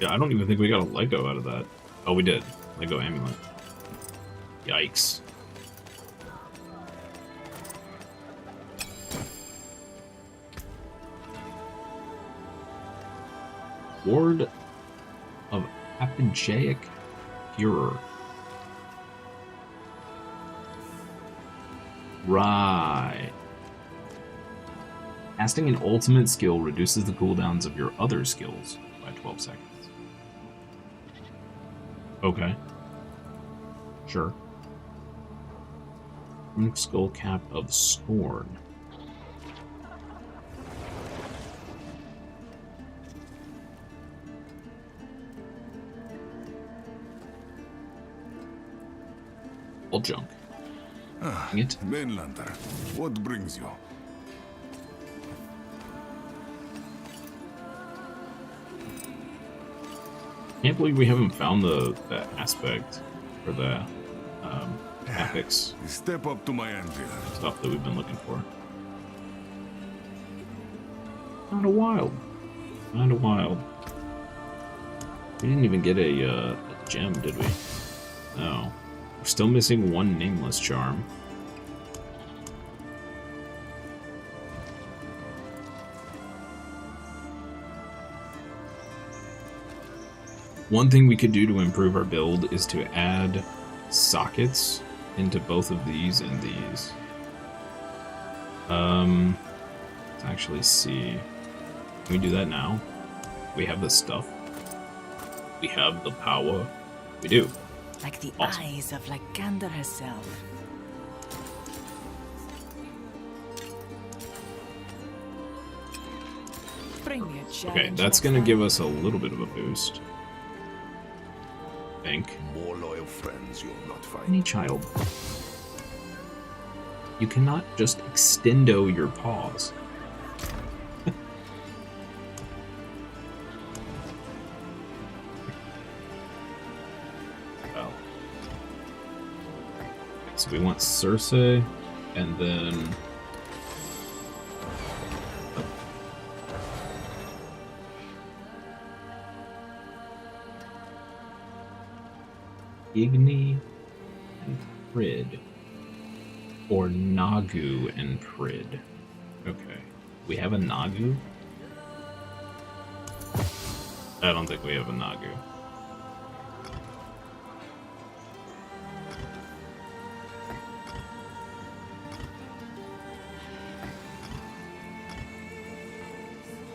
B: Yeah, I don't even think we got a Lego out of that. Oh, we did. Lego amulet. Yikes. Ward of Apogeic Furor. Right. Casting an ultimate skill reduces the cooldowns of your other skills by 12 seconds. Okay. Sure. Skull Cap of Scorn. All junk. Dang it.
E: Mainlander, what brings you?
B: Can't believe we haven't found the aspect for the epics
E: Step up to my anvil.
B: stuff that we've been looking for. Kinda wild. Kinda wild. We didn't even get a gem, did we? No. We're still missing one nameless charm. One thing we could do to improve our build is to add sockets into both of these and these. Let's actually see. Can we do that now? We have the stuff. We have the power. We do.
D: Like the
B: Awesome.
D: eyes of Lycander herself. Bring me a challenge.
B: Okay, that's gonna give us a little bit of a boost. I think.
E: More loyal friends you'll not find.
B: Any child. You cannot just extendo your paws. Well. So we want Cersei, and then... Igni and Prid. Or Nagu and Prid. Okay. We have a Nagu? I don't think we have a Nagu.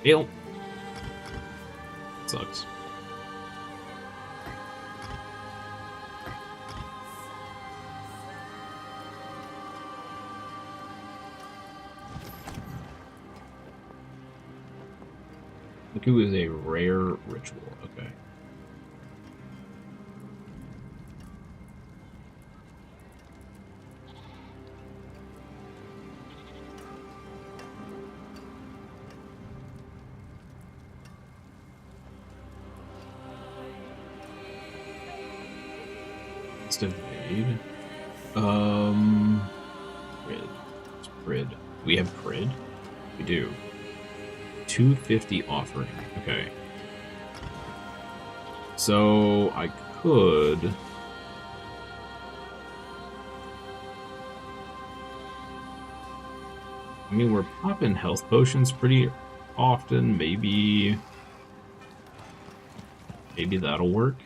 B: Heal. Sucks. Cuckoo is a rare ritual. Okay. Let's evade. Prid. It's Prid. We have Prid? We do. 250 offering. Okay. So I could. I mean, we're popping health potions pretty often. Maybe that'll work.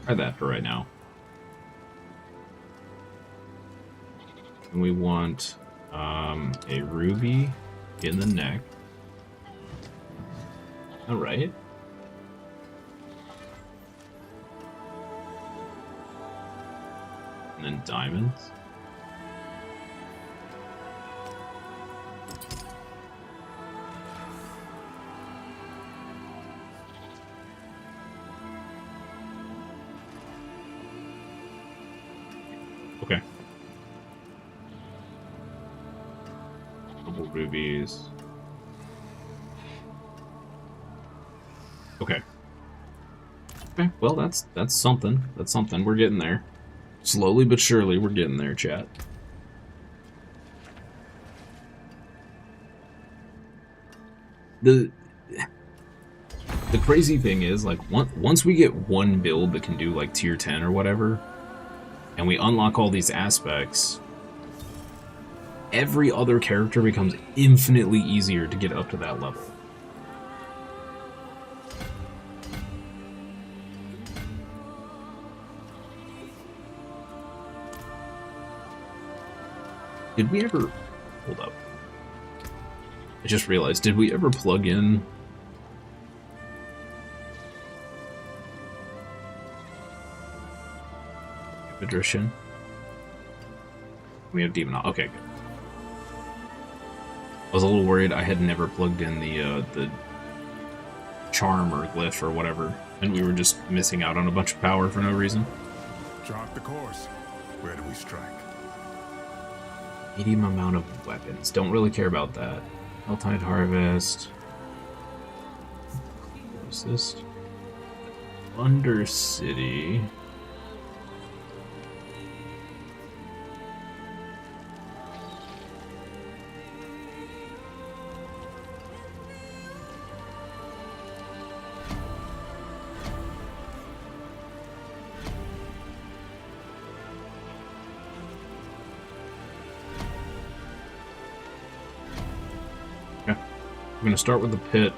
B: Try that for right now. And we want a ruby in the neck. All right. And then diamonds. Okay. Couple rubies. Okay. Okay, well that's something. That's something. We're getting there. Slowly but surely we're getting there, chat. The crazy thing is, like, once we get one build that can do like tier 10 or whatever, and we unlock all these aspects, every other character becomes infinitely easier to get up to that level. Did we ever... Hold up. I just realized, did we ever plug in... Patrician? We have Demon... Okay, good. I was a little worried I had never plugged in the charm or glyph or whatever, and we were just missing out on a bunch of power for no reason.
E: Chart the course. Where do we strike?
B: Medium amount of weapons. Don't really care about that. Helltide Harvest. What's this? Undercity. We're gonna start with the pit.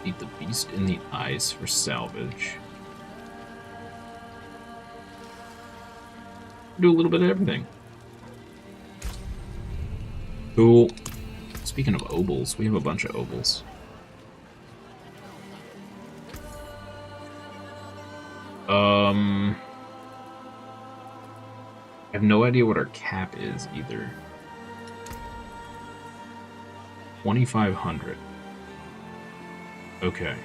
B: Eat the beast in the ice for salvage. Do a little bit of everything. Cool. Speaking of obols, we have a bunch of obols. I have no idea what our cap is either. 2,500. Okay.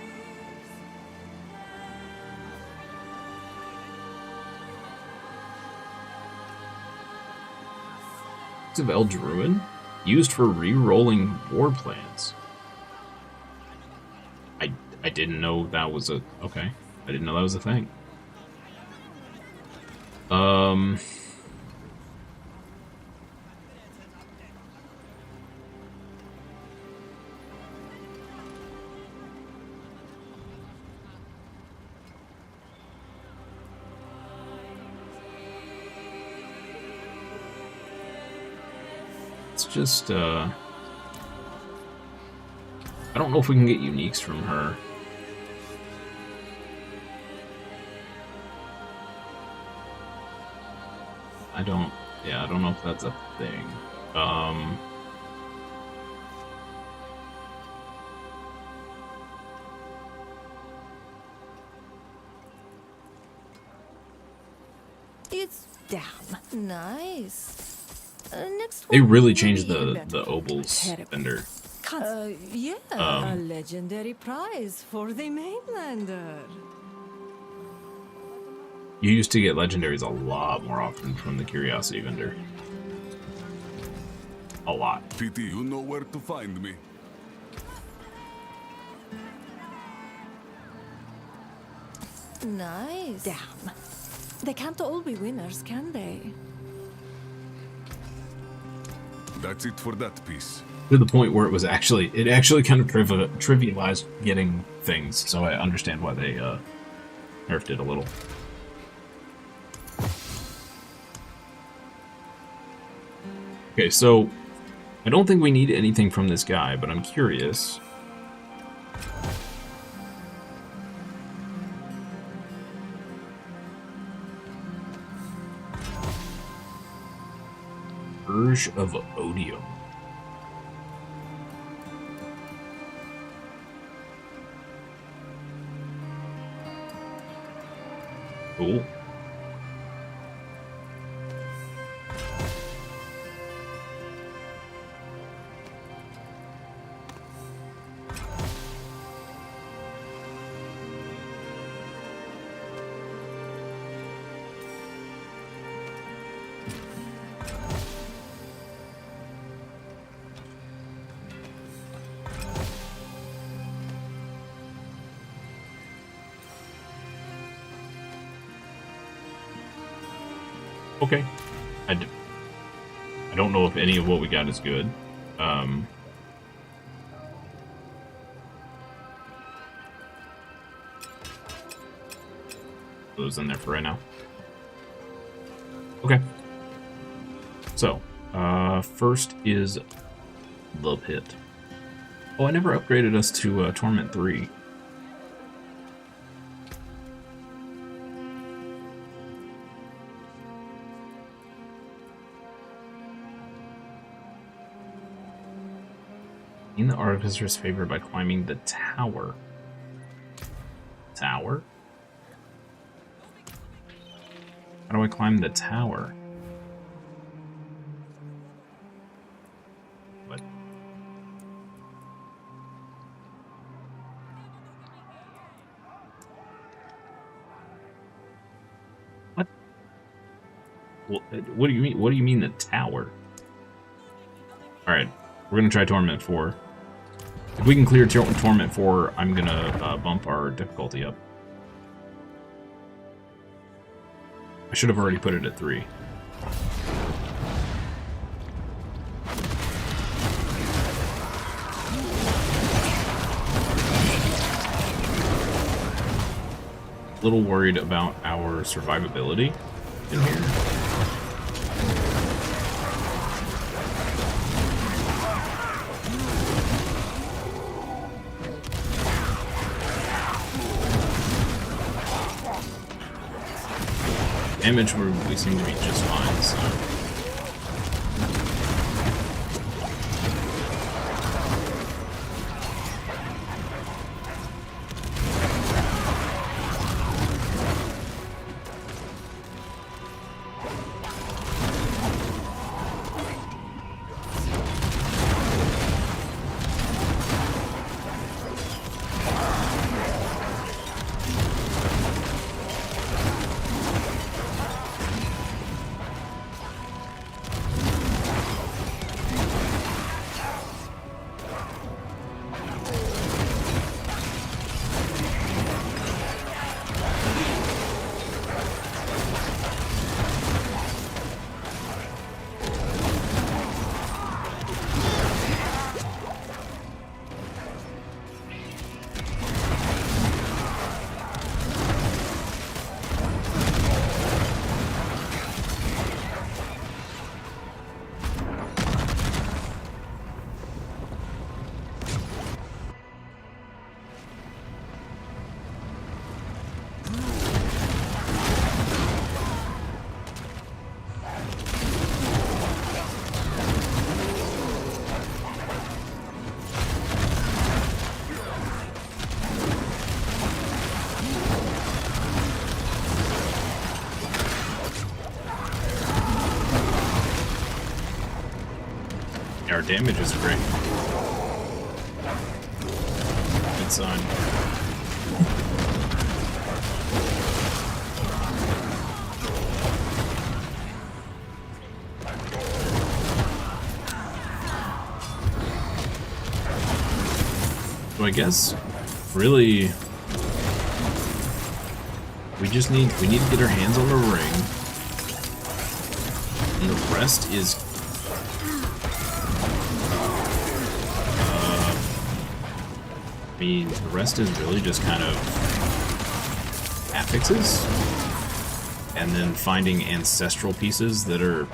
B: of El Druid? Used for re-rolling war plans. I didn't know that was a... Okay. I didn't know that was a thing. It's just, I don't know if we can get uniques from her. I don't know if that's a thing.
D: Damn.
H: Nice. Next
B: They
H: one,
B: really
H: maybe
B: changed
H: even
B: the
H: better.
B: obols
D: Terrible.
B: vendor.
H: Yeah, a legendary prize for the mainlander.
B: You used to get legendaries a lot more often from the curiosity vendor. A lot.
E: PT, you know where to find me.
H: Nice.
D: Damn. They can't all be winners, can they?
E: That's it for that piece.
B: To the point where it actually kind of trivialized getting things, so I understand why they nerfed it a little. Okay, so I don't think we need anything from this guy, but I'm curious. Urge of Odium. Cool. Okay. I don't know if any of what we got is good. Those in there for right now. Okay. So, first is the pit. Oh, I never upgraded us to Torment 3. In the Artificer's favor by climbing the tower. Tower? How do I climb the tower? What? What? What do you mean? What do you mean the tower? All right, we're gonna try Torment 4. If we can clear Torment 4, I'm gonna bump our difficulty up. I should have already put it at 3. A little worried about our survivability in here. Damage we seem to be just fine, so. our damage is great. Good sign. So I guess, really, we need to get our hands on the ring, and the rest is, I mean, the rest is really just kind of affixes, and then finding ancestral pieces that are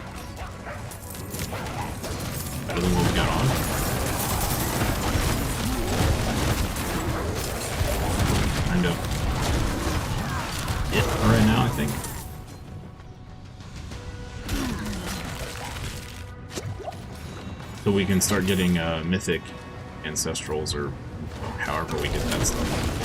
B: better than what we got on. Kind of it right now, I think. So we can start getting mythic ancestrals, or however we get that stuff.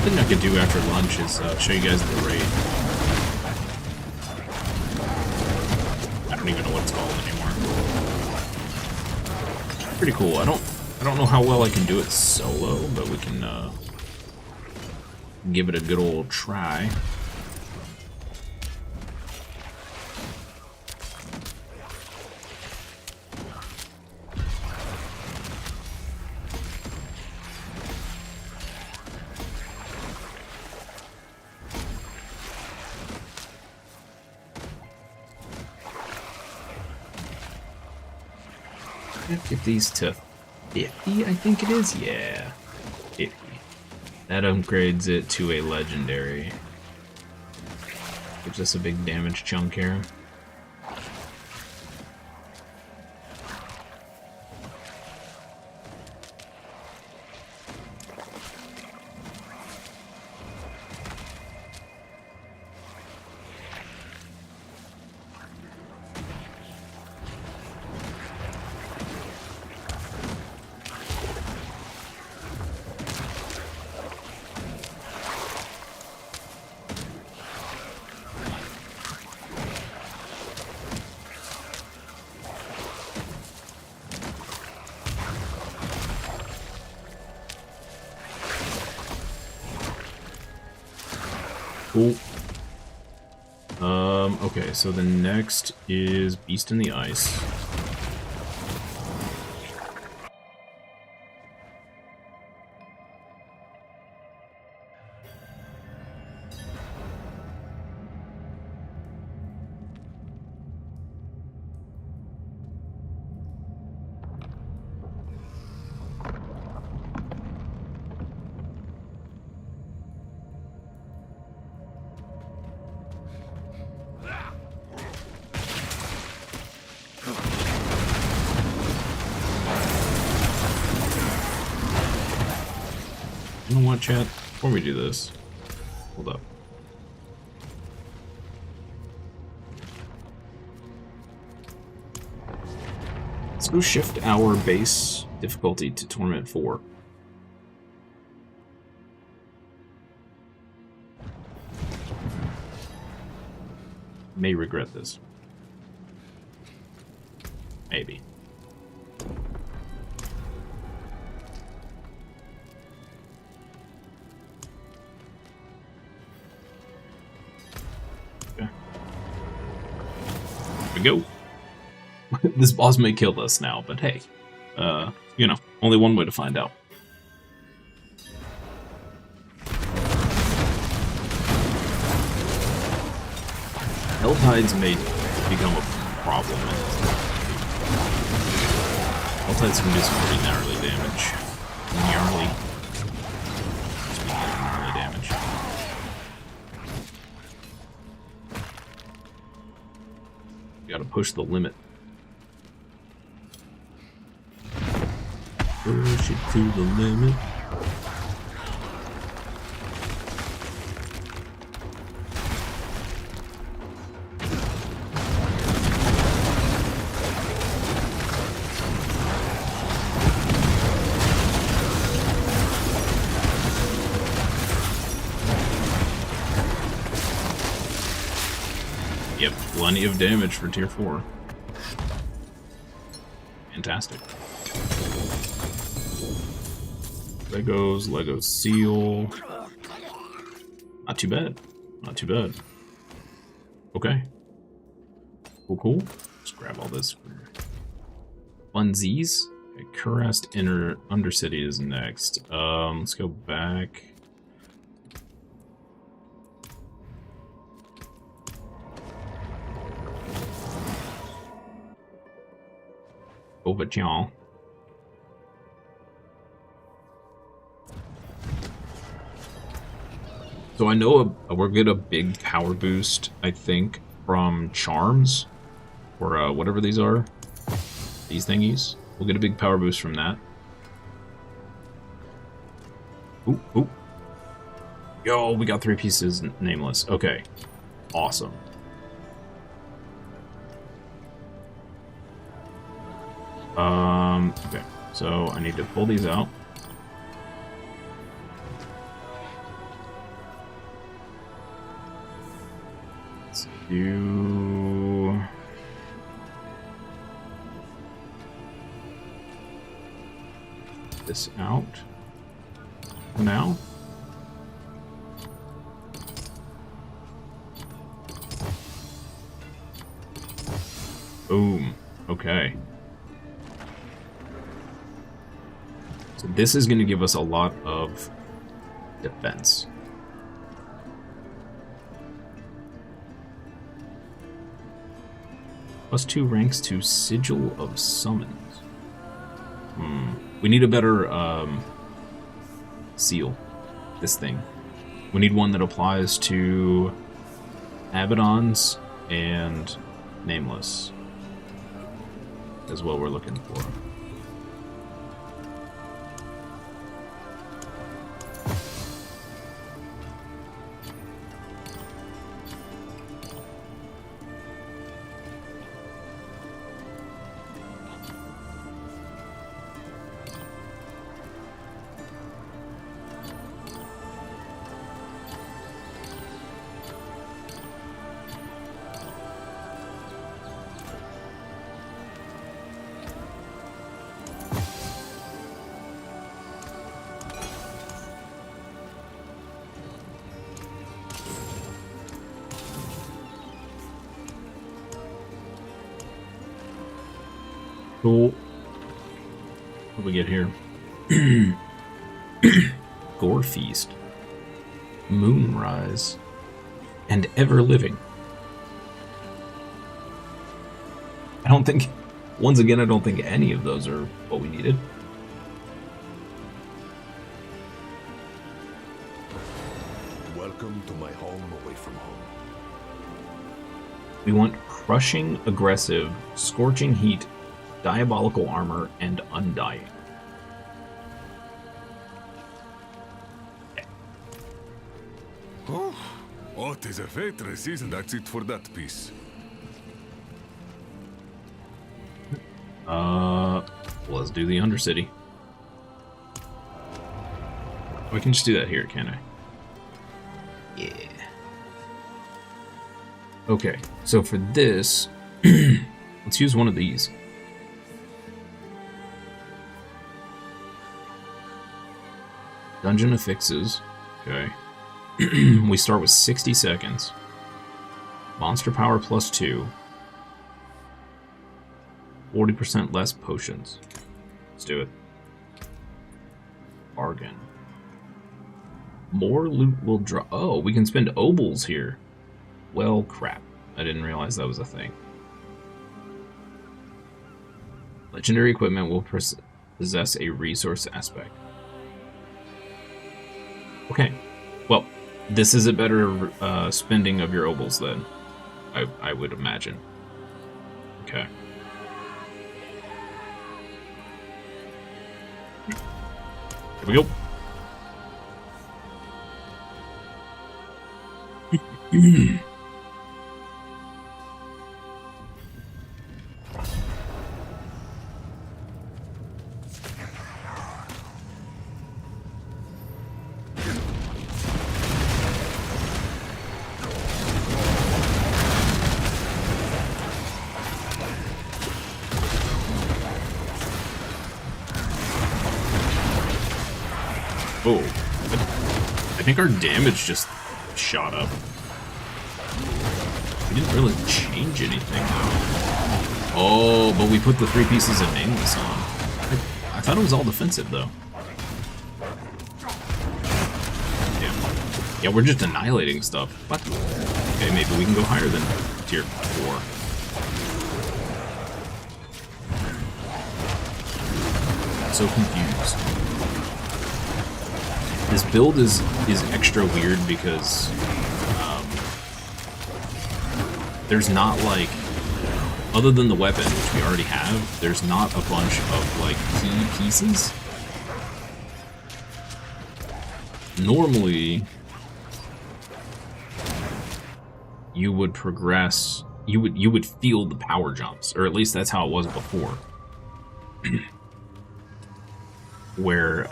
B: Something I could do after lunch is show you guys the raid. I don't even know what it's called anymore. Pretty cool. I don't know how well I can do it solo, but we can give it a good old try. Get these to 50, I think it is. Yeah, 50. That upgrades it to a legendary. Gives us a big damage chunk here. Cool. Okay, so the next is Beast in the Ice. You know what, chat? Before we do this, hold up. Let's go shift our base difficulty to Torment 4. May regret this. Maybe. go. This boss may kill us now, but hey, you know, only one way to find out. Helltides may become a problem. Helltides can do some pretty gnarly damage. Gnarly. Speaking of gnarly damage. Gotta push the limit. Push it to the limit. Yep, plenty of damage for tier 4. Fantastic. Legos, Lego seal. Not too bad. Not too bad. Okay. Cool, cool. Let's grab all this for funsies. Okay, Kurast Undercity is next. Let's go back. Over y'all. So I know we'll get a big power boost, I think, from charms, or whatever these are. These thingies. We'll get a big power boost from that. Ooh, ooh. Yo, we got 3 pieces nameless. Okay. Awesome. Okay. So I need to pull these out. Let's do... this out now. Boom. Okay. So this is going to give us a lot of defense. +2 ranks to Sigil of Summons. We need a better seal. This thing. We need one that applies to Abaddons and Nameless. Is what we're looking for. Cool. What do we get here? Gore Feast, Moonrise, and Ever Living. I don't think, once again, I don't think any of those are what we needed.
G: Welcome to my home away from home.
B: We want Crushing Aggressive, Scorching Heat, Diabolical Armor, and Undying.
G: Oh, what is a waitress, isn't that's it for that piece?
B: Let's do the Undercity. We can just do that here, can't I? Yeah. Okay, so for this, let's use one of these. Dungeon Affixes. Okay. We start with 60 seconds. Monster power +2. 40% less potions. Let's do it. Bargain. More loot will draw. Oh, we can spend obols here. Well, crap. I didn't realize that was a thing. Legendary equipment will possess a resource aspect. Okay. Well, this is a better spending of your obols then. I would imagine. Okay. Here we go. Oh, I think our damage just shot up. We didn't really change anything though. Oh, but we put the 3 pieces of nameless on. I thought it was all defensive though. Yeah, we're just annihilating stuff. What? Okay, maybe we can go higher than tier 4. So confused. This build is extra weird because there's not like, other than the weapon, which we already have, there's not a bunch of like key pieces. Normally, you would progress, you would feel the power jumps, or at least that's how it was before. Where,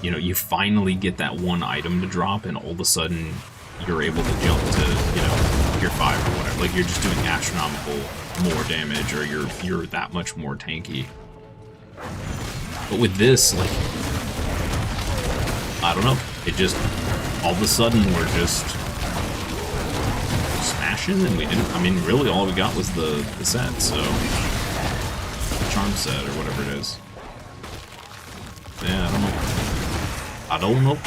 B: you know, you finally get that one item to drop, and all of a sudden you're able to jump to, you know, tier 5 or whatever. Like, you're just doing astronomical more damage, or you're that much more tanky. But with this, like, I don't know. It just, all of a sudden, we're just smashing, and we didn't, I mean, really all we got was the set, so, the charm set, or whatever it is. Yeah, I don't know.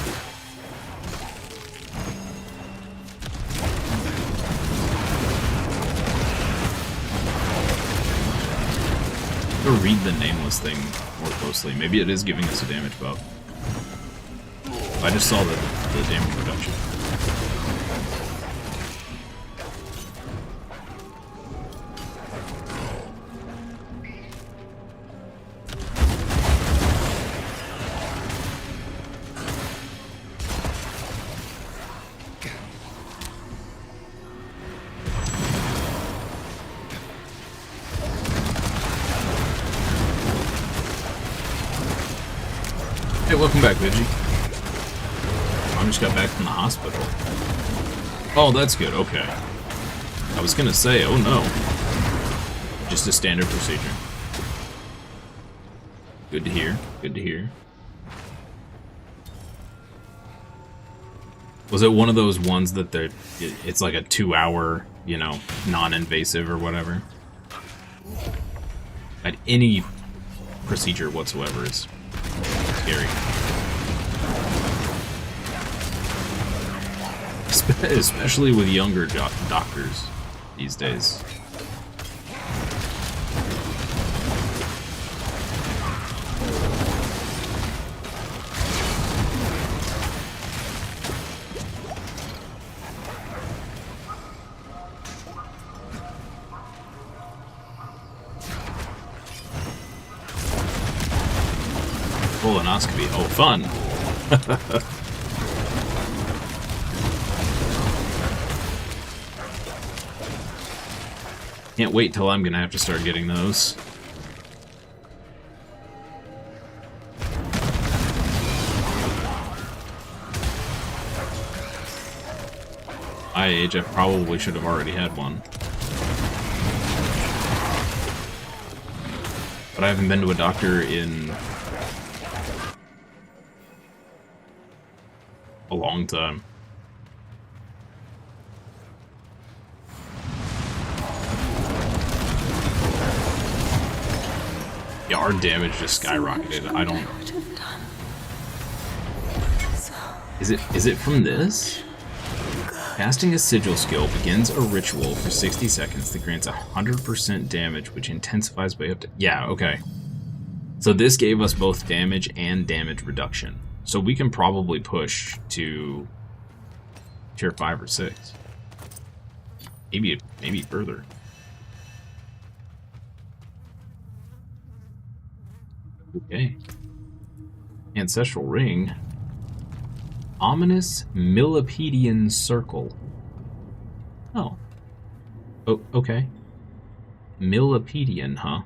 B: I'll read the nameless thing more closely. Maybe it is giving us a damage buff. I just saw the damage reduction. Hey, welcome back, Vigi. I just got back from the hospital. Oh, that's good, okay. I was gonna say, oh no. Just a standard procedure. Good to hear, good to hear. Was it one of those ones that it's like a 2-hour, you know, non-invasive or whatever? At any procedure whatsoever is scary. Especially with younger doctors these days. Colonoscopy. Oh, fun. Can't wait till I'm gonna have to start getting those. My age, I probably should have already had one. But I haven't been to a doctor in a long time. our damage just skyrocketed. I don't. Is it from this? Casting a sigil skill begins a ritual for 60 seconds that grants 100% damage, which intensifies by up to... Yeah, okay. So this gave us both damage and damage reduction. So we can probably push to tier 5 or 6. Maybe further. Okay. Ancestral Ring. Ominous Millipedian Circle. Oh. Oh, okay. Millipedian, huh?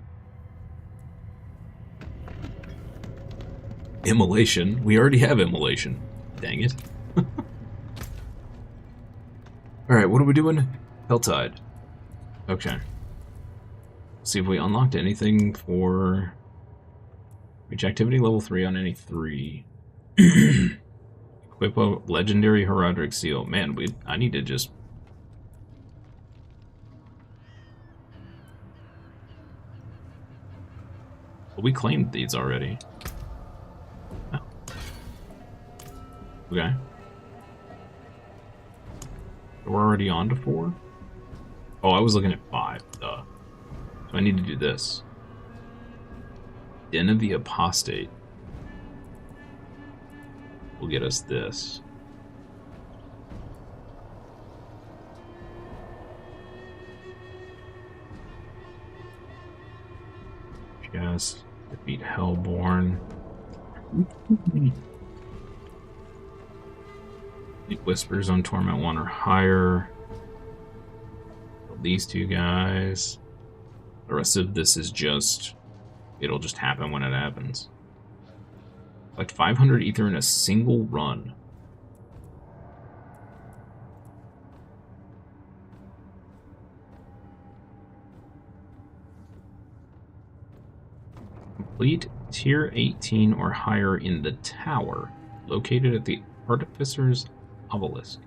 B: Immolation. We already have immolation. Dang it. Alright, what are we doing? Helltide. Okay. See if we unlocked anything for... Reach activity level 3 on any 3. Equip a legendary heraldic seal. Man, I need to just... Well, we claimed these already. Oh. Okay. We're already on to 4? Oh, I was looking at 5. Duh. So I need to do this. Den of the Apostate will get us this. Just defeat Hellborn. Whispers on Torment 1 or higher. These two guys. The rest of this is just... It'll just happen when it happens. Like 500 ether in a single run. Complete tier 18 or higher in the tower, located at the Artificer's Obelisk.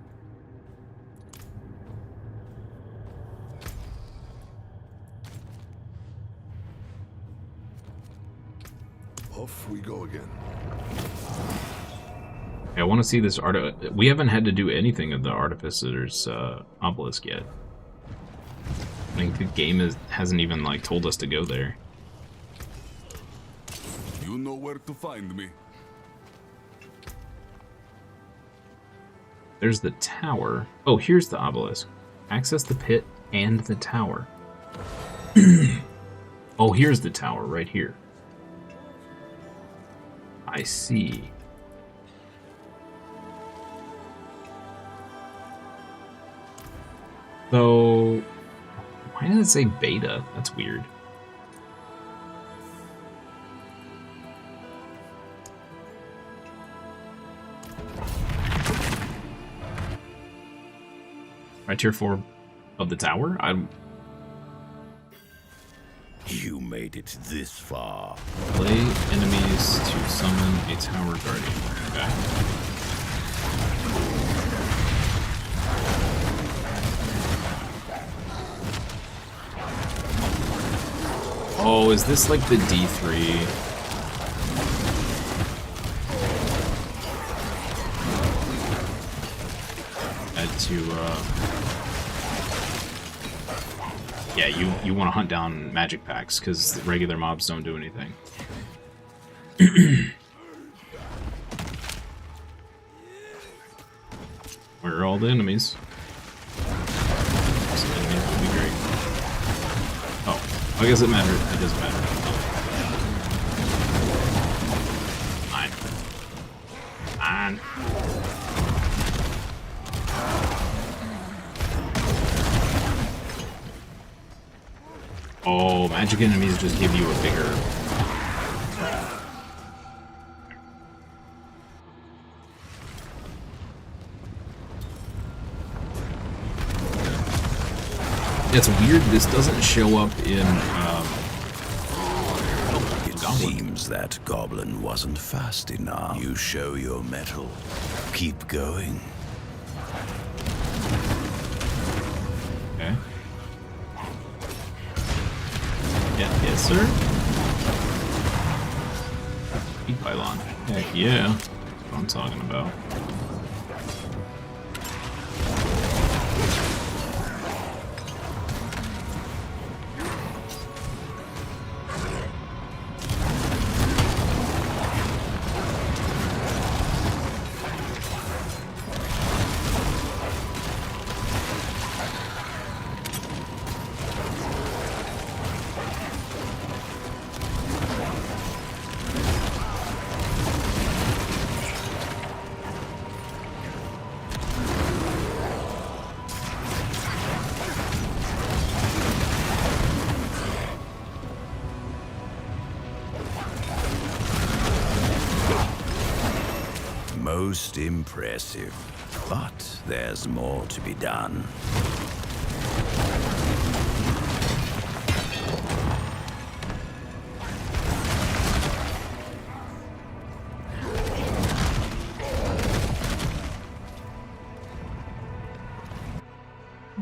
G: Off we go again.
B: I want to see this we haven't had to do anything of the Artificer's Obelisk yet. I think the game hasn't even like told us to go there.
E: You know where to find me.
B: There's the tower. Oh, here's the obelisk. Access the pit and the tower. Oh, here's the tower right here. I see. So, why does it say beta? That's weird. Right, tier 4 of the tower?
G: You made it this far.
B: Play enemies to summon a tower guardian. Okay. Oh, is this like the D3? Had to, yeah, you want to hunt down magic packs, because regular mobs don't do anything. Where are all the enemies? Some enemies would be great. Oh, I guess it matters. It doesn't matter. Fine. Fine. Oh, magic enemies just give you a bigger... It's weird, this doesn't show up in,
G: It seems that goblin wasn't fast enough. You show your mettle. Keep going.
B: Okay. Yeah, yes, sir. Speed pylon. Heck yeah. That's what I'm talking about.
G: Most impressive. But there's more to be done.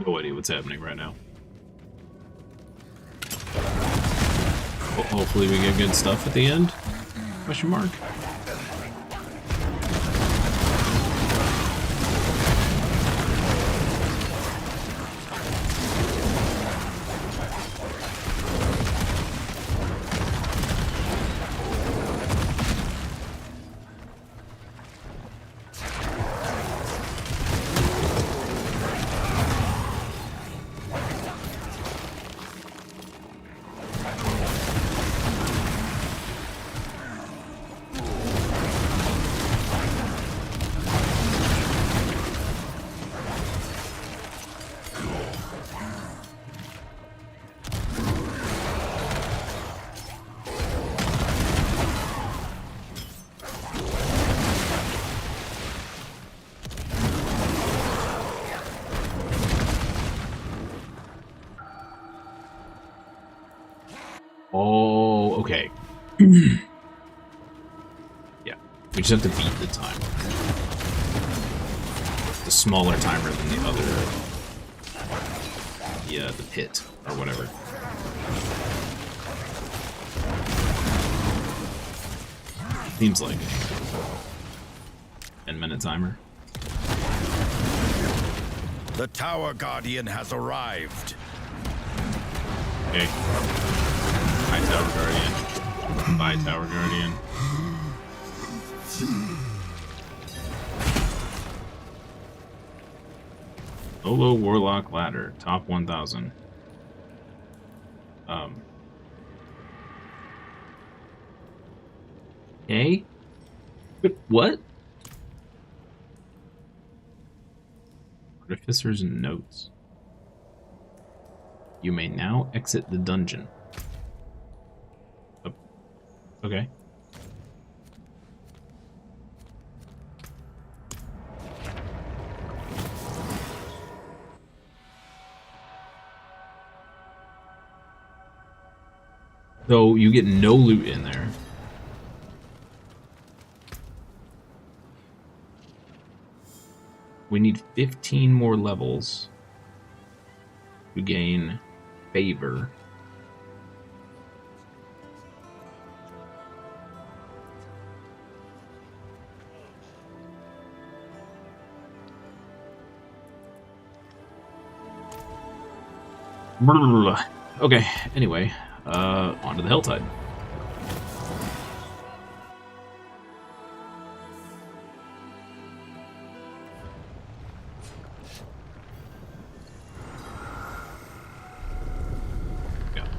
B: No idea what's happening right now. Hopefully we get good stuff at the end? Question mark. Oh, okay. Yeah, we just have to beat the timer. The smaller timer than the other. Yeah, the pit, or whatever. Seems like 10-minute timer.
G: The Tower Guardian has arrived.
B: Okay. Bye, Tower Guardian. Bye, Tower Guardian. Solo Warlock ladder, top 1000. Okay. What? Artificer's notes. You may now exit the dungeon. Oh. Okay. So you get no loot in there. We need 15 more levels to gain favor. Okay, anyway, on to the Helltide.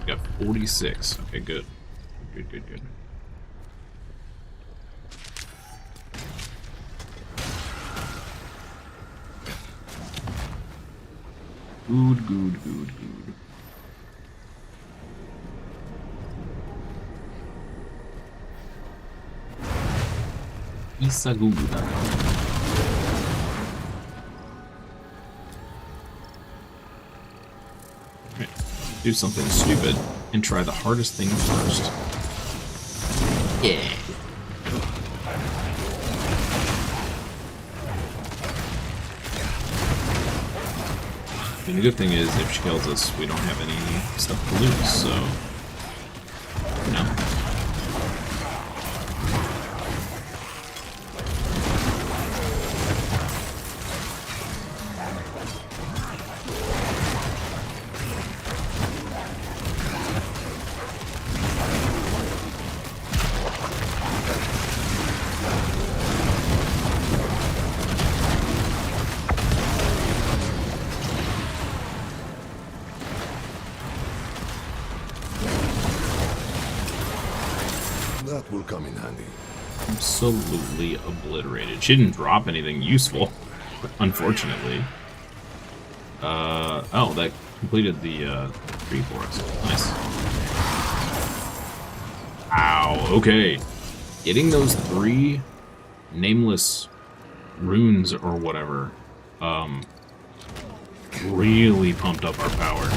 B: We got 46. Okay, good. Good. Good. Isaguda. Okay, do something stupid and try the hardest thing first. Yeah. And the good thing is, if she kills us, we don't have any stuff to lose, so, you know.
I: will come in handy.
B: Absolutely obliterated. She didn't drop anything useful, unfortunately. Oh, that completed the tree for us. Nice. Ow, okay. Getting those 3 nameless runes or whatever, really pumped up our power.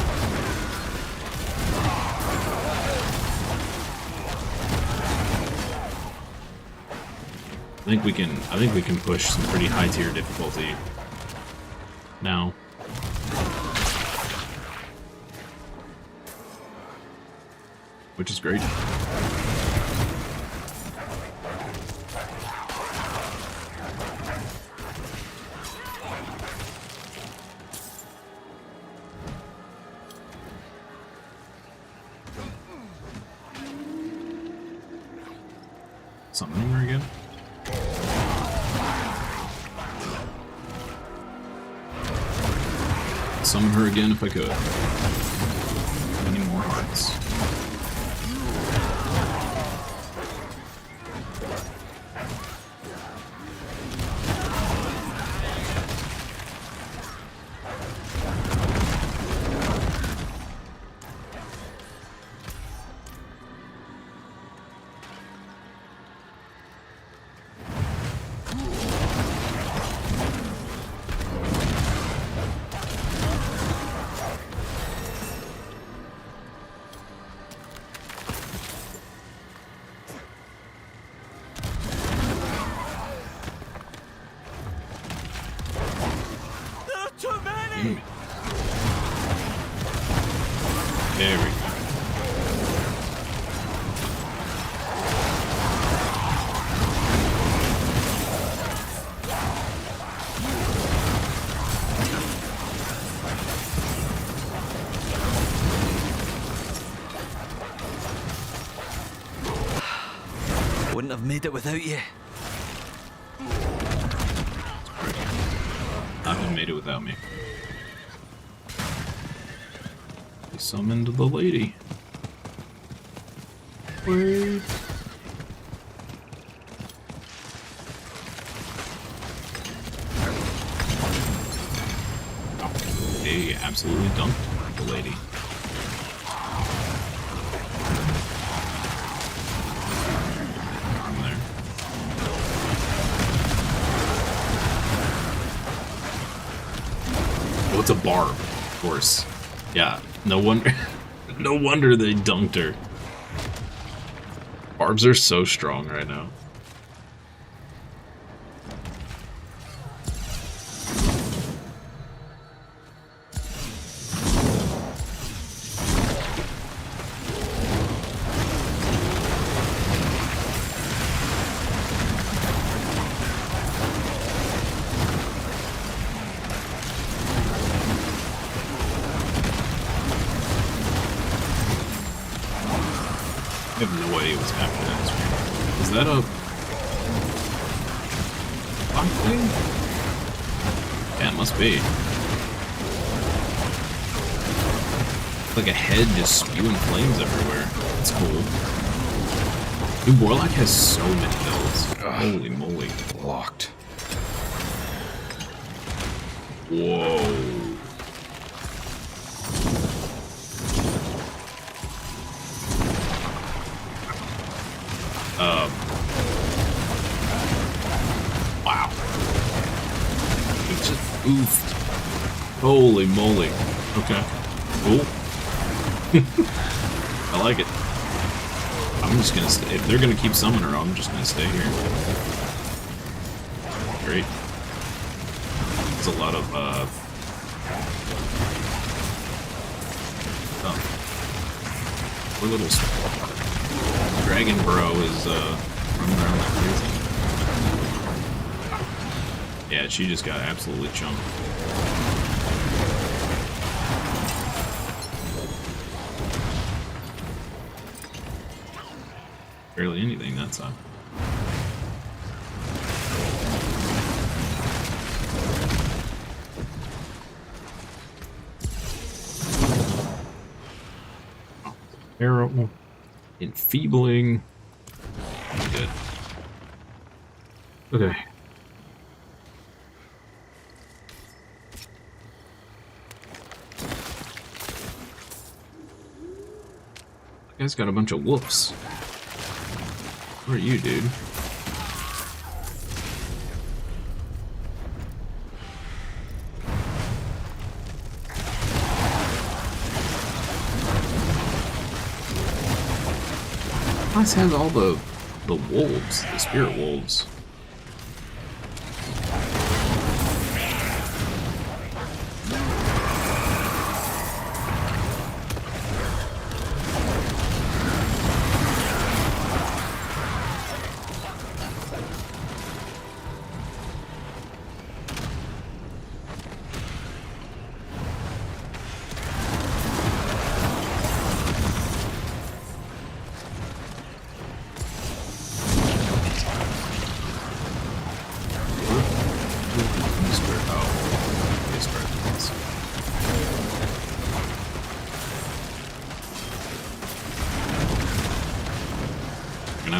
B: I think we can push some pretty high tier difficulty now. Which is great. Something her again? Summon her again if I could. I need more hearts. There we go.
F: Wouldn't have made it without you.
B: Nothing made it without me. He summoned the lady. Wait. Oh, they absolutely dunked the lady. From there. Oh, it's a barb, of course. Yeah, no wonder. No wonder they dunked her. Barbs are so strong right now. I have no idea what's happening in this room. Is that a clock thing? Yeah, it must be. Like a head just spewing flames everywhere. That's cool. Dude, Warlock has so many builds. Holy moly.
I: Locked.
B: Whoa. Wow. It just oofed. Holy moly. Okay. Cool. I like it. I'm just gonna stay. If they're gonna keep summoning her, I'm just gonna stay here. Great. There's a lot of, poor little Dragon Bro is, running around like crazy. Yeah, she just got absolutely chunked. Barely anything that time. Arrow. Enfeebling. good. Okay. That guy's got a bunch of wolves. Where are you, dude? This has all the wolves, the spirit wolves.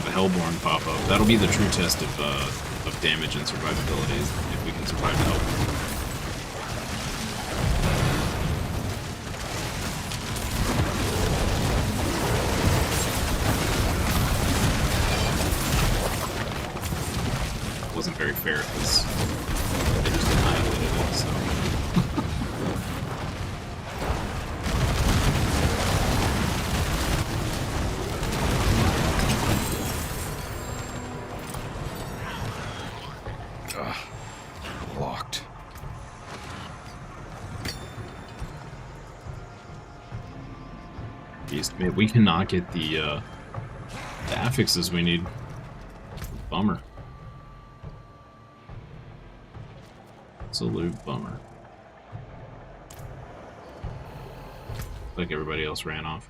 B: Hellborn pop up. That'll be the true test of damage and survivability, if we can survive the Hellborn. Wasn't very fair because they just annihilated it, so.
G: Locked.
B: Jeez, man, we cannot get the affixes we need. Bummer. Absolute bummer. Like everybody else ran off.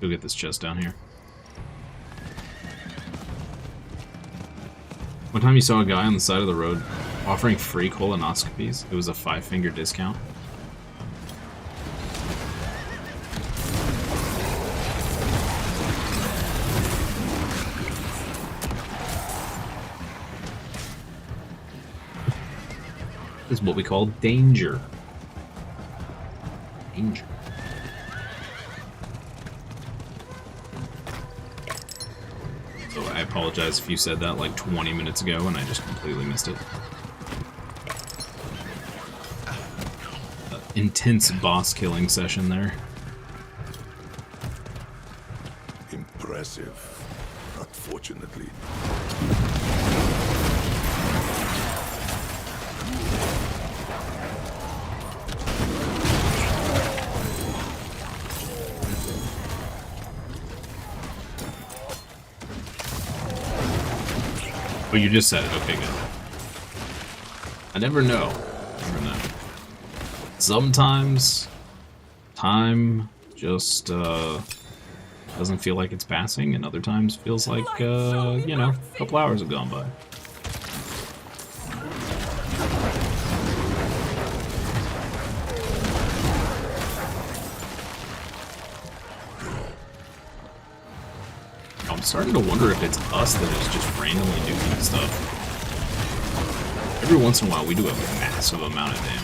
B: Go get this chest down here. One time you saw a guy on the side of the road offering free colonoscopies. It was a 5-finger discount. This is what we call danger. Danger. So I apologize if you said that like 20 minutes ago and I just completely missed it. Intense boss killing session there.
E: Impressive. Unfortunately.
B: Oh, you just said it. Okay, good. I never know. Never know. Sometimes time just doesn't feel like it's passing, and other times feels like, you know, a couple hours have gone by. I'm starting to wonder if it's us that is just randomly doing stuff. Every once in a while, we do a massive amount of damage.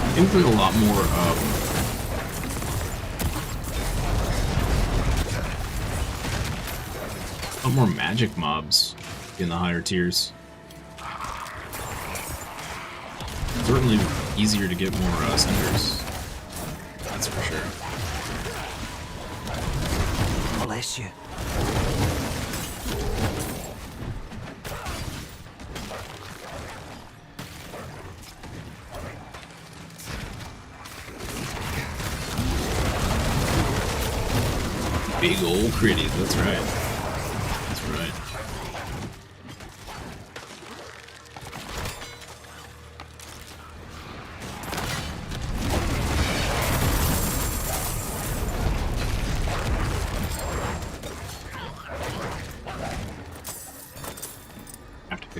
B: I think there's a lot more magic mobs in the higher tiers. Certainly easier to get more cinders. That's for sure.
F: Bless you.
B: Big old critties, that's right. That's right.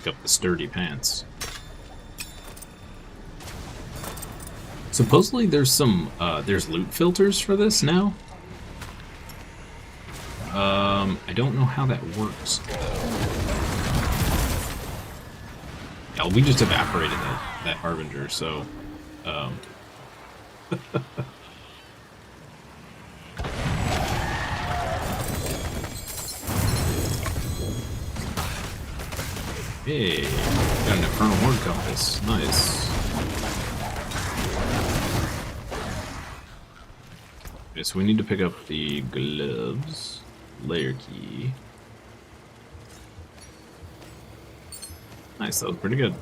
B: Pick up the sturdy pants. Supposedly there's some, there's loot filters for this now. I don't know how that works. Yeah, we just evaporated that Harbinger, so, Hey, got an Infernal Horde compass. Nice. Okay, so we need to pick up the gloves. Layer key. Nice, that was pretty good.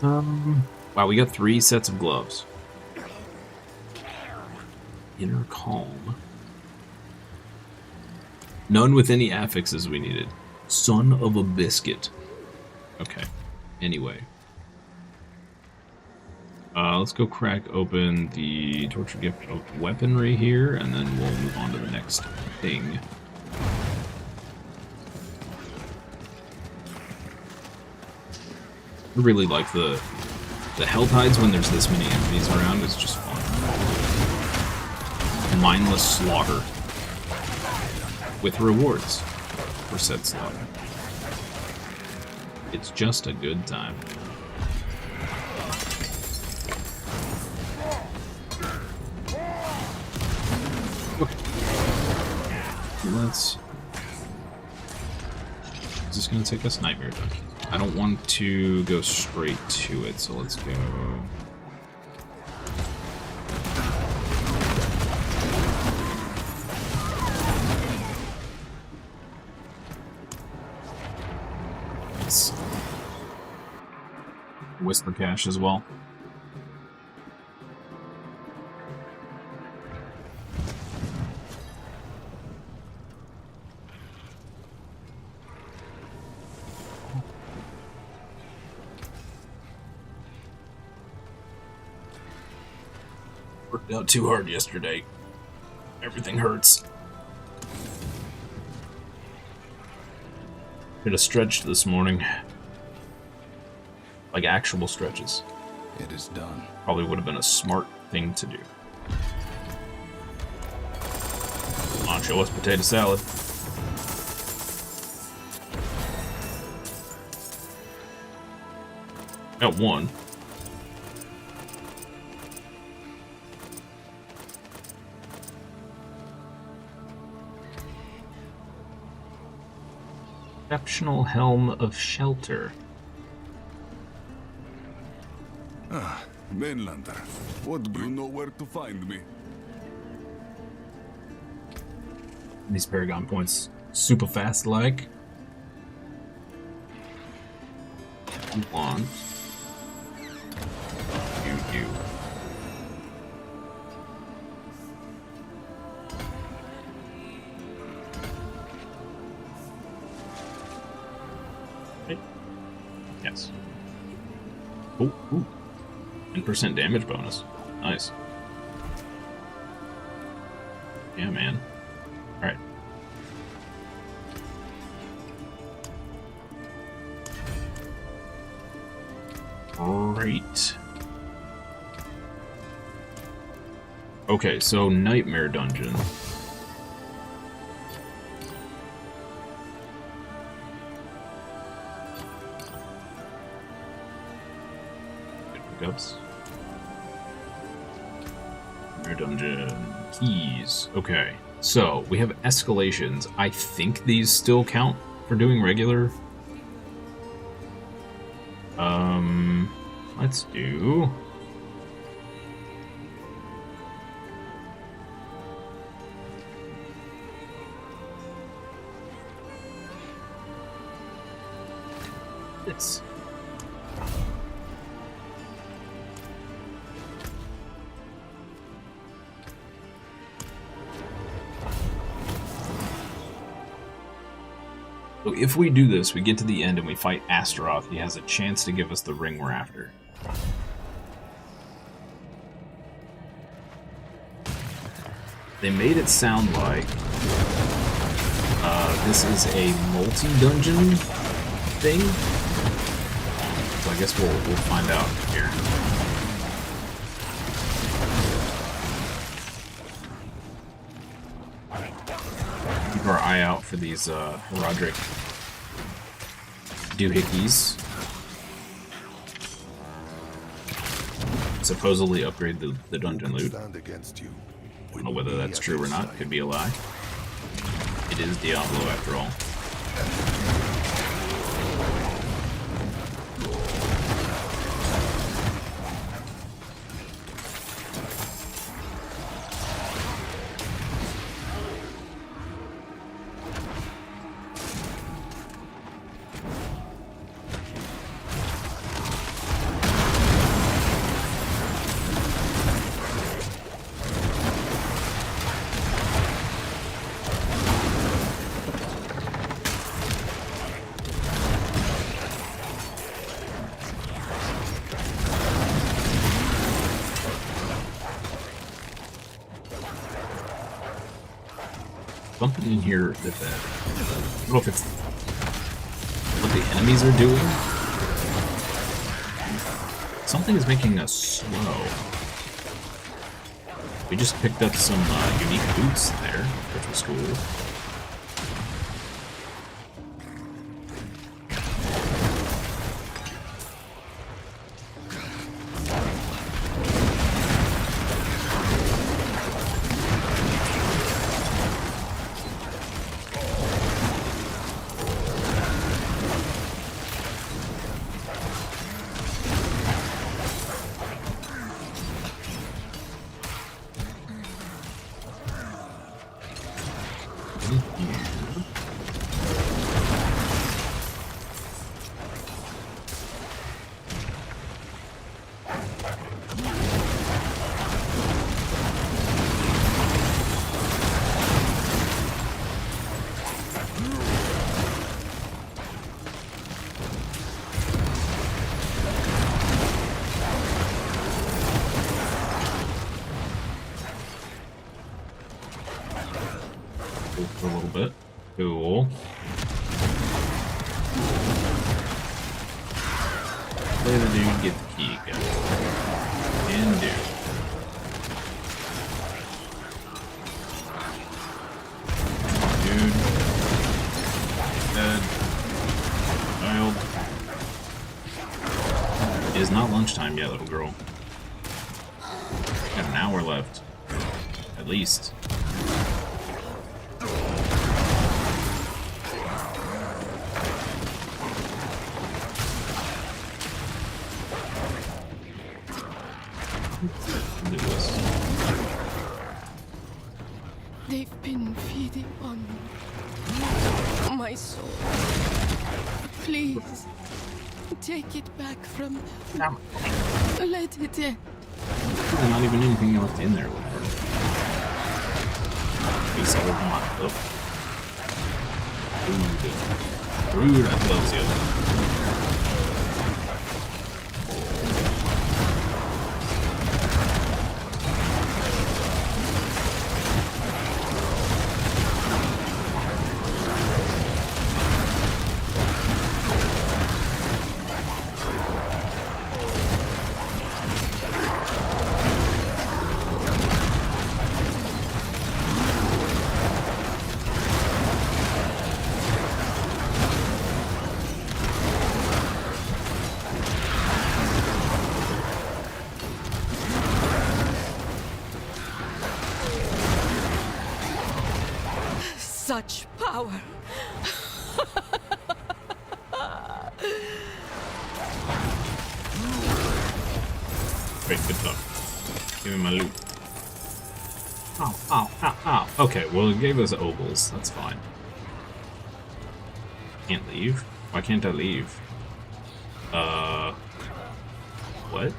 B: Wow, we got 3 sets of gloves. Inner Calm. None with any affixes we needed. Son of a biscuit. Okay. Anyway. Let's go crack open the torture gift of weaponry here, and then we'll move on to the next thing. I really like the hell tides when there's this many enemies around. It's just fun. Mindless slaughter. With rewards for said slaughter. It's just a good time. Okay. Let's... Is this going to take us Nightmare Dungeon? I don't want to go straight to it, so let's go... Whisper Cache as well. Worked out too hard yesterday. Everything hurts. Did a stretch this morning. Like actual stretches.
E: It is done.
B: Probably would have been a smart thing to do. Come on, show us potato salad. Got one. Exceptional Helm of Shelter.
E: Ah, Mainlander. What do you know where to find me?
B: These Paragon points super fast like. Want. You. Okay. Yes. Ooh. 10% damage bonus. Nice. Yeah, man. Alright. Great. Okay, so Nightmare Dungeon. Pickups. Nightmare Dungeon. Keys. Okay, so we have escalations. I think these still count for doing regular. Let's do... this. So if we do this, we get to the end and we fight Astaroth, he has a chance to give us the ring we're after. They made it sound like This is a multi-dungeon thing. So I guess we'll find out here. Keep our eye out for these Roderick doohickeys. Supposedly upgrade the dungeon loot.
A: Stand against you.
B: I don't know whether that's true or not. Could be a lie. It is Diablo after all. Something in here that I don't know if it's what the enemies are doing. Something is making us slow. We just picked up some unique boots there, which was cool. A little bit. Cool. Play the dude, get the key, guys. And do. Dude. Dead. Child. It is not lunchtime yet, little girl. Got an hour left. At least.
I: They've been feeding on my soul. Please, take it back from them. Let it in.
B: There's not even anything left in there with her. We saw her come on. Rude, I love you.
I: Such power.
B: Great, good talk. Give me my loot. Ow, ow, ow, ow. Okay, well, it gave us ovals. That's fine. Can't leave? Why can't I leave? What?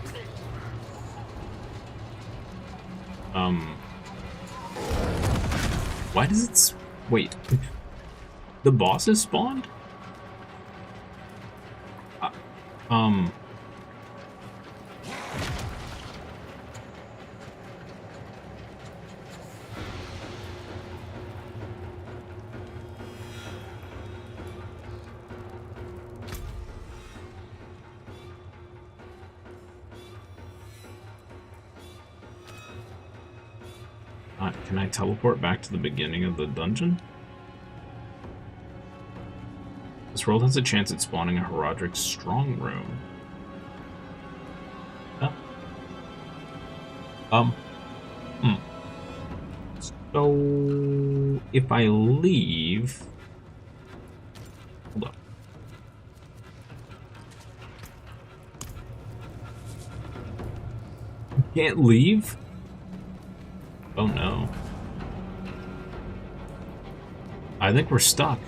B: Why does it wait. The bosses spawned? Can I teleport back to the beginning of the dungeon? This world has a chance at spawning a Herodric strong room. Oh. So if I leave, hold up. Can't leave? Oh no. I think we're stuck.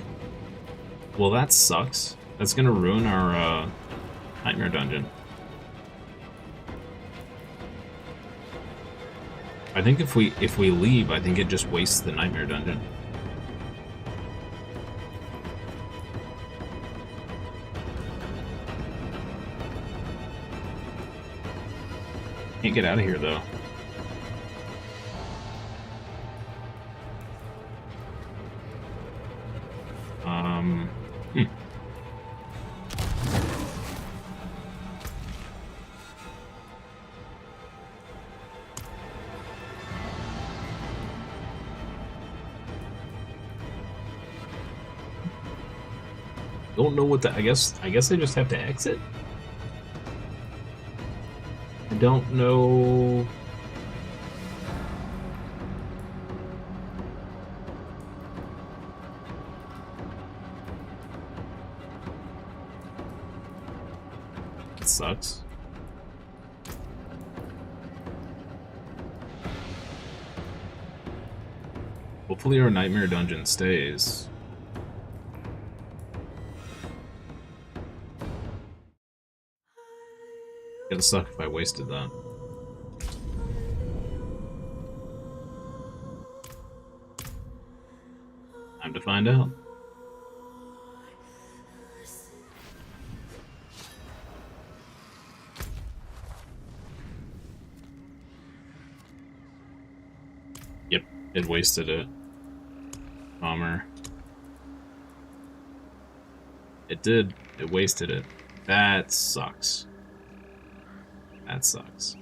B: Well, that sucks. That's gonna ruin our nightmare dungeon. I think if we leave, I think it just wastes the nightmare dungeon. Can't get out of here though. Don't know what I guess I just have to exit. I don't know. It sucks. Hopefully our nightmare dungeon stays. It'd suck if I wasted that. Time to find out. Yep, it wasted it. Bummer. It did. It wasted it. That sucks. That sucks.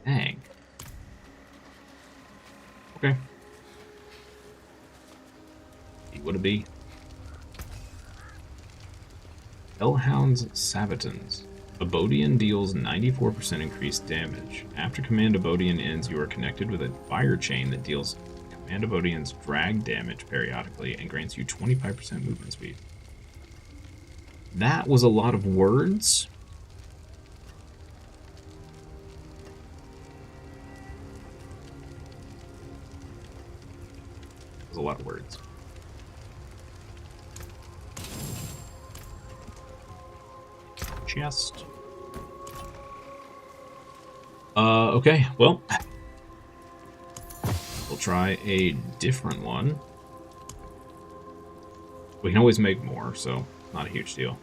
B: Dang. Okay. What it be? Hellhound's Sabatons. Abodian deals 94% increased damage. After Command Abodian ends, you are connected with a fire chain that deals Command Abodian's drag damage periodically and grants you 25% movement speed. That was a lot of words. A lot of words. Chest. Okay, well, we'll try a different one. We can always make more, so not a huge deal.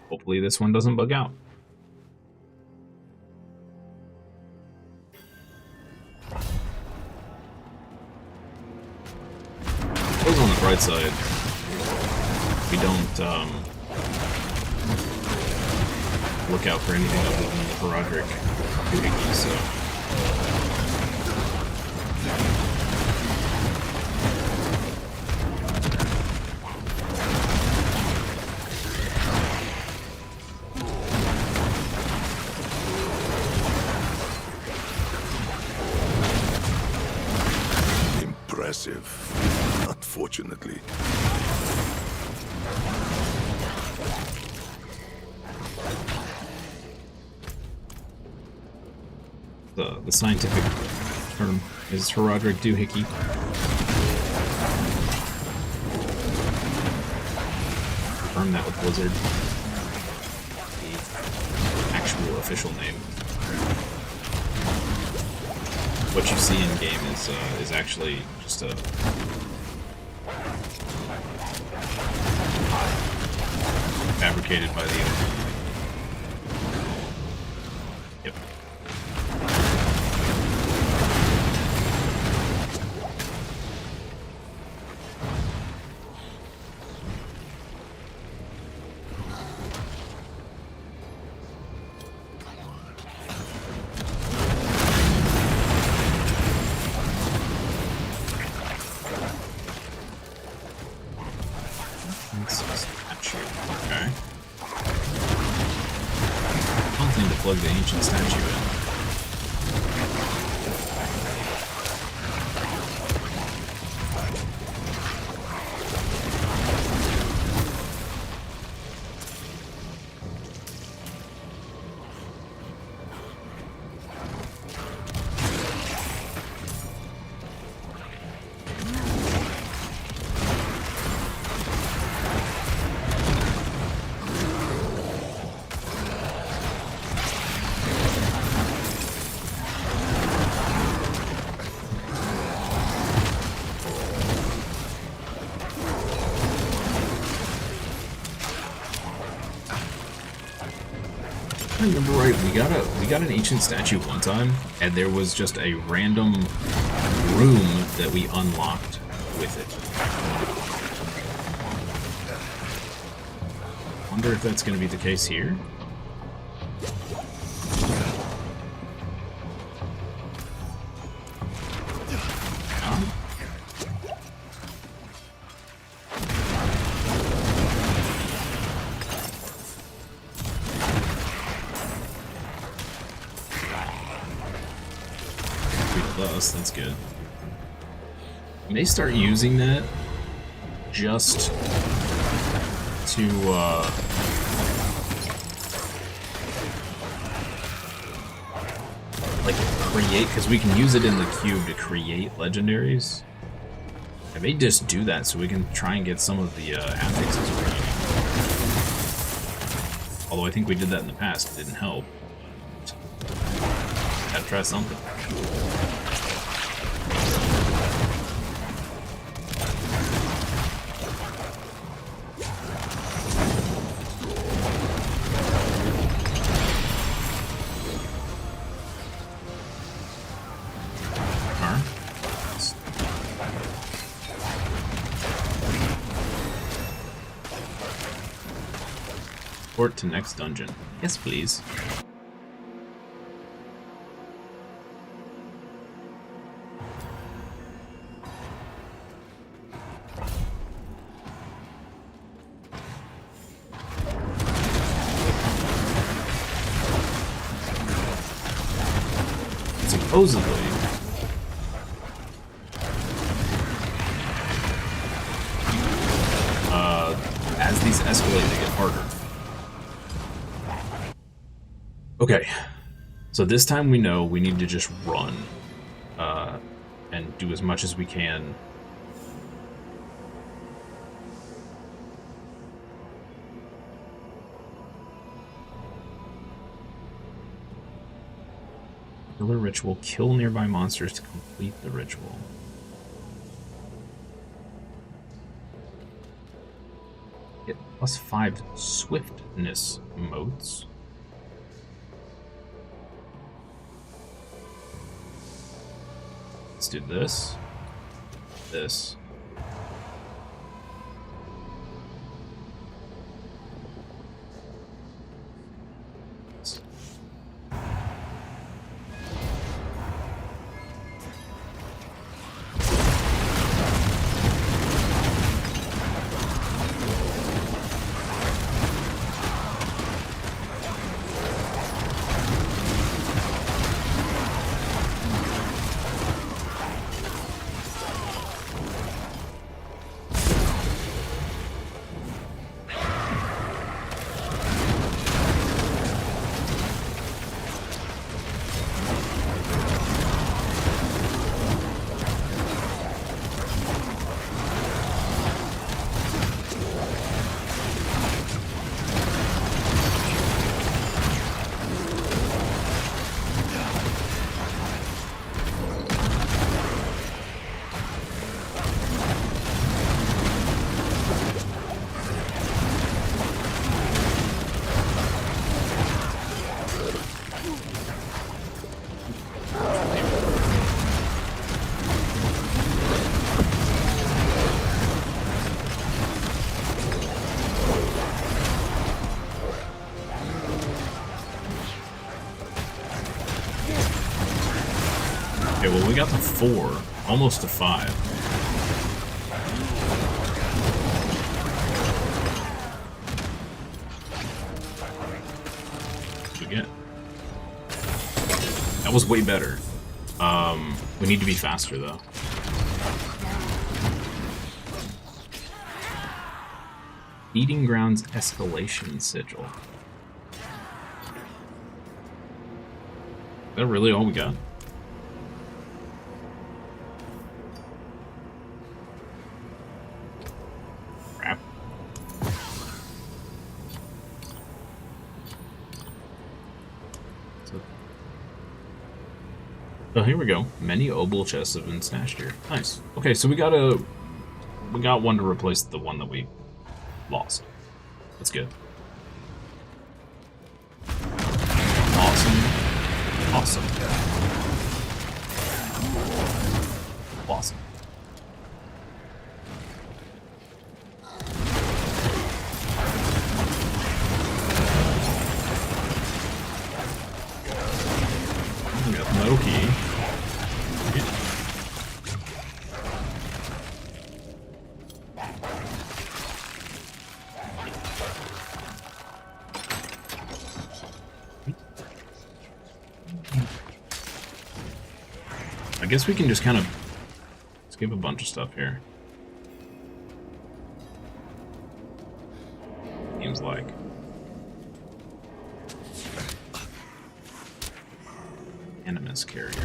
B: Hopefully this one doesn't bug out. Those on the bright side, we don't look out for anything other than the Herodric doohickey, so.
E: Unfortunately.
B: The scientific term is Herodric doohickey. Confirm that with Blizzard. The actual official name. What you see in game is actually just a fabricated by the owner. Yep. Statue. Okay. One thing to plug the ancient statue in. I remember right, we got an ancient statue one time, and there was just a random room that we unlocked with it. Wonder if that's going to be the case here. That's good. I may start using that just to like create, because we can use it in the cube to create legendaries. I may just do that so we can try and get some of the affixes ready. Although I think we did that in the past, it didn't help. Gotta try something. Port to next dungeon. Yes, please. Supposedly, as these escalate, they get harder. Okay, so this time we know we need to just run and do as much as we can. Killer ritual, kill nearby monsters to complete the ritual. Get +5 swiftness motes. Let's do this. This. Okay, well, we got to 4, almost to 5. get. That was way better. We need to be faster, though. Feeding Grounds Escalation Sigil. Is that really all we got? Crap. Oh, here we go. Many obol chests have been stashed here. Nice. Okay, so we got one to replace the one that we lost. That's good. Awesome. Awesome. Awesome. We got the metal key. I guess we can just kind of skip a bunch of stuff here. Seems like. Animus carriers.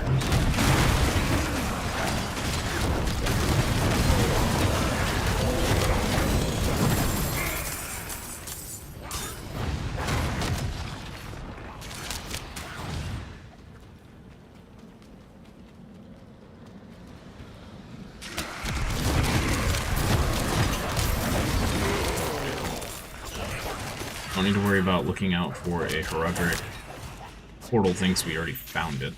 B: Don't need to worry about looking out for a heroic portal thinks we already found it.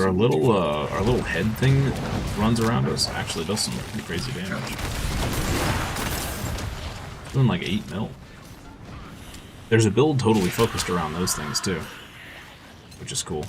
B: Our little head thing that runs around us actually does some pretty crazy damage. Doing like 8 mil. There's a build totally focused around those things too, which is cool.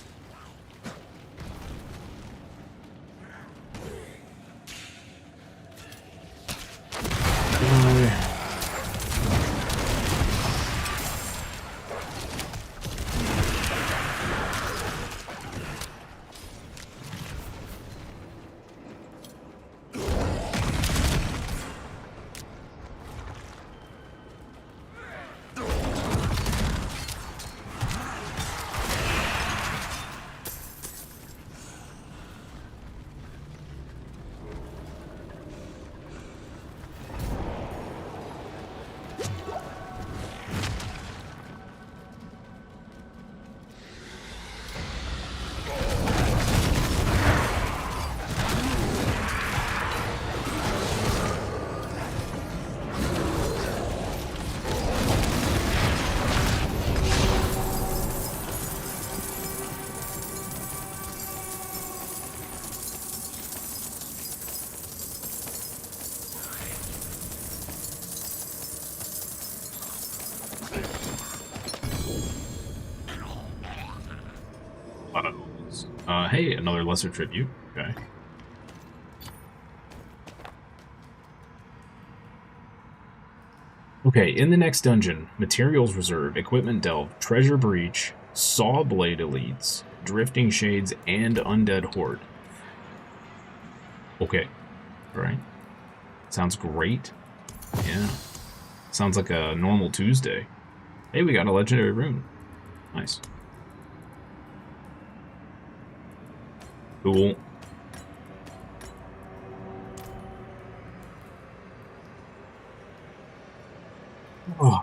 B: Hey, another lesser tribute. Okay. Okay, in the next dungeon, materials reserve, equipment delve, treasure breach, saw blade elites, drifting shades, and undead horde. Okay. Alright. Sounds great. Yeah. Sounds like a normal Tuesday. Hey, we got a legendary rune. Nice. Cool. Oh.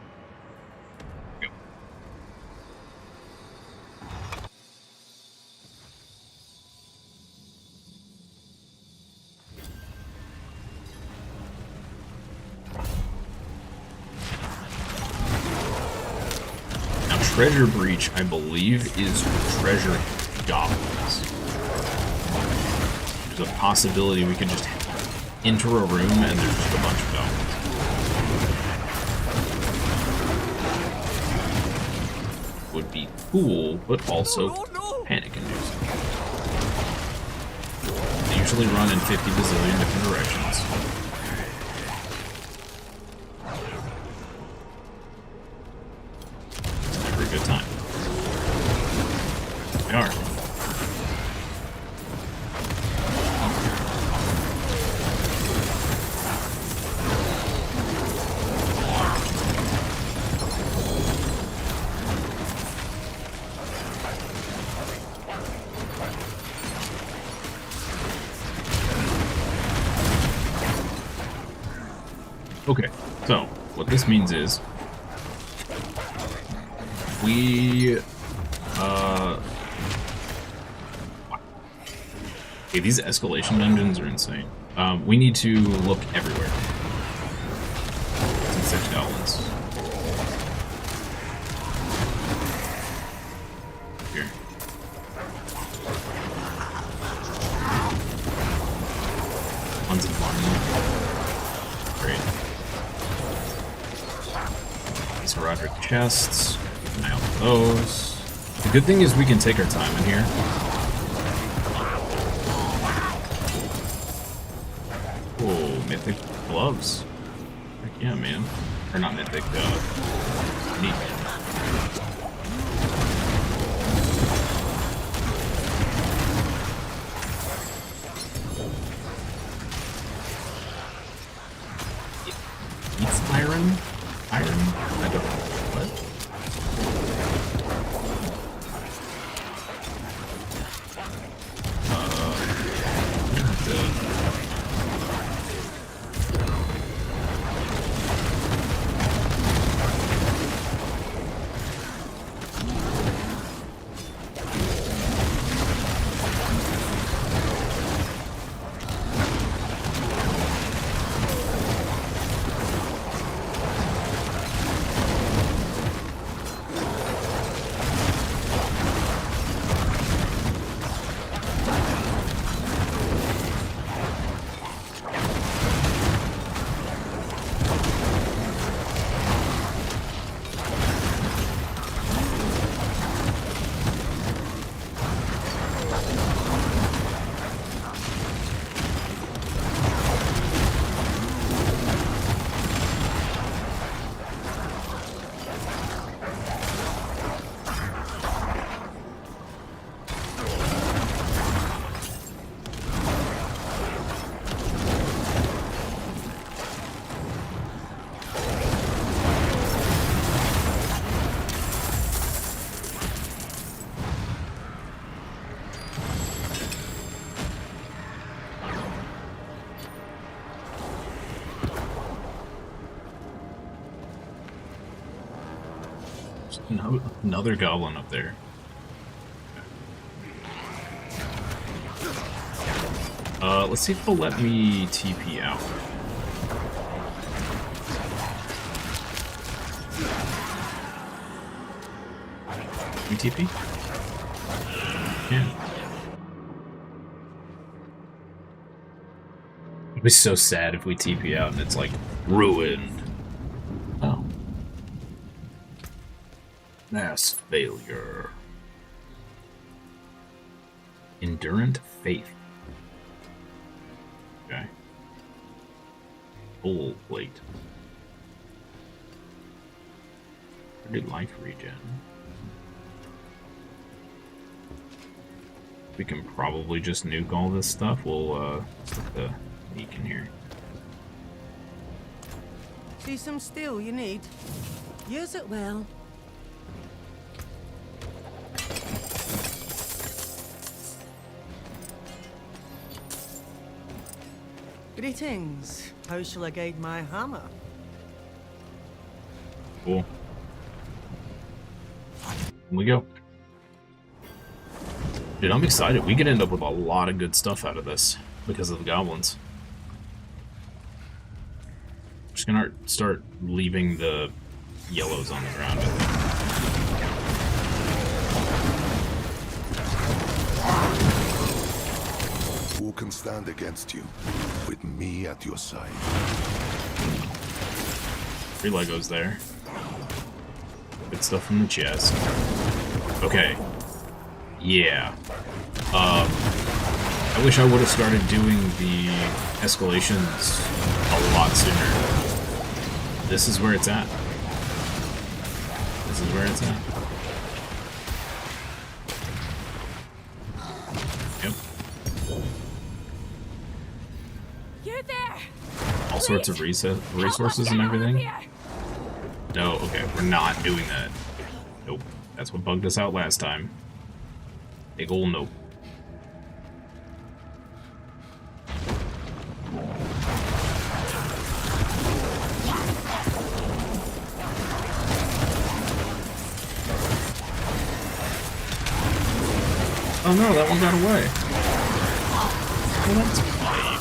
B: treasure breach, I believe, is treasure goblins. There's a possibility we could just enter a room and there's just a bunch of goblins. Would be cool, but also panic-inducing. They usually run in 50 bazillion different directions. It's never a good time. They are. Okay, so what this means is we okay, these escalation dungeons are insane. We need to look everywhere. Since there's goblins. Here. Tons of money. Great. These Roderick chests. Keep an eye out for those. The good thing is we can take our time in here. Oh, mythic gloves. Heck yeah, man. Or not mythic, neat. It's iron? Iron? I don't know. What? I'm gonna have to... Another goblin up there. Let's see if they'll let me TP out. We TP? Yeah. It'd be so sad if we TP out and it's like ruined. Oh. Mass failure. Endurant faith. Okay. Full plate. Pretty life regen. We can probably just nuke all this stuff. We'll stick the leak in here.
H: See some steel you need? Use it well. Greetings. How shall I guide my hammer?
B: Cool. Here we go. Dude, I'm excited. We could end up with a lot of good stuff out of this because of the goblins. I'm just gonna start leaving the yellows on the ground, I think.
E: Who can stand against you? With me at your side.
B: 3 Legos there. Good stuff from the chest. Okay. Yeah. I wish I would have started doing the escalations a lot sooner. This is where it's at. This is where it's at. Yep.
D: You're there.
B: All sorts of resources and everything. No, okay, we're not doing that. Nope. That's what bugged us out last time. Big ol' nope. Oh no, that one got away. Well, that's lame.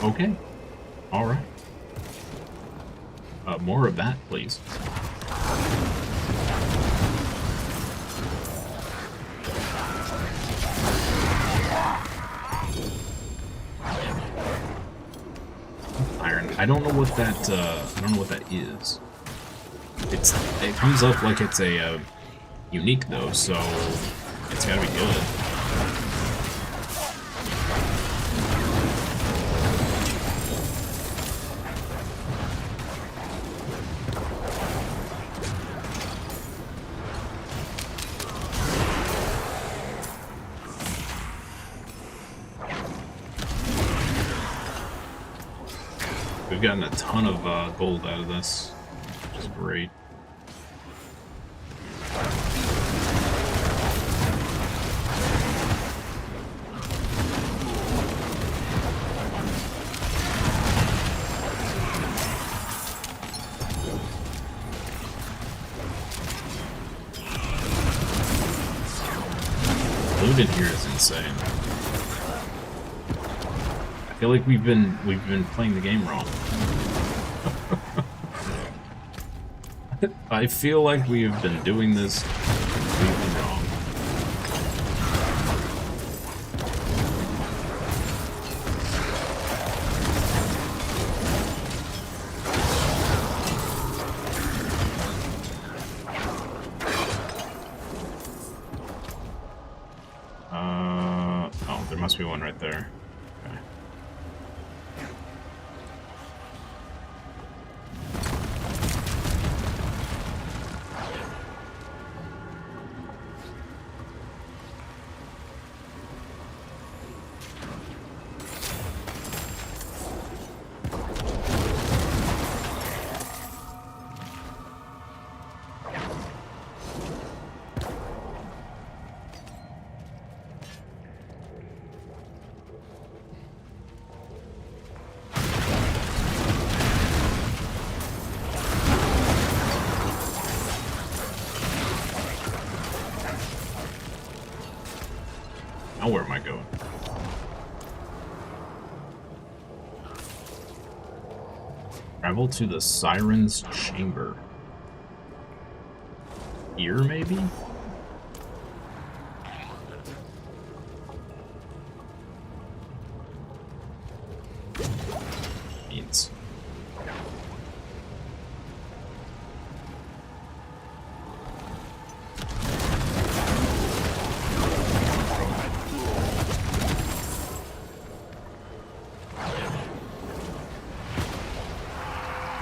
B: Okay. Alright. More of that, please. Iron. I don't know what that, I don't know what that is. It comes up like it's a, unique though, so it's gotta be good. We've gotten a ton of gold out of this, which is great. Loot in here is insane. I feel like we've been playing the game wrong. I feel like we have been doing this completely wrong. Oh, there must be one right there. Okay. Now where am I going? Travel to the Siren's Chamber. Here, maybe? Means.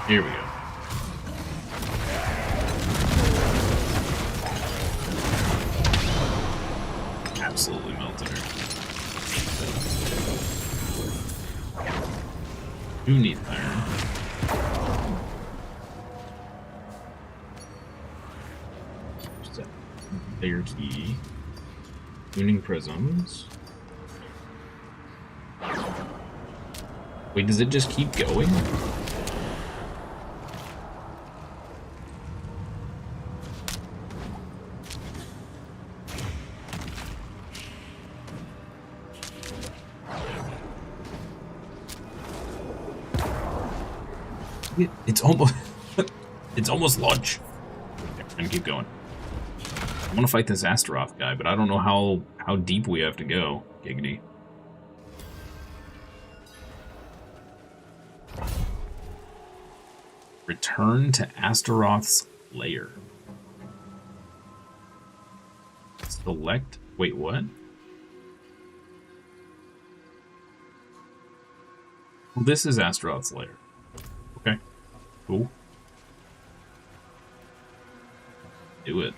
B: Here we go. Absolutely melted her. Do need iron. Tuning prisms. Wait, does it just keep going? It's almost it's almost lunch. Okay, I'm gonna keep going. I want to fight this Astaroth guy, but I don't know how deep we have to go. Giggity. Return to Astaroth's lair. Select. Wait, what? Well, this is Astaroth's lair. Okay. Cool. Do it.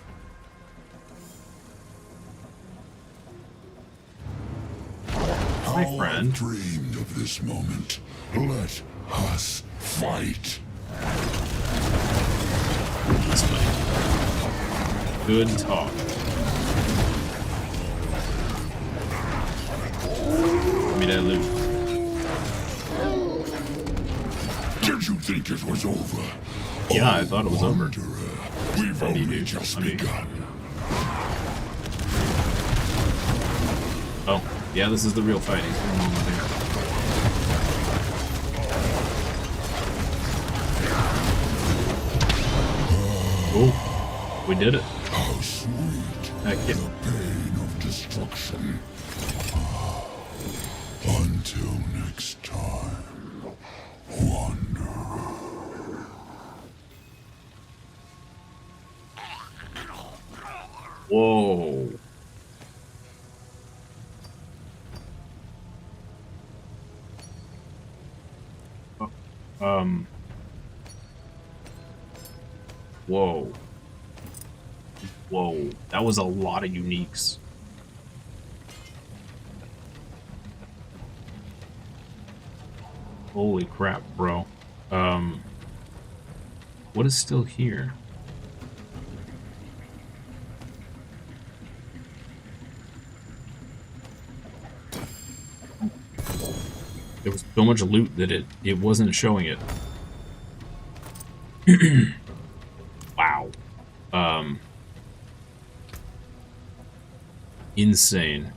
B: My friend.
E: Dreamed of this moment. Let us fight.
B: Let's fight. Good talk. Give me that loot.
E: Did you think it was over?
B: Yeah, I thought it was over.
E: We've only just begun.
B: Oh, yeah, this is the real fight. He's going on there. Cool. We did it.
E: How sweet.
B: Heck yeah.
E: The pain of destruction. Until next time. Wonder.
B: Whoa. Whoa. Whoa. That was a lot of uniques. Holy crap, bro. What is still here? There was so much loot that it wasn't showing it. Wow. Insane.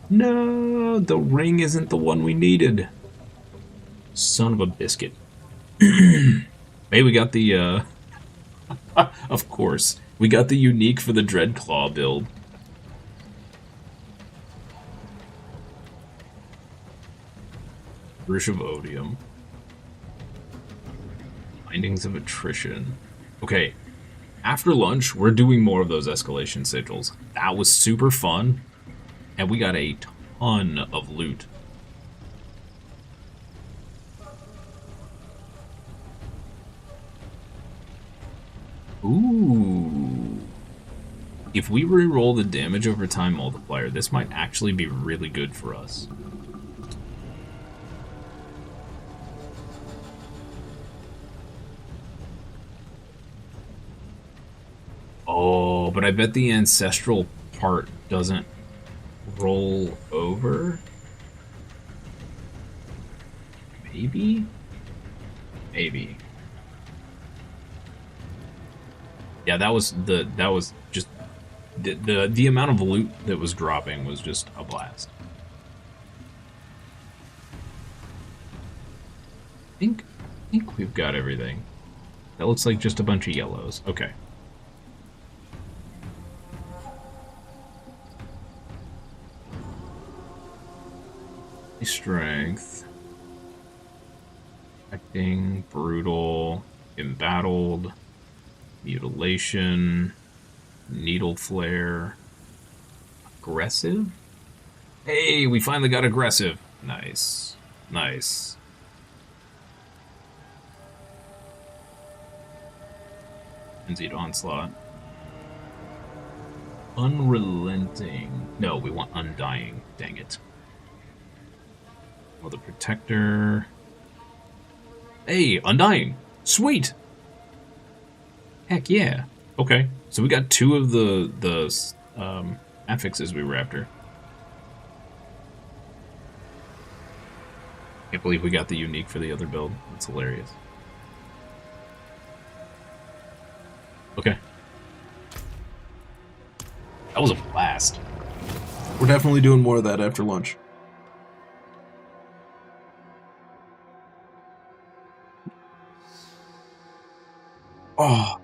B: No, the ring isn't the one we needed. Son of a biscuit. Hey, we got the, of course. We got the unique for the Dreadclaw build. Rush of Odium. Findings of Attrition. Okay. After lunch, we're doing more of those escalation sigils. That was super fun. And we got a ton of loot. Ooh. If we re-roll the damage over time multiplier, this might actually be really good for us. Oh, but I bet the ancestral part doesn't roll over. Maybe? Maybe. Yeah, that was just the amount of loot that was dropping was just a blast. I think we've got everything. That looks like just a bunch of yellows. Okay. Strength. Acting, brutal, embattled, mutilation, needle flare, aggressive? Hey, we finally got aggressive. Nice. Nice. Frenzied onslaught. Unrelenting. No, we want undying. Dang it. The protector. Hey, undying. Sweet. Heck yeah. Okay, so we got two of the affixes we were after. Can't believe we got the unique for the other build. That's hilarious. Okay. That was a blast.
J: We're definitely doing more of that after lunch. Oh.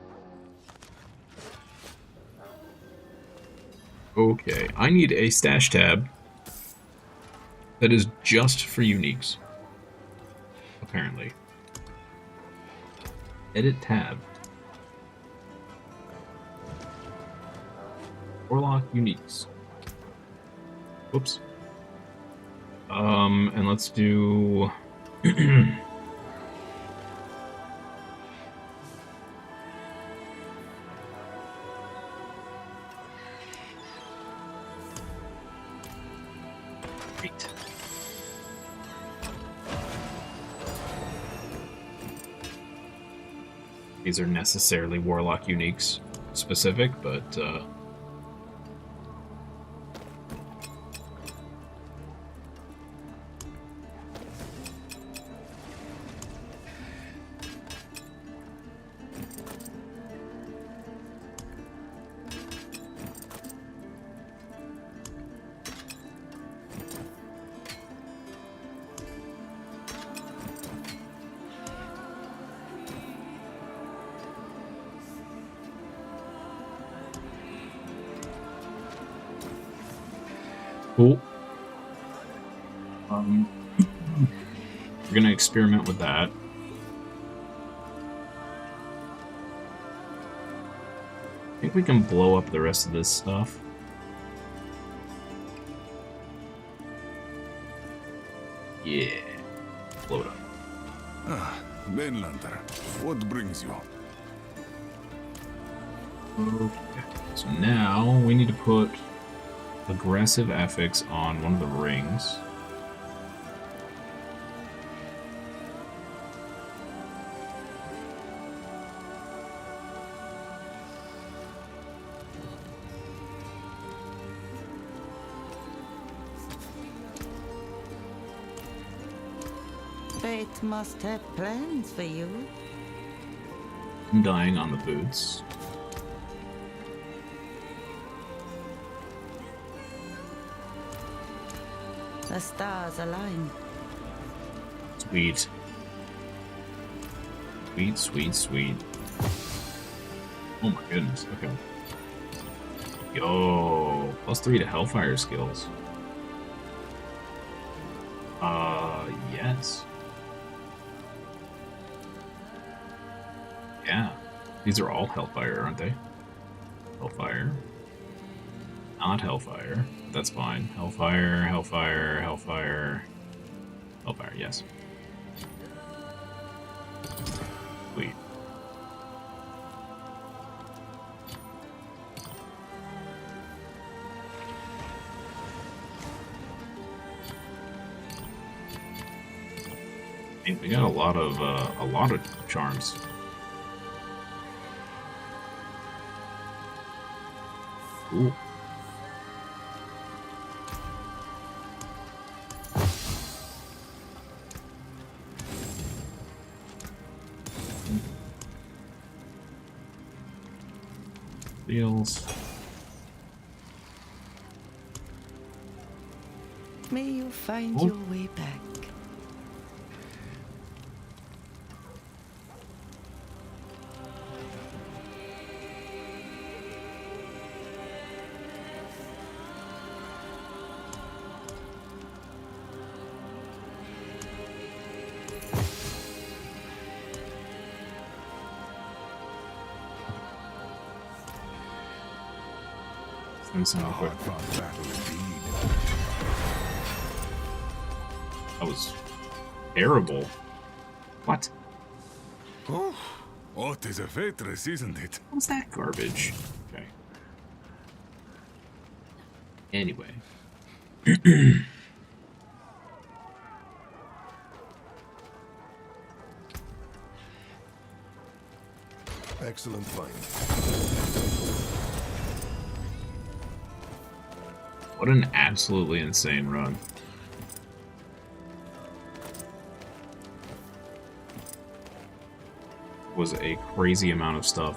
B: Okay, I need a stash tab that is just for uniques. Apparently. Edit tab. Warlock uniques. Whoops. And let's do... Great. These are necessarily Warlock uniques specific, but cool. We're gonna experiment with that. I think we can blow up the rest of this stuff. Yeah. Blow it up.
E: Ah, Mainlander, what brings you?
B: Okay. So now we need to put aggressive affix on one of the rings.
H: Fate must have plans for you.
B: I'm dying on the boots.
H: The stars align.
B: Sweet. Sweet, sweet, sweet. Oh my goodness, okay. Yo, +3 to Hellfire skills. Yes. Yeah. These are all Hellfire, aren't they? Hellfire. Not Hellfire. That's fine. Hellfire, Hellfire, Hellfire. Hellfire, yes. Sweet. We got a lot of charms. Cool. Deals.
H: May you find
B: Oh.
H: your way back.
B: Some real quick.
E: Hard-fought battle indeed.
B: That was terrible. What?
E: Oh, what is a waitress, isn't it?
B: What's that garbage? Okay. Anyway.
A: Excellent find.
B: What an absolutely insane run. Was a crazy amount of stuff.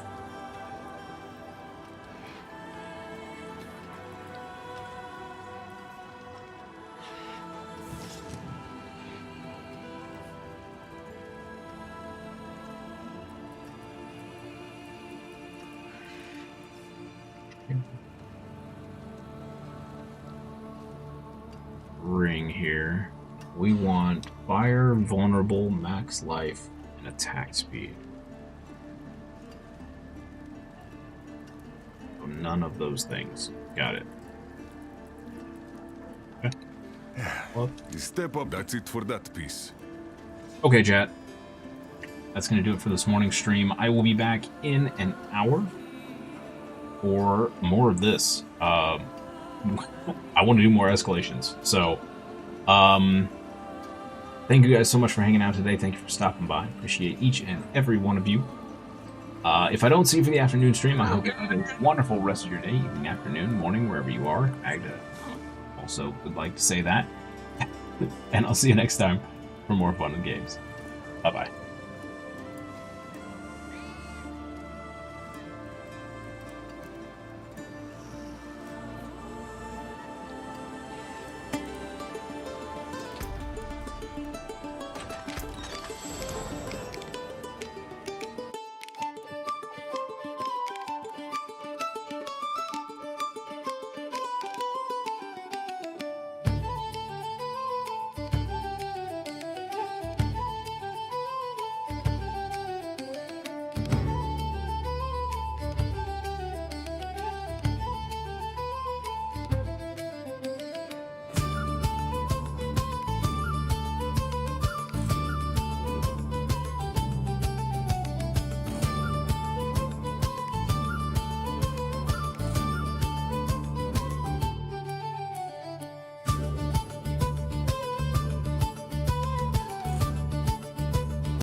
B: Ring here. We want fire, vulnerable, max life, and attack speed. So none of those things. Got it.
E: You step up. That's it for that piece.
B: Okay, chat. That's going to do it for this morning's stream. I will be back in an hour for more of this. I want to do more escalations. So, thank you guys so much for hanging out today. Thank you for stopping by. Appreciate each and every one of you. If I don't see you for the afternoon stream, I hope you have a wonderful rest of your day, evening, afternoon, morning, wherever you are. Agda also would like to say that. And I'll see you next time for more fun and games. Bye-bye.